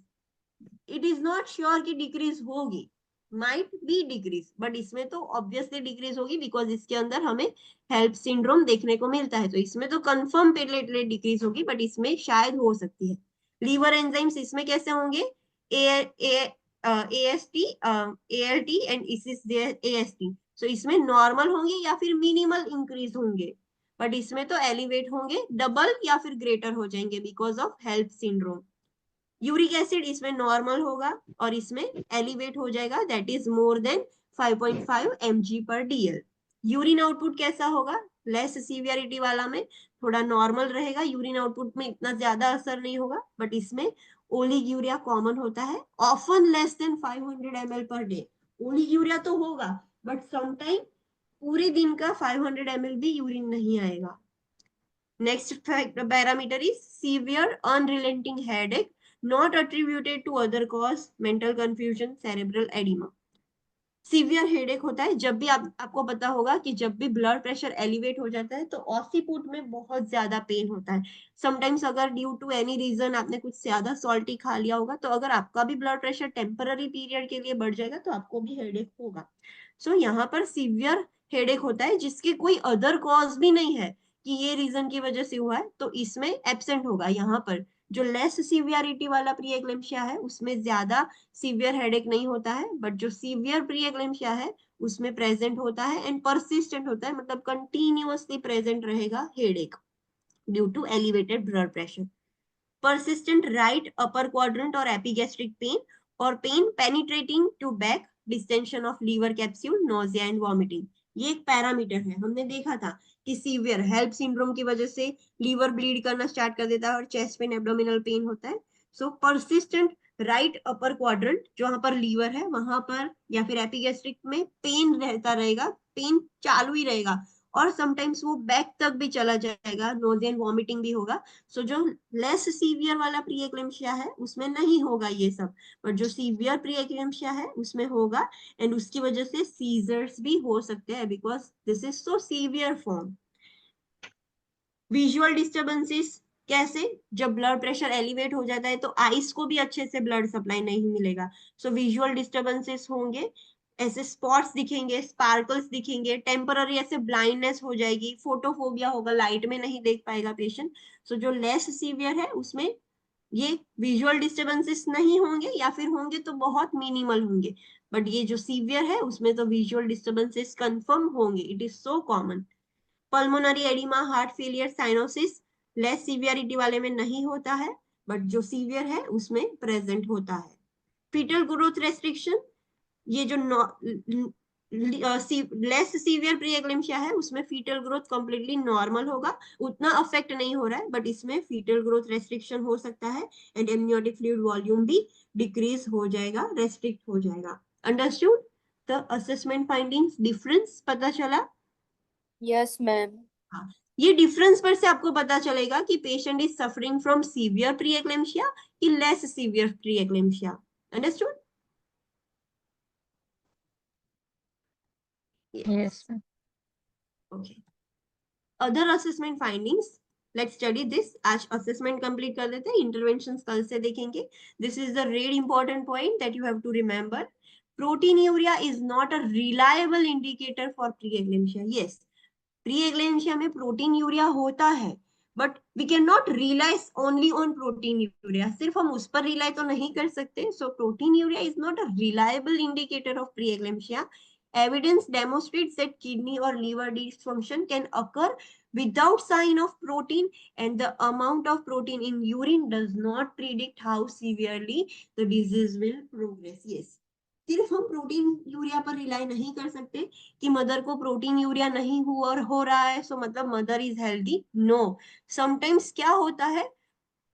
it is not sure कि डिक्रीज होगी, माइट बी डिक्रीज, बट इसमें तो ऑब्वियसली डिक्रीज होगी, बिकॉज इसके अंदर हमें हेल्प सिंड्रोम देखने को मिलता है, तो इसमें तो कंफर्म प्लेटलेट डिक्रीज होगी, बट इसमें शायद हो सकती है। लीवर एंजाइम्स इसमें कैसे होंगे, AST, ALT एंड AST, सो इसमें नॉर्मल होंगे या फिर मिनिमल इंक्रीज होंगे, बट इसमें तो एलिवेट होंगे, डबल या फिर ग्रेटर हो जाएंगे because of HELLP syndrome. Uric acid इसमें नॉर्मल होगा और इसमें एलिवेट हो जाएगा, that is more than 5.5 mg/dl। Urine output कैसा होगा, लेस सीवियरिटी वाला में थोड़ा नॉर्मल रहेगा, यूरिन आउटपुट में इतना ज्यादा असर नहीं होगा, बट इसमें ओलिग्यूरिया कॉमन होता है, often less than 500 ml/day। Oliguria तो होगा, बट समटाइम पूरे दिन का 500 ml भी यूरिन नहीं आएगा। Next parameter is severe unrelenting headache not attributed to other cause, mental confusion, cerebral edema। Severe headache होता है जब भी आपको पता होगा कि जब भी ब्लड प्रेशर एलिवेट हो जाता है तो ऑसिपुट में बहुत ज्यादा पेन होता है। समटाइम्स अगर ड्यू टू एनी रीजन आपने कुछ ज्यादा सॉल्टी खा लिया होगा, तो अगर आपका भी ब्लड प्रेशर टेम्पररी पीरियड के लिए बढ़ जाएगा तो आपको भी हेडेक होगा। सो यहाँ पर सीवियर हेडेक होता है जिसके कोई अदर कॉज भी नहीं है कि ये रीजन की वजह से हुआ है, तो इसमें एब्सेंट होगा। यहाँ पर जो लेस सीवियरिटी वाला प्री एक्लेम्पसिया है उसमें ज्यादा सीवियर हेडेक नहीं होता है, बट जो सीवियर प्री एक्लेम्पसिया है उसमें प्रेजेंट होता है एंड परसिस्टेंट होता है, मतलब कंटिन्यूअसली प्रेजेंट रहेगा headache due to elevated blood pressure. persistent right upper quadrant or epigastric pain or pain penetrating to back, distension of liver capsule, nausea and vomiting। ये एक पैरामीटर है, हमने देखा था कि सीवियर हेल्प सिंड्रोम की वजह से लीवर ब्लीड करना स्टार्ट कर देता है और चेस्ट पेन, एब्डोमिनल पेन होता है। सो परसिस्टेंट राइट अपर क्वाड्रेंट जहां पर लीवर है वहां पर या फिर एपिगैस्ट्रिक में पेन रहता रहेगा, पेन चालू ही रहेगा और समटाइम्स वो बैक तक भी चला जाएगा, नोजिया एंड वॉमिटिंग भी होगा। सो जो लेस सीवियर वाला प्री एक्लेम्पसिया है उसमें नहीं होगा ये सब, बट जो सीवियर प्री एक्लेम्पसिया है उसमें होगा एंड उसकी वजह से सीजर्स भी हो सकते हैं because this is so severe form. Visual disturbances कैसे, जब ब्लड प्रेशर एलिवेट हो जाता है तो आईज को भी अच्छे से ब्लड सप्लाई नहीं मिलेगा, सो विजुअल डिस्टर्बेंसेस होंगे, ऐसे स्पॉट्स दिखेंगे, स्पार्कल्स दिखेंगे, टेम्पररी ऐसे ब्लाइंडनेस हो जाएगी, फोटोफोबिया होगा, लाइट में नहीं देख पाएगा पेशेंट। सो जो लेस सीवियर है उसमें ये विजुअल डिस्टर्बेंसेस नहीं होंगे या फिर होंगे तो बहुत मिनिमल होंगे, बट ये जो सीवियर है उसमें तो विजुअल डिस्टर्बेंसेस कंफर्म होंगे, it is so common. Pulmonary oedema, heart failure, cyanosis less severity वाले में नहीं होता है, बट जो सीवियर है उसमें प्रेजेंट होता है। फीटल ग्रोथ रेस्ट्रिक्शन, ये जो लेस सीवियर प्री एक्लेम्पसिया है उसमें फीटल ग्रोथ कंप्लीटली नॉर्मल होगा, उतना अफेक्ट नहीं हो रहा है, बट इसमें फीटल ग्रोथ रेस्ट्रिक्शन हो सकता है एंड एमनियोटिक फ्लूइड वॉल्यूम भी डिक्रीज हो जाएगा, रेस्ट्रिक्ट हो जाएगा। Understood the assessment findings, difference पता चला? Yes, ma'am. हाँ, ये डिफरेंस पर से आपको पता चलेगा कि patient is suffering from severe pre eclampsia कि less severe pre eclampsia. Understood? Yes, ma'am. Okay. Other assessment findings, let's study this। आज assessment complete कर देते हैं, interventions कल से देखेंगे। This is the really important point that you have to remember। Proteinuria is not a reliable indicator for preeclampsia। Yes, preeclampsia में proteinuria होता है, but we cannot rely only on proteinuria। सिर्फ हम उस पर rely तो नहीं कर सकते। So proteinuria is not a reliable indicator of preeclampsia। Evidence demonstrates that kidney or liver dysfunction can occur without sign of protein, and the amount of protein in urine does not predict how severely the disease will progress। Yes, सिर्फ हम प्रोटीन यूरिया पर रिलाई नहीं कर सकते कि मदर को प्रोटीन यूरिया नहीं हुआ और हो रहा है सो मतलब mother is healthy. No, sometimes क्या होता है,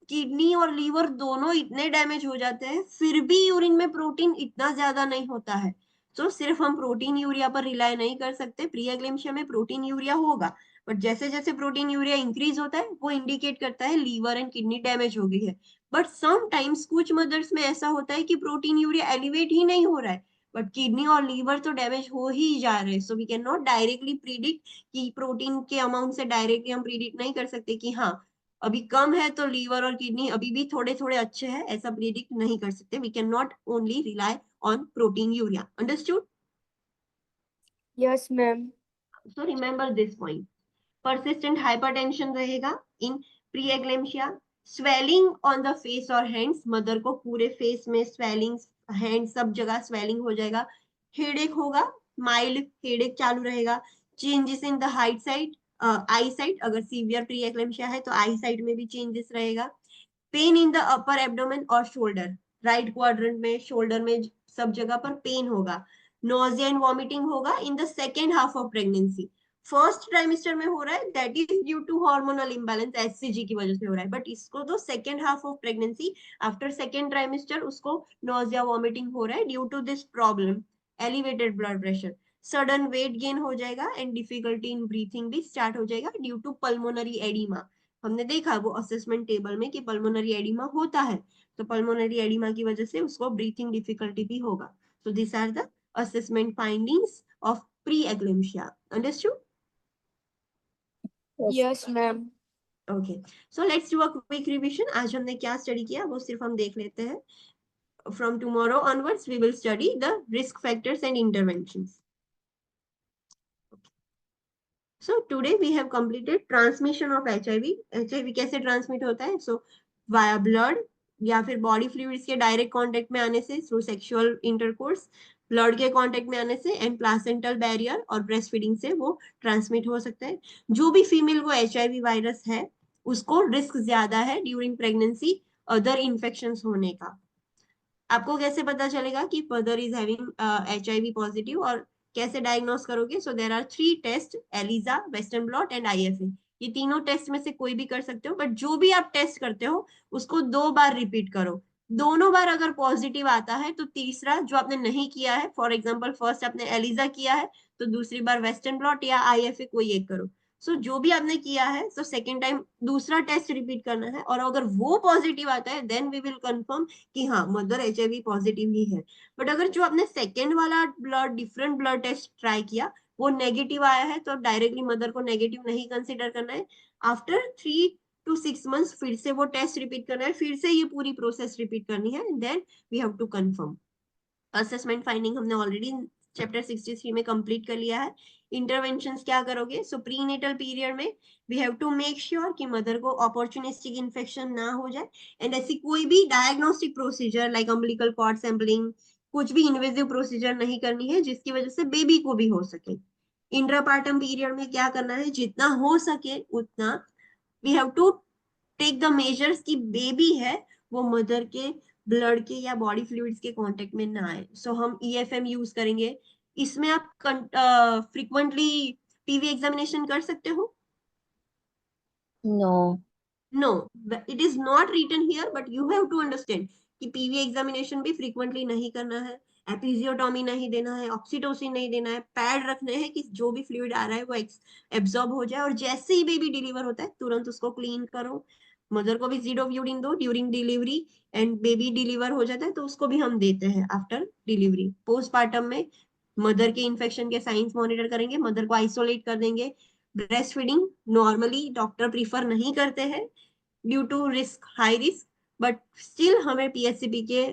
किडनी और लीवर दोनों इतने डैमेज हो जाते हैं फिर भी यूरिन में प्रोटीन इतना ज्यादा नहीं होता है। तो सिर्फ हम प्रोटीन यूरिया पर रिलाई नहीं कर सकते, प्री एक्लेम्पसिया में प्रोटीन यूरिया होगा बट जैसे जैसे प्रोटीन यूरिया इंक्रीज होता है वो इंडिकेट करता है लीवर एंड किडनी डैमेज हो गई है। बट समटाइम्स कुछ मदर्स में ऐसा होता है कि प्रोटीन यूरिया एलिवेट ही नहीं हो रहा है, बट किडनी और लीवर तो डैमेज हो ही जा रहे हैं। So we can not directly predict कि प्रोटीन के अमाउंट से डायरेक्टली हम प्रिडिक्ट नहीं कर सकते कि हाँ अभी कम है तो लीवर और किडनी अभी भी थोड़े थोड़े अच्छे हैं, ऐसा प्रिडिक्ट नहीं कर सकते। We can not only rely on proteinuria. Understood? Yes, ma'am. So remember this point. persistent hypertension रहेगा in preeclampsia, swelling on the face और hands, मदर को पूरे फेस में swelling, हैंड सब जगह swelling हो जाएगा, हेडेक होगा, माइल्ड हेडेक चालू रहेगा, changes in the height side, I side, अगर सीवियर प्रीएक्लेम्शिया है तो आई साइड में भी चेंजेस रहेगा, pain in the upper abdomen और शोल्डर, राइट क्वाड्रेंट में शोल्डर में सब जगह पर पेन होगा, नोजिया एंड वॉमिटिंग होगा in the second half of pregnancy. First trimester में हो रहा है that is due to hormonal imbalance, HCG की वजह से हो रहा है, बट इसको तो second half of pregnancy after second trimester उसको नोजिया वॉमिटिंग हो रहा है due to this problem, elevated blood pressure, sudden weight gain हो जाएगा एंड डिफिकल्टी इन ब्रीथिंग भी स्टार्ट हो जाएगा ड्यू टू पल्मोनरी एडिमा। हमने देखा वो असेसमेंट टेबल में कि पल्मोनरी एडिमा होता है, तो पल्मोनरी एडिमा की वजह से उसको ब्रीथिंग डिफिकल्टी भी होगा। So these are the assessment findings of pre-eclampsia. Understood? Yes, ma'am. Okay. So let's do a quick revision. आज हमने क्या स्टडी किया वो सिर्फ हम देख लेते हैं. From tomorrow onwards, we will study the risk factors and interventions. So today we have completed transmission of HIV. HIV कैसे transmit होता है? So via blood या फिर body fluids के direct contact में आने से, through sexual intercourse, ब्लड के कांटेक्ट में आने से एंड प्लासेंटल बैरियर और ब्रेस्ट फीडिंग से वो ट्रांसमिट हो सकता है। जो भी फीमेल को एचआईवी वायरस है उसको रिस्क ज्यादा है ड्यूरिंग प्रेगनेंसी अदर इन्फेक्शंस होने का। आपको कैसे पता चलेगा कि mother is having HIV positive और कैसे डायग्नोस करोगे? So there are 3 test, ELISA, western blot and IFA. ये तीनों टेस्ट में से कोई भी कर सकते हो, बट जो भी आप टेस्ट करते हो उसको 2 बार रिपीट करो। दोनों बार अगर पॉजिटिव आता है तो तीसरा जो आपने नहीं किया है, फॉर एग्जाम्पल फर्स्ट आपने एलिजा किया है तो दूसरी बार वेस्टर्न ब्लॉट या आईएफए कोई एक करो। सो जो भी आपने किया है सो सेकेंड टाइम दूसरा टेस्ट रिपीट करना है, और अगर वो पॉजिटिव आता है देन वी विल कंफर्म कि हाँ मदर एचआईवी पॉजिटिव ही है। बट अगर जो आपने सेकेंड वाला blood different blood test try किया वो नेगेटिव आया है तो डायरेक्टली मदर को नेगेटिव नहीं कंसिडर करना है। आफ्टर 3 to 6 months फिर से वो टेस्ट रिपीट करना है, फिर से ये पूरी प्रोसेस रिपीट करनी है, then we have to confirm. Assessment finding हमने ऑलरेडी चैप्टर 63 में कंप्लीट कर लिया है। इंटरवेंशंस क्या करोगे? सो प्रीनेटल पीरियड में we have to make sure कि मदर को अपॉर्चुनिस्टिक इन्फेक्शन ना हो जाए, एंड ऐसी कोई भी diagnostic procedure like umbilical cord sampling, कुछ भी इन्वेजिव प्रोसीजर नहीं करनी है जिसकी वजह से बेबी को भी हो सके। इंट्रापार्टम पीरियड में क्या करना है? जितना हो सके उतना we have to take the measures कि बेबी है वो मदर के ब्लड के या बॉडी फ्लूइड्स के कांटेक्ट में ना आए। सो हम ईएफएम यूज करेंगे। इसमें आप फ्रीक्वेंटली पीवी एग्जामिनेशन कर सकते हो? No. No, it is not written here but you have to understand कि पीवी एग्जामिनेशन भी फ्रीक्वेंटली नहीं करना है, एपिजियोटॉमी नहीं देना है, ऑक्सीटोसिन नहीं देना है, पैड रखने हैं कि जो भी फ्लूइड आ रहा है वो एब्जॉर्ब हो जाए, और जैसे ही बेबी डिलीवर होता है तुरंत उसको क्लीन करो। मदर को भी ज़िडोव्यूडिन दो during delivery, and baby deliver हो जाता है तो उसको भी हम देते हैं आफ्टर डिलीवरी। पोस्टपार्टम में मदर के इन्फेक्शन के साइंस मॉनिटर करेंगे, मदर को आइसोलेट कर देंगे। Breast feeding normally doctor prefer नहीं करते हैं due to risk, high risk, but still हमें पीएचसीपी के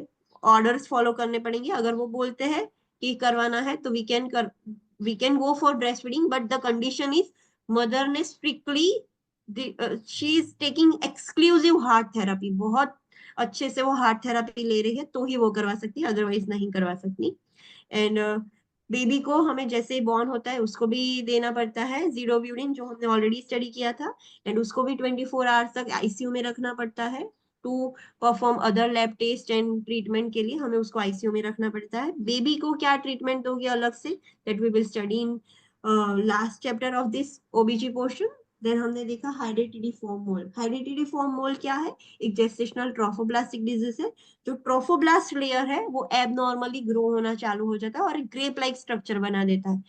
ऑर्डर्स फॉलो करने पड़ेंगे। अगर वो बोलते हैं कि करवाना है तो we can go for breast feeding, but the condition is mother ने strictly she is taking exclusive heart therapy, बहुत अच्छे से वो हार्ट थेरेपी ले रही है तो ही वो करवा सकती है, अदरवाइज नहीं करवा सकती। एंड बेबी को हमें जैसे बॉर्न होता है उसको भी देना पड़ता है ज़िडोव्यूडिन, जो हमने ऑलरेडी स्टडी किया था, एंड उसको भी 24 आवर्स तक आईसीयू में रखना पड़ता है to perform other lab test and treatment के लिए हमें उसको आईसीयू में रखना पड़ता है। बेबी को क्या ट्रीटमेंट दोगे अलग से, that we will study in last chapter of this OBG portion. Then हमने देखा hydatidiform mole. Hydatidiform mole क्या है? एक जेस्टेशनल ट्रोफोब्लास्टिक डिजीज है। जो ट्रोफोब्लास्ट लेयर है वो एबनॉर्मली ग्रो होना चालू हो जाता है और एक ग्रेप लाइक स्ट्रक्चर बना देता है।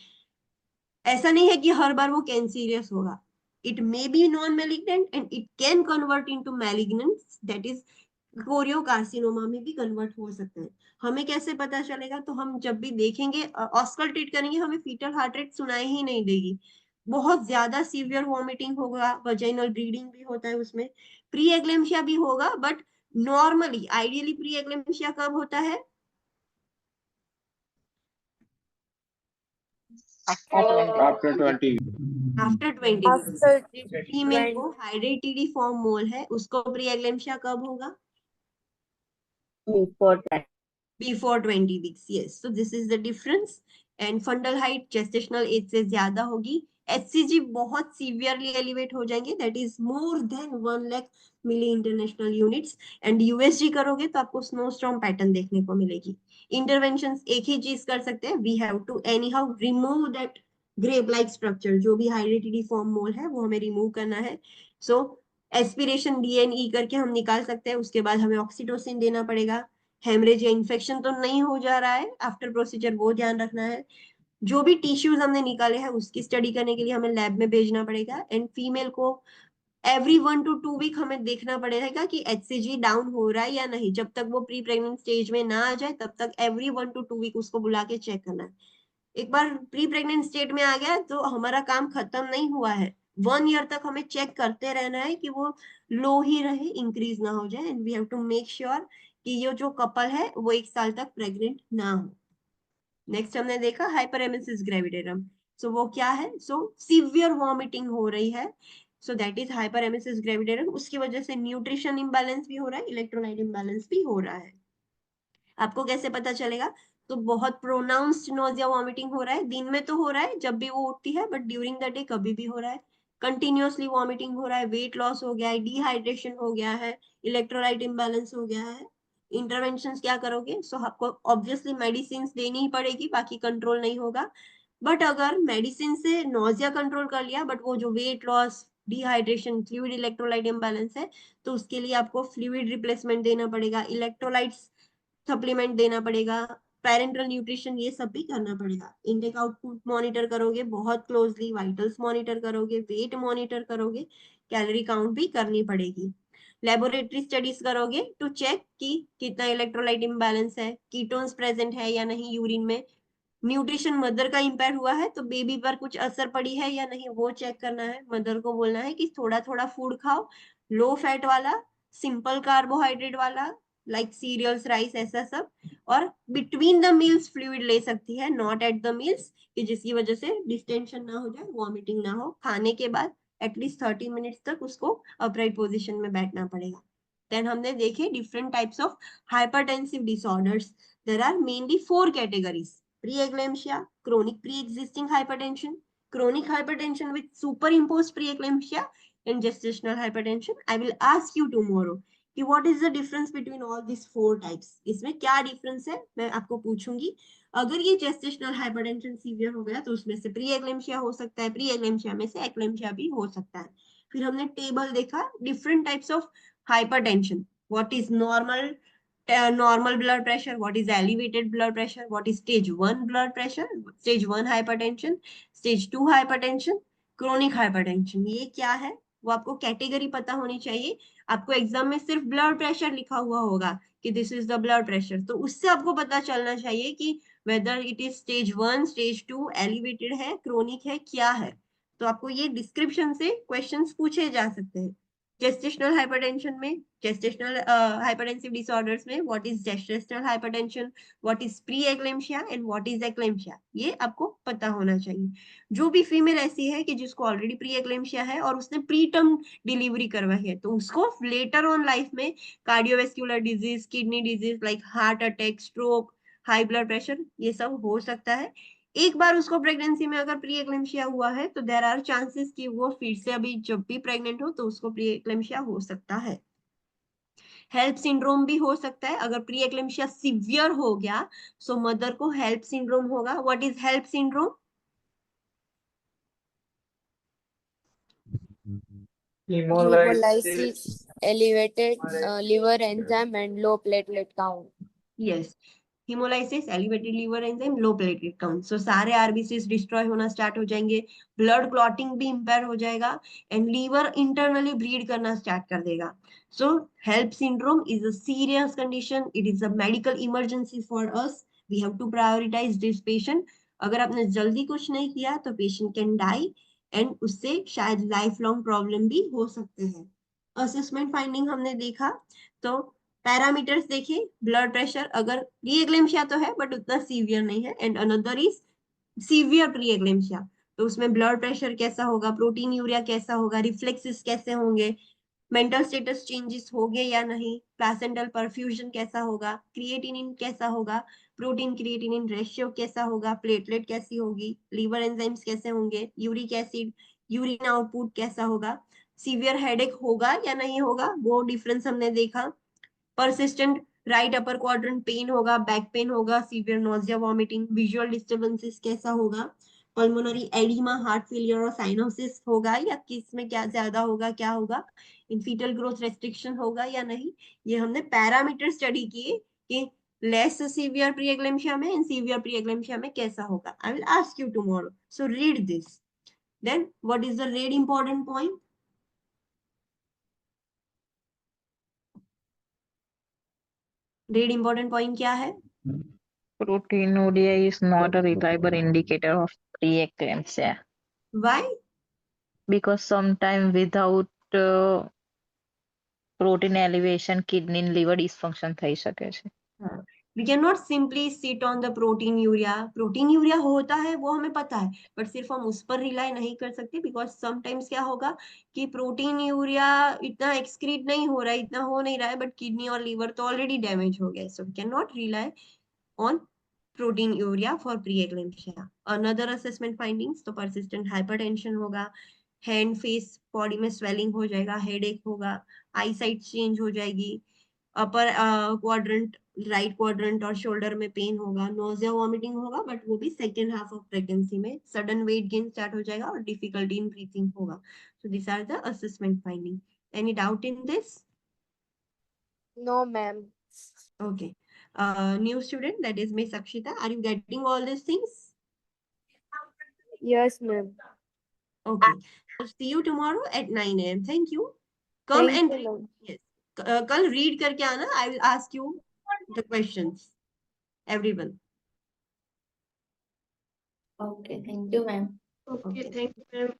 ऐसा नहीं है कि हर बार वो कैंसीरियस होगा, It may be non-malignant and it can convert into malignant, that is choriocarcinoma में भी कन्वर्ट हो सकता है। हमें कैसे पता चलेगा? तो हम जब भी देखेंगे ऑस्कल्टेट करेंगे, हमें फीटल हार्ट रेट सुनाई ही नहीं देगी। बहुत ज्यादा सीवियर वॉमिटिंग होगा, वजाइनल ब्लीडिंग भी होता है उसमें, प्री एक्लेम्शिया भी होगा, but normally ideally pre eclampsia कब होता है? After 20 after 20 weeks. After female 20. को हाइड्रेटेड फॉर्म मोल है, उसको प्री एक्लेम्शिया कब होगा? Before that. Before 20 weeks, yes. So this is the difference. And fundal height gestational age से ज्यादा होगी। HCG बहुत severely elevate हो जाएंगे, that is more than 1 lakh milli international units. And USG करोगे तो आपको snowstorm pattern देखने को मिलेगी। Interventions एक ही चीज कर सकते हैं, we have to anyhow remove that grape like structure, जो भी hydrated form mole है वो हमें remove करना है। So एस्पिरेशन DNE करके हम निकाल सकते हैं, उसके बाद हमें ऑक्सीटोसिन देना पड़ेगा। हेमरेज या इन्फेक्शन तो नहीं हो जा रहा है आफ्टर प्रोसीजर, वो ध्यान रखना है। जो भी टिश्यूज हमने निकाले हैं उसकी स्टडी करने के लिए हमें लैब में भेजना पड़ेगा। एंड फीमेल को एवरी 1 to 2 वीक हमें देखना पड़ेगा कि HCG डाउन हो रहा है या नहीं। जब तक वो प्री प्रेग्नेंट स्टेज में ना आ जाए तब तक एवरी 1 to 2 वीक उसको बुला के चेक करना है। एक बार प्री प्रेग्नेंट स्टेट में आ गया तो हमारा काम खत्म नहीं हुआ है। 1 ईयर तक हमें चेक करते रहना है कि वो लो ही रहे, इंक्रीज ना हो जाए। And we have to make sure कि ये जो कपल है वो 1 साल तक प्रेग्नेंट ना हो। नेक्स्ट हमने देखा हाइपरेमेसिस ग्रेविडेरम। सो वो क्या है? सो सीवियर वॉमिटिंग हो रही है, सो दैट इज हाइपरेमेसिस ग्रेविडेरम। उसकी वजह से न्यूट्रिशन इम्बैलेंस भी हो रहा है, इलेक्ट्रोलाइट इम्बैलेंस भी हो रहा है। आपको कैसे पता चलेगा? तो बहुत प्रोनाउंस्ड नोजिया वॉमिटिंग हो रहा है, दिन में तो हो रहा है जब भी वो उठती है, बट ड्यूरिंग द डे कभी भी हो रहा है। कंटिन्यूअसली वॉमिटिंग हो रहा है, वेट लॉस हो गया है, डिहाइड्रेशन हो गया है, इलेक्ट्रोलाइट इम्बैलेंस हो गया है। इंटरवेंशन क्या करोगे? सो आपको ऑब्वियसली मेडिसिन देनी ही पड़ेगी, बाकी कंट्रोल नहीं होगा। बट अगर मेडिसिन से नोजिया कंट्रोल कर लिया, बट वो जो weight loss, dehydration, fluid electrolyte imbalance है, तो उसके लिए आपको फ्लूइड रिप्लेसमेंट देना पड़ेगा, इलेक्ट्रोलाइट्स सप्लीमेंट देना पड़ेगा, पेरेंटल न्यूट्रिशन ये सब भी करना पड़ेगा। इनटेक आउटपुट मॉनिटर करोगे बहुत क्लोजली, वाइटल्स मॉनिटर करोगे, वेट मॉनिटर करोगे, कैलोरी काउंट भी करनी पड़ेगी। लेबोरेटरी स्टडीज करोगे टू चेक कि कितना इलेक्ट्रोलाइट इम्बैलेंस है, कीटोन्स प्रेजेंट है या नहीं यूरिन में, न्यूट्रिशन मदर का इम्पेयर हुआ है तो बेबी पर कुछ असर पड़ी है या नहीं वो चेक करना है। मदर को बोलना है कि थोड़ा थोड़ा फूड खाओ, लो फैट वाला, सिंपल कार्बोहाइड्रेट वाला, लाइक सीरियल्स, राइस, ऐसा सब। और बिटवीन द मील्स फ्लूइड ले सकती है, नॉट एट द मील्स, कि जिसकी वजह से डिस्टेंशन ना हो जाए, वॉमिटिंग ना हो। खाने के बाद एटलीस्ट 30 मिनट्स तक उसको अपराइट पोजिशन में बैठना पड़ेगा। देन हमने देखे different types of hypertensive disorders. There are mainly 4 categories: preeclampsia, chronic pre-existing hypertension, chronic hypertension with superimposed preeclampsia, and gestational hypertension. I will ask you tomorrow कि what is the difference between all these 4 types. इसमें क्या difference है मैं आपको पूछूंगी। अगर ये gestational hypertension severe हो गया तो उसमें से preeclampsia हो सकता है, preeclampsia में से eclampsia भी हो सकता है। फिर हमने टेबल देखा different types of hypertension. What is normal blood pressure, what is elevated blood pressure, what is stage 1 blood pressure, stage 1 hypertension, stage 2 hypertension, chronic hypertension। ये क्या है वो आपको कैटेगरी पता होनी चाहिए। आपको एग्जाम में सिर्फ ब्लड प्रेशर लिखा हुआ होगा कि this is the blood pressure, तो उससे आपको पता चलना चाहिए कि whether it is stage 1, stage 2, elevated है, क्रोनिक है, क्या है। तो आपको ये डिस्क्रिप्शन से क्वेश्चंस पूछे जा सकते हैं। जेस्टेशनल हाइपरटेंशन में, जेस्टेशनल हाइपरटेंसिव डिसऑर्डर्स में, what is gestational hypertension, what is pre eclampsia and what is eclampsia, ये आपको पता होना चाहिए। जो भी फीमेल ऐसी है कि जिसको ऑलरेडी प्री एक्लेम्शिया है और उसने प्री टर्म डिलीवरी करवाई है, तो उसको लेटर ऑन लाइफ में cardiovascular disease, kidney disease like heart attack, stroke, high blood pressure, ये सब हो सकता है। एक बार उसको प्रेगनेंसी में अगर प्री एक्लेम्शिया हुआ है तो देयर आर चांसेस कि वो फिर से अभी जब भी प्रेग्नेंट हो तो उसको प्री एक्लेम्शिया हो सकता है। हेल्प सिंड्रोम भी हो सकता है। अगर प्री एक्लेम्शिया सिवियर हो गया सो मदर को हेल्प सिंड्रोम होगा। What is HELLP syndrome? Hemolysis, elevated liver enzyme and low platelet count. Yes, hemolysis, elevated liver enzyme, low platelet count. So सारे RBCs डिस्ट्रॉय होना स्टार्ट हो जाएंगे, ब्लड क्लॉटिंग भी इम्पेयर हो जाएगा, एंड लीवर इंटरनली ब्लीड करना स्टार्ट कर देगा. So HELLP syndrome is a serious condition. It is a medical emergency for us. We have to prioritize this patient. अगर आपने जल्दी कुछ नहीं किया तो पेशेंट कैन डाई, एंड उससे शायद लाइफ लॉन्ग प्रॉब्लम भी हो सकते हैं. असेसमेंट फाइंडिंग हमने देखा, तो पैरामीटर्स देखे, ब्लड प्रेशर, अगर प्रीएक्लेम्शिया तो है बट उतना सीवियर नहीं है, एंड अनदर इज सीवियर प्रीएक्लेम्शिया, तो उसमें ब्लड प्रेशर कैसा होगा, प्रोटीन यूरिया कैसा होगा, रिफ्लेक्सेस कैसे होंगे, मेंटल स्टेटस चेंजेस हो गए या नहीं, प्लासेंटल परफ्यूजन कैसा होगा, क्रिएटिनिन कैसा होगा, प्रोटीन क्रिएटिनिन रेशियो कैसा होगा, प्लेटलेट कैसी होगी, लीवर एंजाइम्स कैसे होंगे, यूरिक एसिड, यूरिन आउटपुट कैसा होगा, सीवियर हेडेक होगा या नहीं होगा, वो डिफरेंस हमने देखा. persistent right upper quadrant pen होगा, बैक पेन होगा, severe nausea, vomiting, visual disturbances कैसा होगा, पल्मोनरी एडिमा, हार्ट फेलियर और साइनोसिस होगा, या किस में क्या ज्यादा होगा, क्या होगा, इन फीटल ग्रोथ रेस्ट्रिक्शन होगा या नहीं. ये हमने पैरामीटर स्टडी किए कि लेस सीवियर प्रीएक्लेम्शिया में एंड सीवियर प्रीएक्लेम्शिया में कैसा होगा. I will ask you tomorrow, so read this. Then what is the red important point? Red important point क्या है? Proteinuria is not a reliable indicator of preeclampsia Why? because sometimes without protein elevation kidney and liver dysfunction થઈ શકે છે. We cannot simply sit on the proteinuria. Proteinuria होता है वो हमें पता है, बट सिर्फ हम उस पर रिलाई नहीं कर सकते, बिकॉज समटाइम्स क्या होगा कि प्रोटीनयूरिया इतना एक्सक्रीट नहीं हो रहा है, इतना हो नहीं रहा है, बट किडनी और लीवर तो ऑलरेडी डैमेज हो गया है. So we can not rely on proteinuria for preeclampsia. Another assessment findings, तो persistent hypertension होगा, हैंड फेस बॉडी में स्वेलिंग हो जाएगा, हेडेक होगा, आई साइट चेंज हो जाएगी, अपर क्वाड्रेंट, राइट क्वाड्रेंट और शोल्डर में पेन होगा, नोजिया वॉमिटिंग होगा, बट वो भी सेकेंड हाफ ऑफ प्रेगनेंसी में, सडन वेट गेन स्टार्ट हो जाएगा और डिफिकल्टी इन ब्रीथिंग होगा. So this are the assessment finding. Any doubt in this? No, ma'am. Okay. New student, that is Miss Akshita. Are you getting all these things? Yes, ma'am. Okay. So see you tomorrow at 9 a.m. Thank you. Come Thank and you, ma'am. yes. कल read करके आना. I will ask you the questions. Everyone. Okay, thank you, ma'am. Okay, Okay. thank you, ma'am.